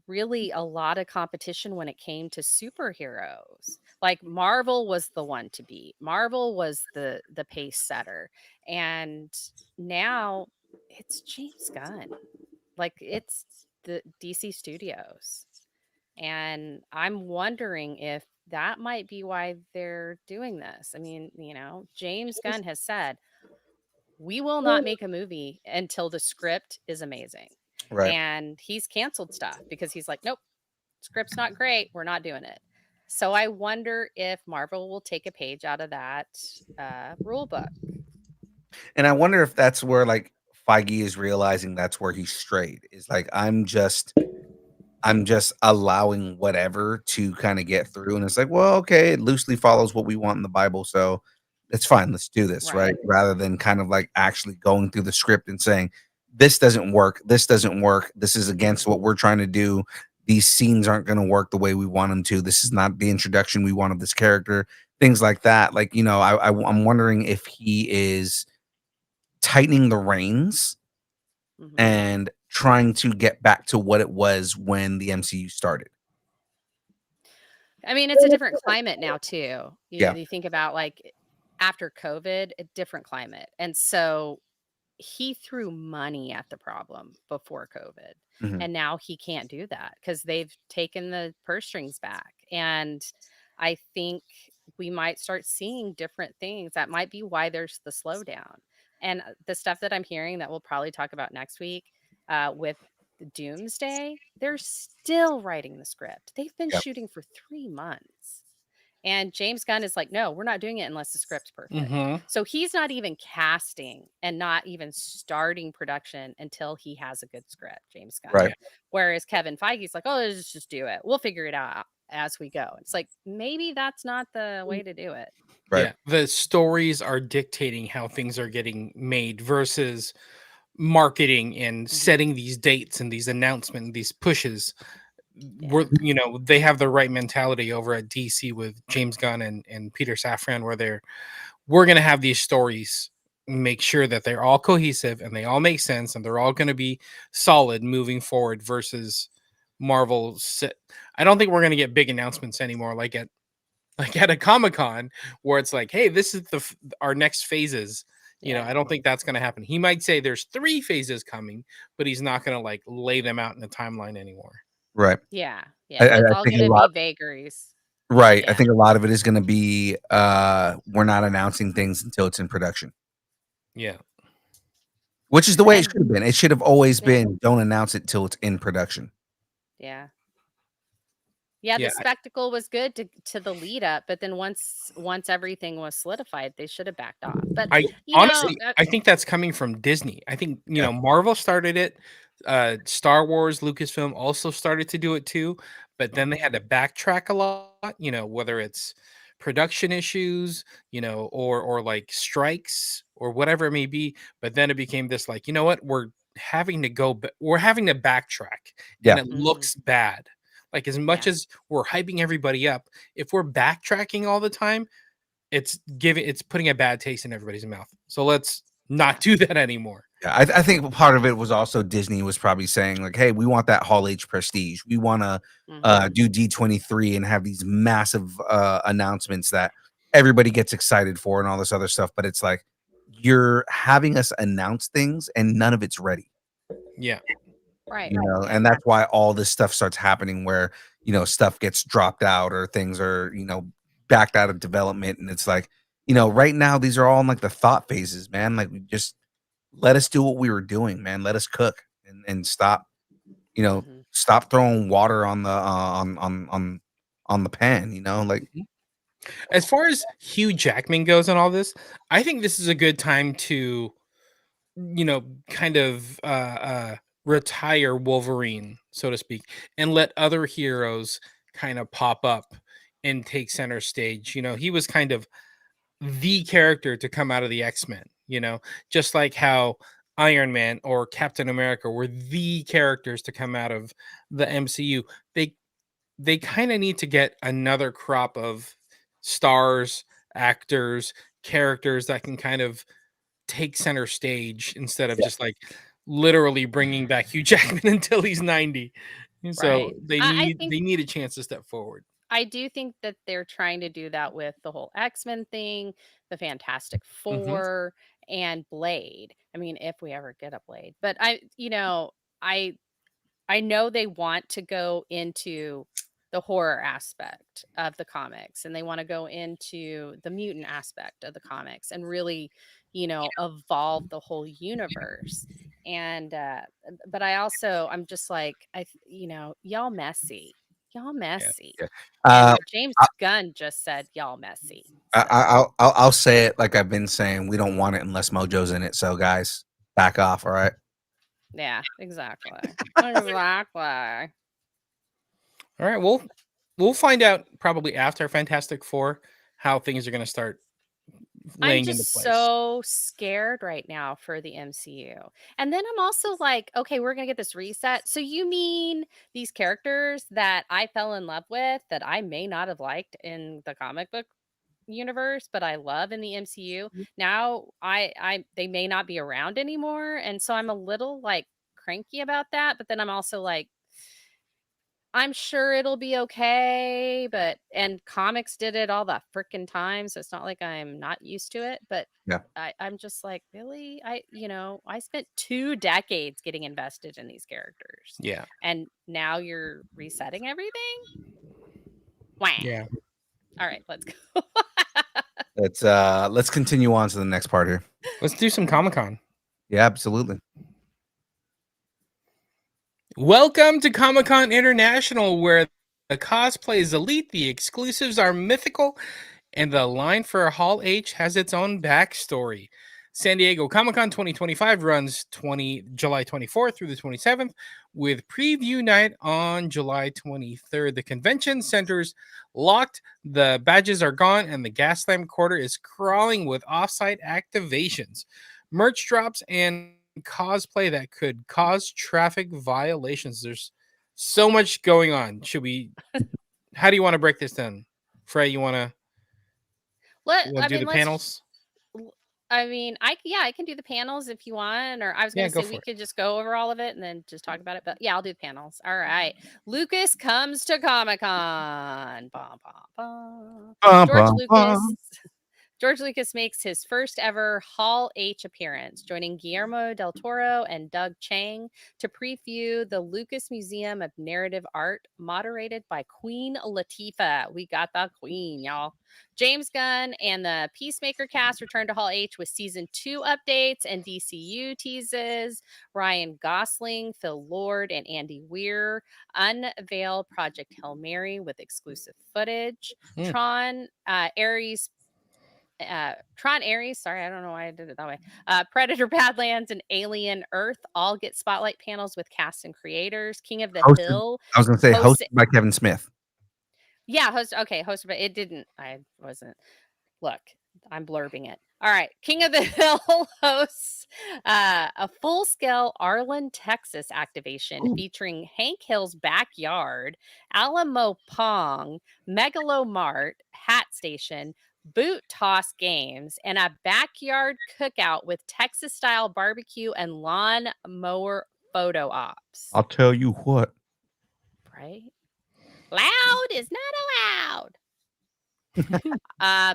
really a lot of competition when it came to superheroes. Like Marvel was the one to beat. Marvel was the pace setter. And now it's James Gunn. Like it's the DC Studios. And I'm wondering if that might be why they're doing this. I mean, James Gunn has said, we will not make a movie until the script is amazing. Right. And he's canceled stuff because he's like, nope, script's not great. We're not doing it. So I wonder if Marvel will take a page out of that rule book. And I wonder if that's where like Feige is realizing that's where he strayed. Is like, I'm just allowing whatever to kind of get through. And it's like, well, okay, it loosely follows what we want in the Bible. So it's fine. Let's do this. Right. Rather than kind of like actually going through the script and saying, this doesn't work. This doesn't work. This is against what we're trying to do. These scenes aren't going to work the way we want them to. This is not the introduction we want of this character. Things like that. Like, I'm wondering if he is tightening the reins and trying to get back to what it was when the MCU started. I mean, it's a different climate now too. You think about like after COVID, a different climate. And so he threw money at the problem before COVID. And now he can't do that because they've taken the purse strings back. And I think we might start seeing different things. That might be why there's the slowdown. And the stuff that I'm hearing that we'll probably talk about next week with Doomsday, they're still writing the script. They've been shooting for 3 months. And James Gunn is like, no, we're not doing it unless the script's perfect. So he's not even casting and not even starting production until he has a good script, James Gunn. Right. Whereas Kevin Feige's like, oh, let's just do it. We'll figure it out as we go. It's like, maybe that's not the way to do it. Right. Yeah, the stories are dictating how things are getting made versus marketing and setting these dates and these announcements, these pushes. They have the right mentality over at DC with James Gunn and Peter Safran, where we're going to have these stories, make sure that they're all cohesive and they all make sense and they're all going to be solid moving forward versus Marvel. I don't think we're going to get big announcements anymore, like at a Comic-Con where it's like, hey, this is our next phases. I don't think that's going to happen. He might say there's 3 phases coming, but he's not going to like lay them out in a timeline anymore. Right. Yeah. I It's all think going to be vagaries. Right. I think a lot of it is going to be we're not announcing things until it's in production. Yeah. Which is the way it should have been. It should have always been, don't announce it till it's in production. Yeah. Yeah, the spectacle was good to the lead up, but then once everything was solidified, they should have backed off. But honestly, I think that's coming from Disney. I think Marvel started it. Star Wars, Lucasfilm also started to do it too, but then they had to backtrack a lot. Whether it's production issues, or like strikes or whatever it may be. But then it became this like, you know what, we're having to we're having to backtrack, Yeah. and it looks bad. Like, as much as we're hyping everybody up, if we're backtracking all the time, it's putting a bad taste in everybody's mouth. So let's not do that anymore. Yeah, I think part of it was also Disney was probably saying like, "Hey, we want that Hall H prestige. We want to do D23 and have these massive announcements that everybody gets excited for and all this other stuff." But it's like you're having us announce things and none of it's ready. Yeah, Right. You know, and that's why all this stuff starts happening where, you know, stuff gets dropped out or things are, you know, backed out of development. And it's like, you know, right now these are all in like the thought phases, man. Like, we just let us do what we were doing, man. Let us cook and stop, you know, stop throwing water on the on the pan, you know, like. As far as Hugh Jackman goes and all this, I think this is a good time to, you know, kind of retire Wolverine, so to speak, and let other heroes kind of pop up and take center stage. You know, he was kind of the character to come out of the X-Men, you know, just like how Iron Man or Captain America were the characters to come out of the MCU. They kind of need to get another crop of stars, actors, characters that can kind of take center stage instead of just like literally bringing back Hugh Jackman until he's 90. And so they need a chance to step forward. I do think that they're trying to do that with the whole X-Men thing, the Fantastic Four, and Blade. I mean, if we ever get a Blade. But I know they want to go into the horror aspect of the comics, and they want to go into the mutant aspect of the comics and really, evolve the whole universe. And but I'm just like, y'all messy. Y'all messy. Yeah. And James Gunn just said y'all messy. So. I'll say it like I've been saying. We don't want it unless Mojo's in it. So guys, back off. All right. Yeah, exactly. Exactly. All right. We'll find out probably after Fantastic Four how things are going to start laying into place. I'm just so scared right now for the MCU. And then I'm also like, okay, we're going to get this reset. So you mean these characters that I fell in love with that I may not have liked in the comic book universe, but I love in the MCU, now they may not be around anymore. And so I'm a little like cranky about that. But then I'm also like, I'm sure it'll be okay, and comics did it all the freaking time, so it's not like I'm not used to it, but Yeah. I'm just like, really? I spent 2 decades getting invested in these characters. Yeah. And now you're resetting everything? Wah. Yeah. All right, let's go. Let's continue on to the next part here. Let's do some Comic-Con. Yeah, absolutely. Welcome to Comic-Con International, where the cosplay is elite, the exclusives are mythical, and the line for Hall H has its own backstory. San Diego Comic-Con 2025 runs July 24th through the 27th, with preview night on July 23rd. The convention center's locked, the badges are gone, and the Gaslamp Quarter is crawling with offsite activations, merch drops, and cosplay that could cause traffic violations. There's so much going on. How do you want to break this down? Frey, you want to do the panels? I mean, I can do the panels if you want, or I was going to say we could just go over all of it and then just talk about it. But yeah, I'll do the panels. All right. Lucas comes to Comic-Con. George Lucas makes his first ever Hall H appearance, joining Guillermo del Toro and Doug Chang to preview the Lucas Museum of Narrative Art, moderated by Queen Latifah. We got the Queen, y'all. James Gunn and the Peacemaker cast return to Hall H with season 2 updates and DCU teases. Ryan Gosling, Phil Lord, and Andy Weir unveil Project Hail Mary with exclusive footage. Tron Ares, sorry, I don't know why I did it that way. Predator Badlands and Alien Earth all get spotlight panels with cast and creators. King of the Hill. I was going to say hosted by Kevin Smith. Yeah, hosted, but it didn't. I wasn't. Look, I'm blurbing it. All right. King of the Hill hosts a full-scale Arlen, Texas activation featuring Hank Hill's backyard, Alamo Pong, Megalomart, Hat Station, boot toss games, and a backyard cookout with Texas-style barbecue and lawn mower photo ops. I'll tell you what. Right? Loud is not allowed.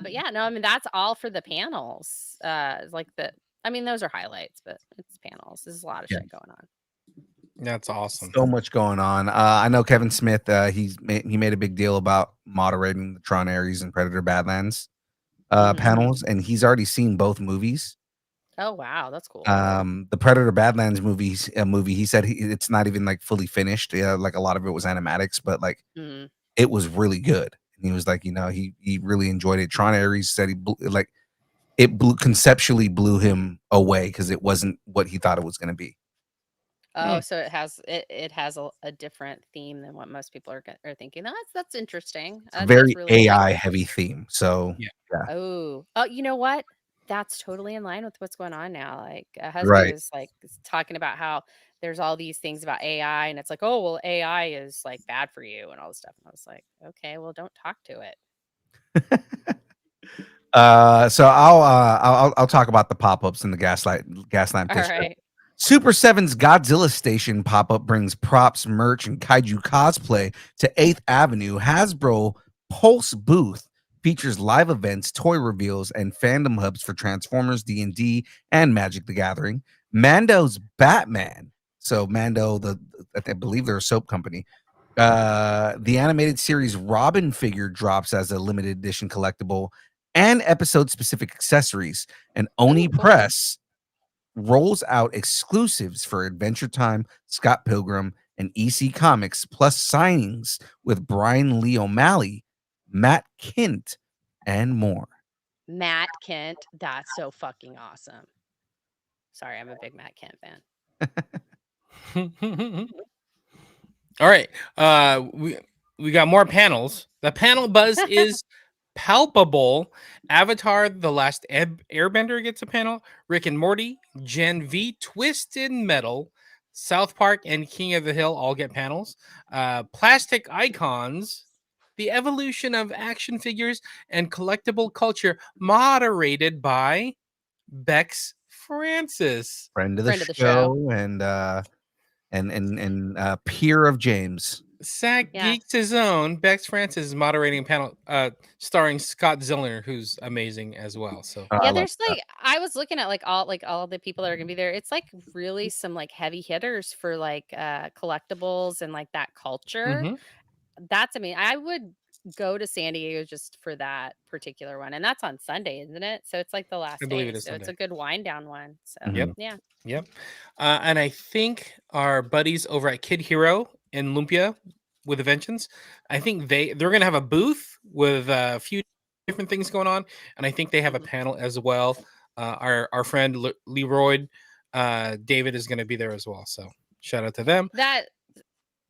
But yeah, no, I mean that's all for the panels. Those are highlights, but it's panels. There's a lot of shit going on. That's awesome. So much going on. I know Kevin Smith. He made a big deal about moderating the Tron Ares and Predator Badlands panels, and he's already seen both movies. Oh wow, that's cool. The Predator Badlands movie. He said it's not even like fully finished. Yeah, like a lot of it was animatics, but like it was really good. And he was like, he really enjoyed it. Tron Ares said conceptually blew him away because it wasn't what he thought it was going to be. Oh, so it has a different theme than what most people are thinking. That's interesting. Very really AI heavy theme. So yeah. Oh, you know what? That's totally in line with what's going on now. Like husband was like talking about how there's all these things about AI, and it's like, oh well, AI is like bad for you and all this stuff. And I was like, okay, well, don't talk to it. So I'll talk about the pop-ups in the Gaslight All right. Super 7's Godzilla Station pop-up brings props, merch, and kaiju cosplay to 8th Avenue. Hasbro Pulse booth features live events, toy reveals, and fandom hubs for Transformers, D&D, and Magic the Gathering. Mando's Batman. So Mando, I believe they're a soap company. The animated series Robin figure drops as a limited edition collectible and episode-specific accessories. And Oni Press rolls out exclusives for Adventure Time, Scott Pilgrim, and EC Comics, plus signings with Brian Lee O'Malley, Matt Kent, and more. Matt Kent, that's so fucking awesome. Sorry, I'm a big Matt Kent fan. All right. We got more panels. The panel buzz is palpable. Avatar: The Last Airbender gets a panel. Rick and Morty, Gen V, Twisted Metal, South Park, and King of the Hill all get panels. Plastic Icons, The Evolution of Action Figures and Collectible Culture, moderated by Bex Francis, friend of the show, and peer of James. Sack Geeks his own. Bex Francis is moderating a panel starring Scott Zillner, who's amazing as well. So there's I was looking at all the people that are gonna be there. It's like really some like heavy hitters for like collectibles and like that culture. That's I would go to San Diego just for that particular one, and that's on Sunday, isn't it? So it's like the last day, so it's a good wind down one. So yep. And I think our buddies over at Kid Hero in Lumpia with Inventions, I think they're gonna have a booth with a few different things going on, and I think they have a panel as well. Our friend Leroy David is gonna be there as well, so shout out to them.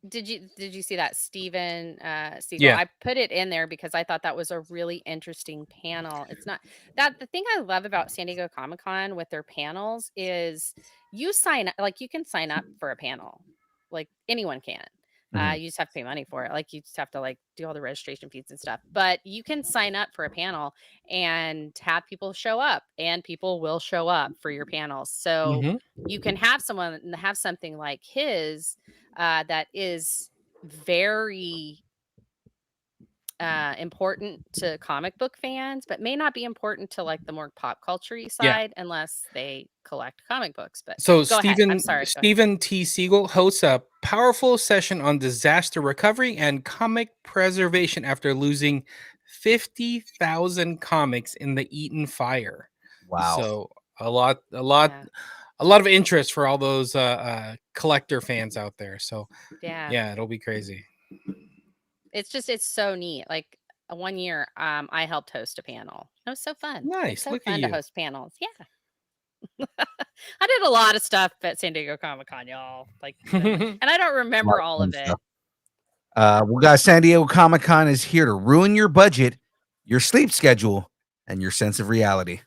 Did you see that Steven Siegel? I put it in there because I thought that was a really interesting panel. It's not that the thing I love about San Diego Comic-Con with their panels is you can sign up for a panel, like anyone can. You just have to pay money for it. Like you just have to do all the registration fees and stuff. But you can sign up for a panel and have people show up, and people will show up for your panels. So you can have something like his that is very important to comic book fans, but may not be important to like the more pop culture-y side unless they collect comic books. But so Steven T. Siegel hosts a powerful session on disaster recovery and comic preservation after losing 50,000 comics in the Eaton fire. Wow. So a lot of interest for all those collector fans out there. So yeah, it'll be crazy. It's so neat. Like one year, I helped host a panel. It was so fun. Nice. Look fun to host panels. Yeah. I did a lot of stuff at San Diego Comic-Con, y'all. And I don't remember all of it. Well, guys, San Diego Comic-Con is here to ruin your budget, your sleep schedule, and your sense of reality.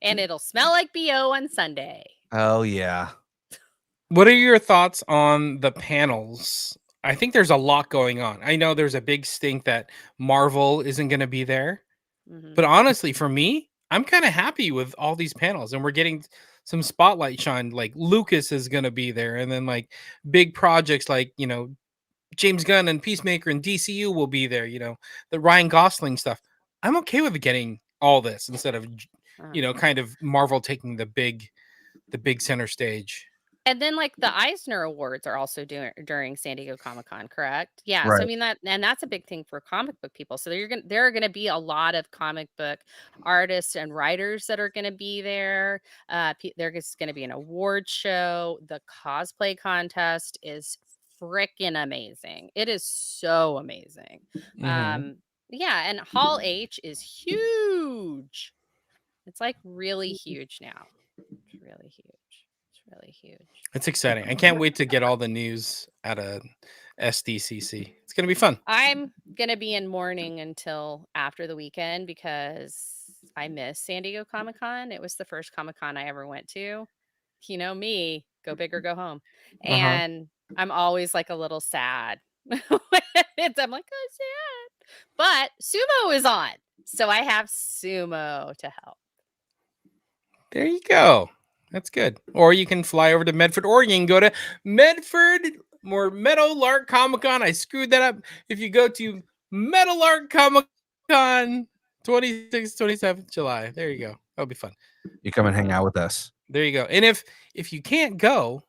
And it'll smell like BO on Sunday. Oh yeah. What are your thoughts on the panels? I think there's a lot going on. I know there's a big stink that Marvel isn't going to be there. Mhm. But honestly, for me, I'm kind of happy with all these panels, and we're getting some spotlight shine. Like Lucas is going to be there, and then like big projects like James Gunn and Peacemaker and DCU will be there. The Ryan Gosling stuff. I'm okay with getting all this instead of kind of Marvel taking the big center stage. And then like the Eisner Awards are also during San Diego Comic-Con, correct? Yeah. So I Right. mean that's a big thing for comic book people. So there are gonna be a lot of comic book artists and writers that are gonna be there. There's gonna be an award show. The cosplay contest is freaking amazing. It is so amazing. Mhm. Yeah, and Hall H is huge. It's like really huge now. It's really huge. It's really huge. It's exciting. I can't wait to get all the news out of SDCC. It's gonna be fun. I'm gonna be in mourning until after the weekend because I miss San Diego Comic-Con. It was the first Comic-Con I ever went to. You know me, go big or go home. And I'm always like a little sad. I'm like, oh, sad. But Sumo is on. So I have Sumo to help. There you go. That's good. Or you can fly over to Medford, Oregon, go to Medford or Meadowlark Comic Con. I screwed that up. If you go to Meadowlark Comic Con 26th, 27th July, there you go. That'll be fun. You come and hang out with us. There you go. And if you can't go,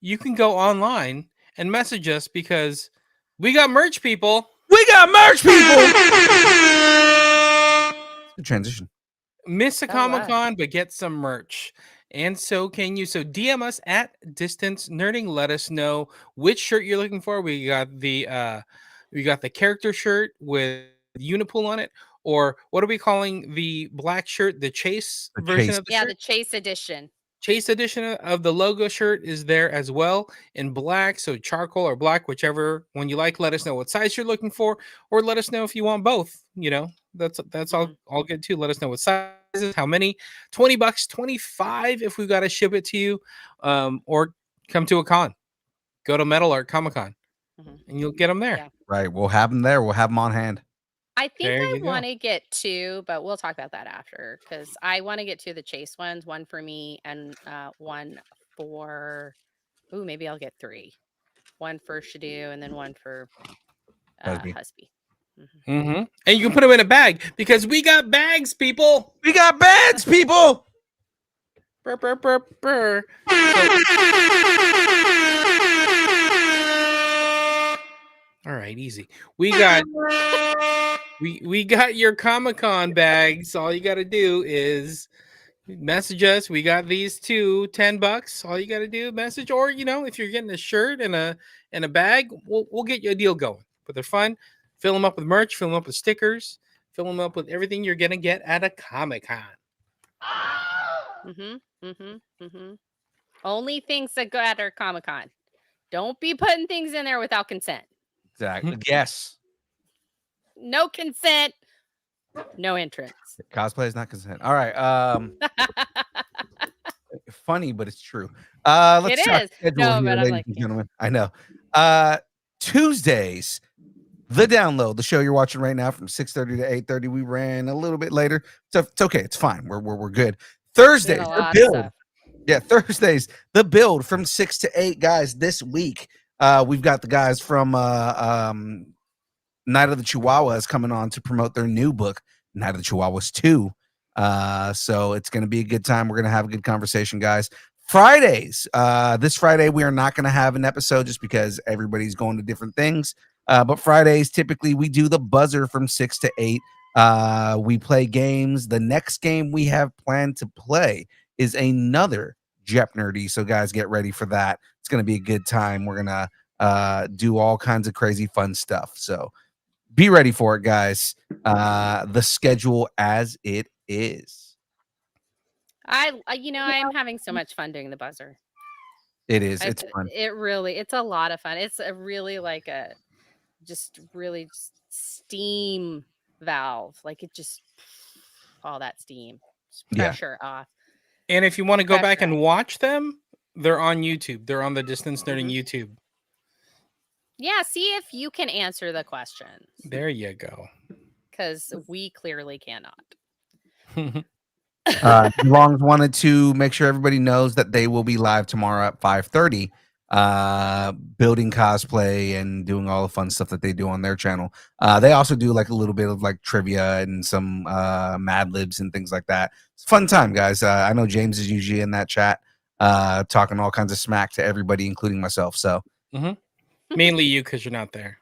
you can go online and message us because we got merch, people. We got merch, people. Good transition. Miss a Oh, Comic wow. Con, but get some merch. And so can you. So DM us at Distance Nerding. Let us know which shirt you're looking for. We got the character shirt with Unipool on it. Or what are we calling the black shirt? The Chase The version Chase. of the Yeah, shirt? the Chase edition. Chase edition of the logo shirt is there as well in black. So charcoal or black, whichever one you like. Let us know what size you're looking for, or let us know if you want both. That's all good too. Let us know what sizes, how many. $20, 25 if we've got to ship it to you, or come to a con. Go to Metal Art Comic Con, and you'll get them there. Yeah. Right. We'll have them there. We'll have them on hand. I think There I you go. want to get two, but we'll talk about that after because I want to get two of the Chase ones, one for me and one for, maybe I'll get three. One for Shadoo and then one for Husby. Husby. And you can put them in a bag because we got bags, people. We got bags, people. Burr, burr, burr, burr. All right, easy. We got we got your Comic-Con bags. All you got to do is message us. We got these two, $10. All you got to do message, or if you're getting a shirt and a bag, we'll get you a deal going. But they're fun. Fill them up with merch. Fill them up with stickers. Fill them up with everything you're gonna get at a Comic-Con. Only things that go at our Comic-Con. Don't be putting things in there without consent. Exactly. Yes. No consent. No entrance. Cosplay is not consent. All right. Funny, but it's true. Let's It start is. schedule No, here, but I'm ladies like, and gentlemen. I know. Tuesdays, The Download, the show you're watching right now from 6:30 to 8:30. We ran a little bit later. So it's okay. It's fine. We're good. Thursdays, The Build. Yeah, Thursdays, The Build from 6 to 8, guys. This week, we've got the guys from Night of the Chihuahuas coming on to promote their new book, Night of the Chihuahuas 2. So it's going to be a good time. We're going to have a good conversation, guys. Fridays, this Friday, we are not going to have an episode just because everybody's going to different things. But Fridays, typically, we do the buzzer from 6 to 8. We play games. The next game we have planned to play is another Jep Nerdy. So, guys, get ready for that. It's going to be a good time. We're going to do all kinds of crazy fun stuff. So, be ready for it, guys. The schedule as it is. I am having so much fun doing the buzzer. It is. It's fun. It's a lot of fun. It's a really really steam valve. Like it just all that steam, just Yeah. pressure off. And if you want to go back Pressure. and watch them, they're on YouTube. They're on the Distance Nerding YouTube. Yeah, see if you can answer the questions There you go. because we clearly cannot. Longs wanted to make sure everybody knows that they will be live tomorrow at 5:30, building cosplay and doing all the fun stuff that they do on their channel. They also do like a little bit of like trivia and some Mad Libs and things like that. It's a fun time, guys. I know James is usually in that chat, talking all kinds of smack to everybody, including myself. So mainly you, because you're not there.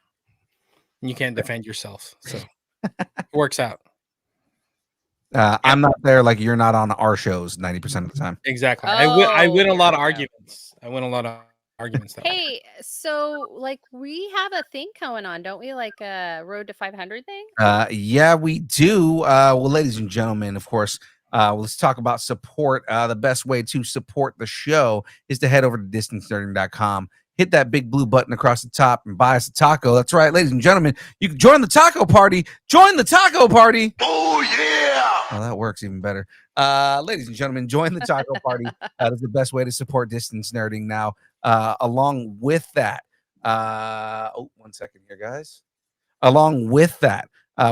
You can't defend yourself, so it works out. I'm not there, like you're not on our shows 90% of the time. Exactly. I win a Oh, lot of yeah. arguments. I win a lot of arguments that way. Hey, so like we have a thing going on, don't we? Like a Road to 500 thing? Yeah, we do. Well, ladies and gentlemen, of course, let's talk about support. The best way to support the show is to head over to distancenerding.com. Hit that big blue button across the top and buy us a taco. That's right, ladies and gentlemen. You can join the taco party. Join the taco party. Oh, yeah. Oh, that works even better. Ladies and gentlemen, join the taco party. That is the best way to support Distance Nerding. Now, along with that, 1 second here, guys. Along with that,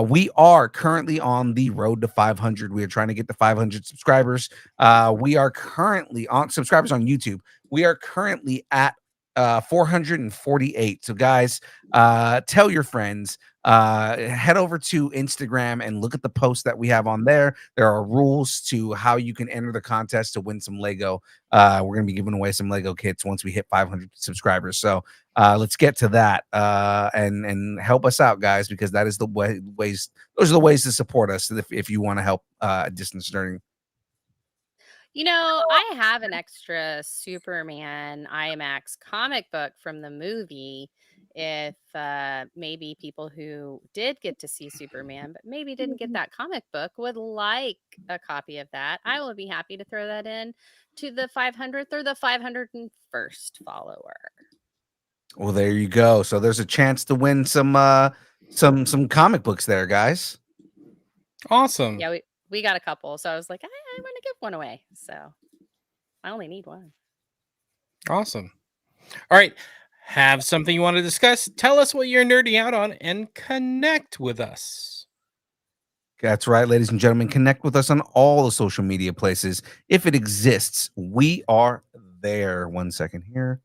we are currently on the road to 500. We are trying to get to 500 subscribers. We are currently on subscribers on YouTube. We are currently at 448. So guys, tell your friends, head over to Instagram and look at the posts that we have on there. There are rules to how you can enter the contest to win some Lego. We're going to be giving away some Lego kits once we hit 500 subscribers. So let's get to that and help us out, guys, because that is the ways. Those are the ways to support us if you want to help Distance Nerding. You know, I have an extra Superman IMAX comic book from the movie. If maybe people who did get to see Superman, but maybe didn't get that comic book, would like a copy of that, I will be happy to throw that in to the 500th or the 501st follower. Well, there you go. So there's a chance to win some comic books there, guys. Awesome. Yeah, we got a couple, so I was like, I want to give one away. So I only need one. Awesome. All right. Have something you want to discuss? Tell us what you're nerding out on and connect with us. That's right, ladies and gentlemen. Connect with us on all the social media places. If it exists, we are there. 1 second here.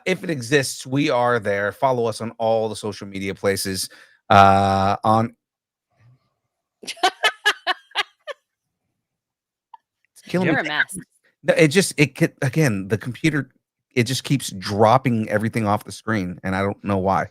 If it exists, we are there. Follow us on all the social media places. On it's killing You're me. a mess. Again, the computer, it just keeps dropping everything off the screen, and I don't know why.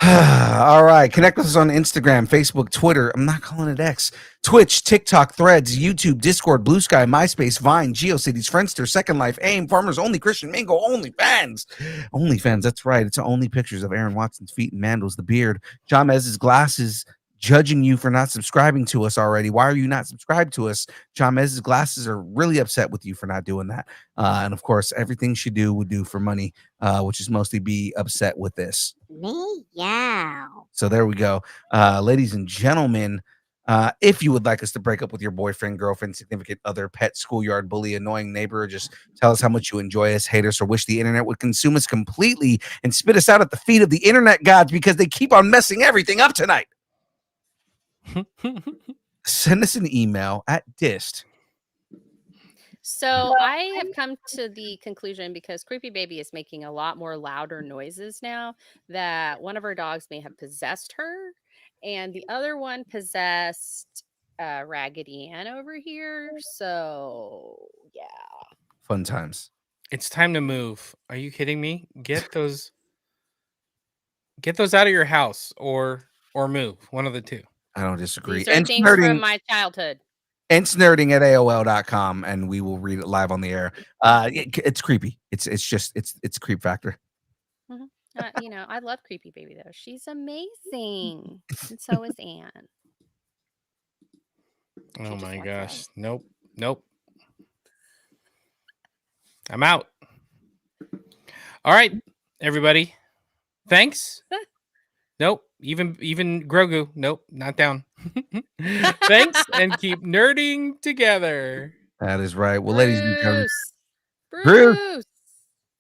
All right. Connect with us on Instagram, Facebook, Twitter. I'm not calling it X. Twitch, TikTok, Threads, YouTube, Discord, Blue Sky, MySpace, Vine, GeoCities, Friendster, Second Life, AIM, Farmers Only, Christian Mingle, OnlyFans. OnlyFans, that's right. It's only pictures of Aaron Watson's feet and Mandels, the beard. John Mez's glasses, judging you for not subscribing to us already. Why are you not subscribed to us? John Mez's glasses are really upset with you for not doing that. And of course, everything she would do for money, which is mostly be upset with this. Meow. So there we go. Ladies and gentlemen, if you would like us to break up with your boyfriend, girlfriend, significant other, pet, schoolyard bully, annoying neighbor, or just tell us how much you enjoy us, hate us, or wish the internet would consume us completely and spit us out at the feet of the internet gods because they keep on messing everything up tonight, send us an email at dist. So I have come to the conclusion, because Creepy Baby is making a lot more louder noises now, that one of our dogs may have possessed her, and the other one possessed Raggedy Ann over here. So yeah. Fun times. It's time to move. Are you kidding me? Get those out of your house or move. One of the two. I don't disagree. These are things from my childhood. Nerding at AOL.com, and we will read it live on the air. It's creepy. It's creep factor. You know, I love Creepy Baby though. She's amazing, and so is Anne. Oh my gosh! Nope. I'm out. All right, everybody. Thanks. Nope. Even Grogu. Nope, not down. Thanks, and keep nerding together. That is right. Well, ladies and gentlemen, Bruce. Bruce. Bruce.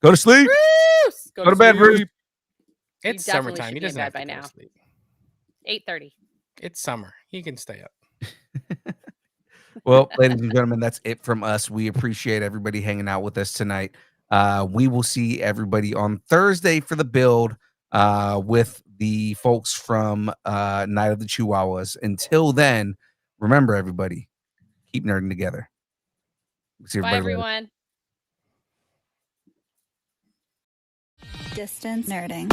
go to sleep. Bruce. Go to bed, Bruce. It's definitely summertime. should He be in doesn't bed have to by go to now. sleep. 8:30. It's summer. He can stay up. Well, ladies and gentlemen, that's it from us. We appreciate everybody hanging out with us tonight. We will see everybody on Thursday for the build with the folks from Night of the Chihuahuas. Until then, remember, everybody, keep nerding together. See Bye, everybody later. everyone. Distance nerding.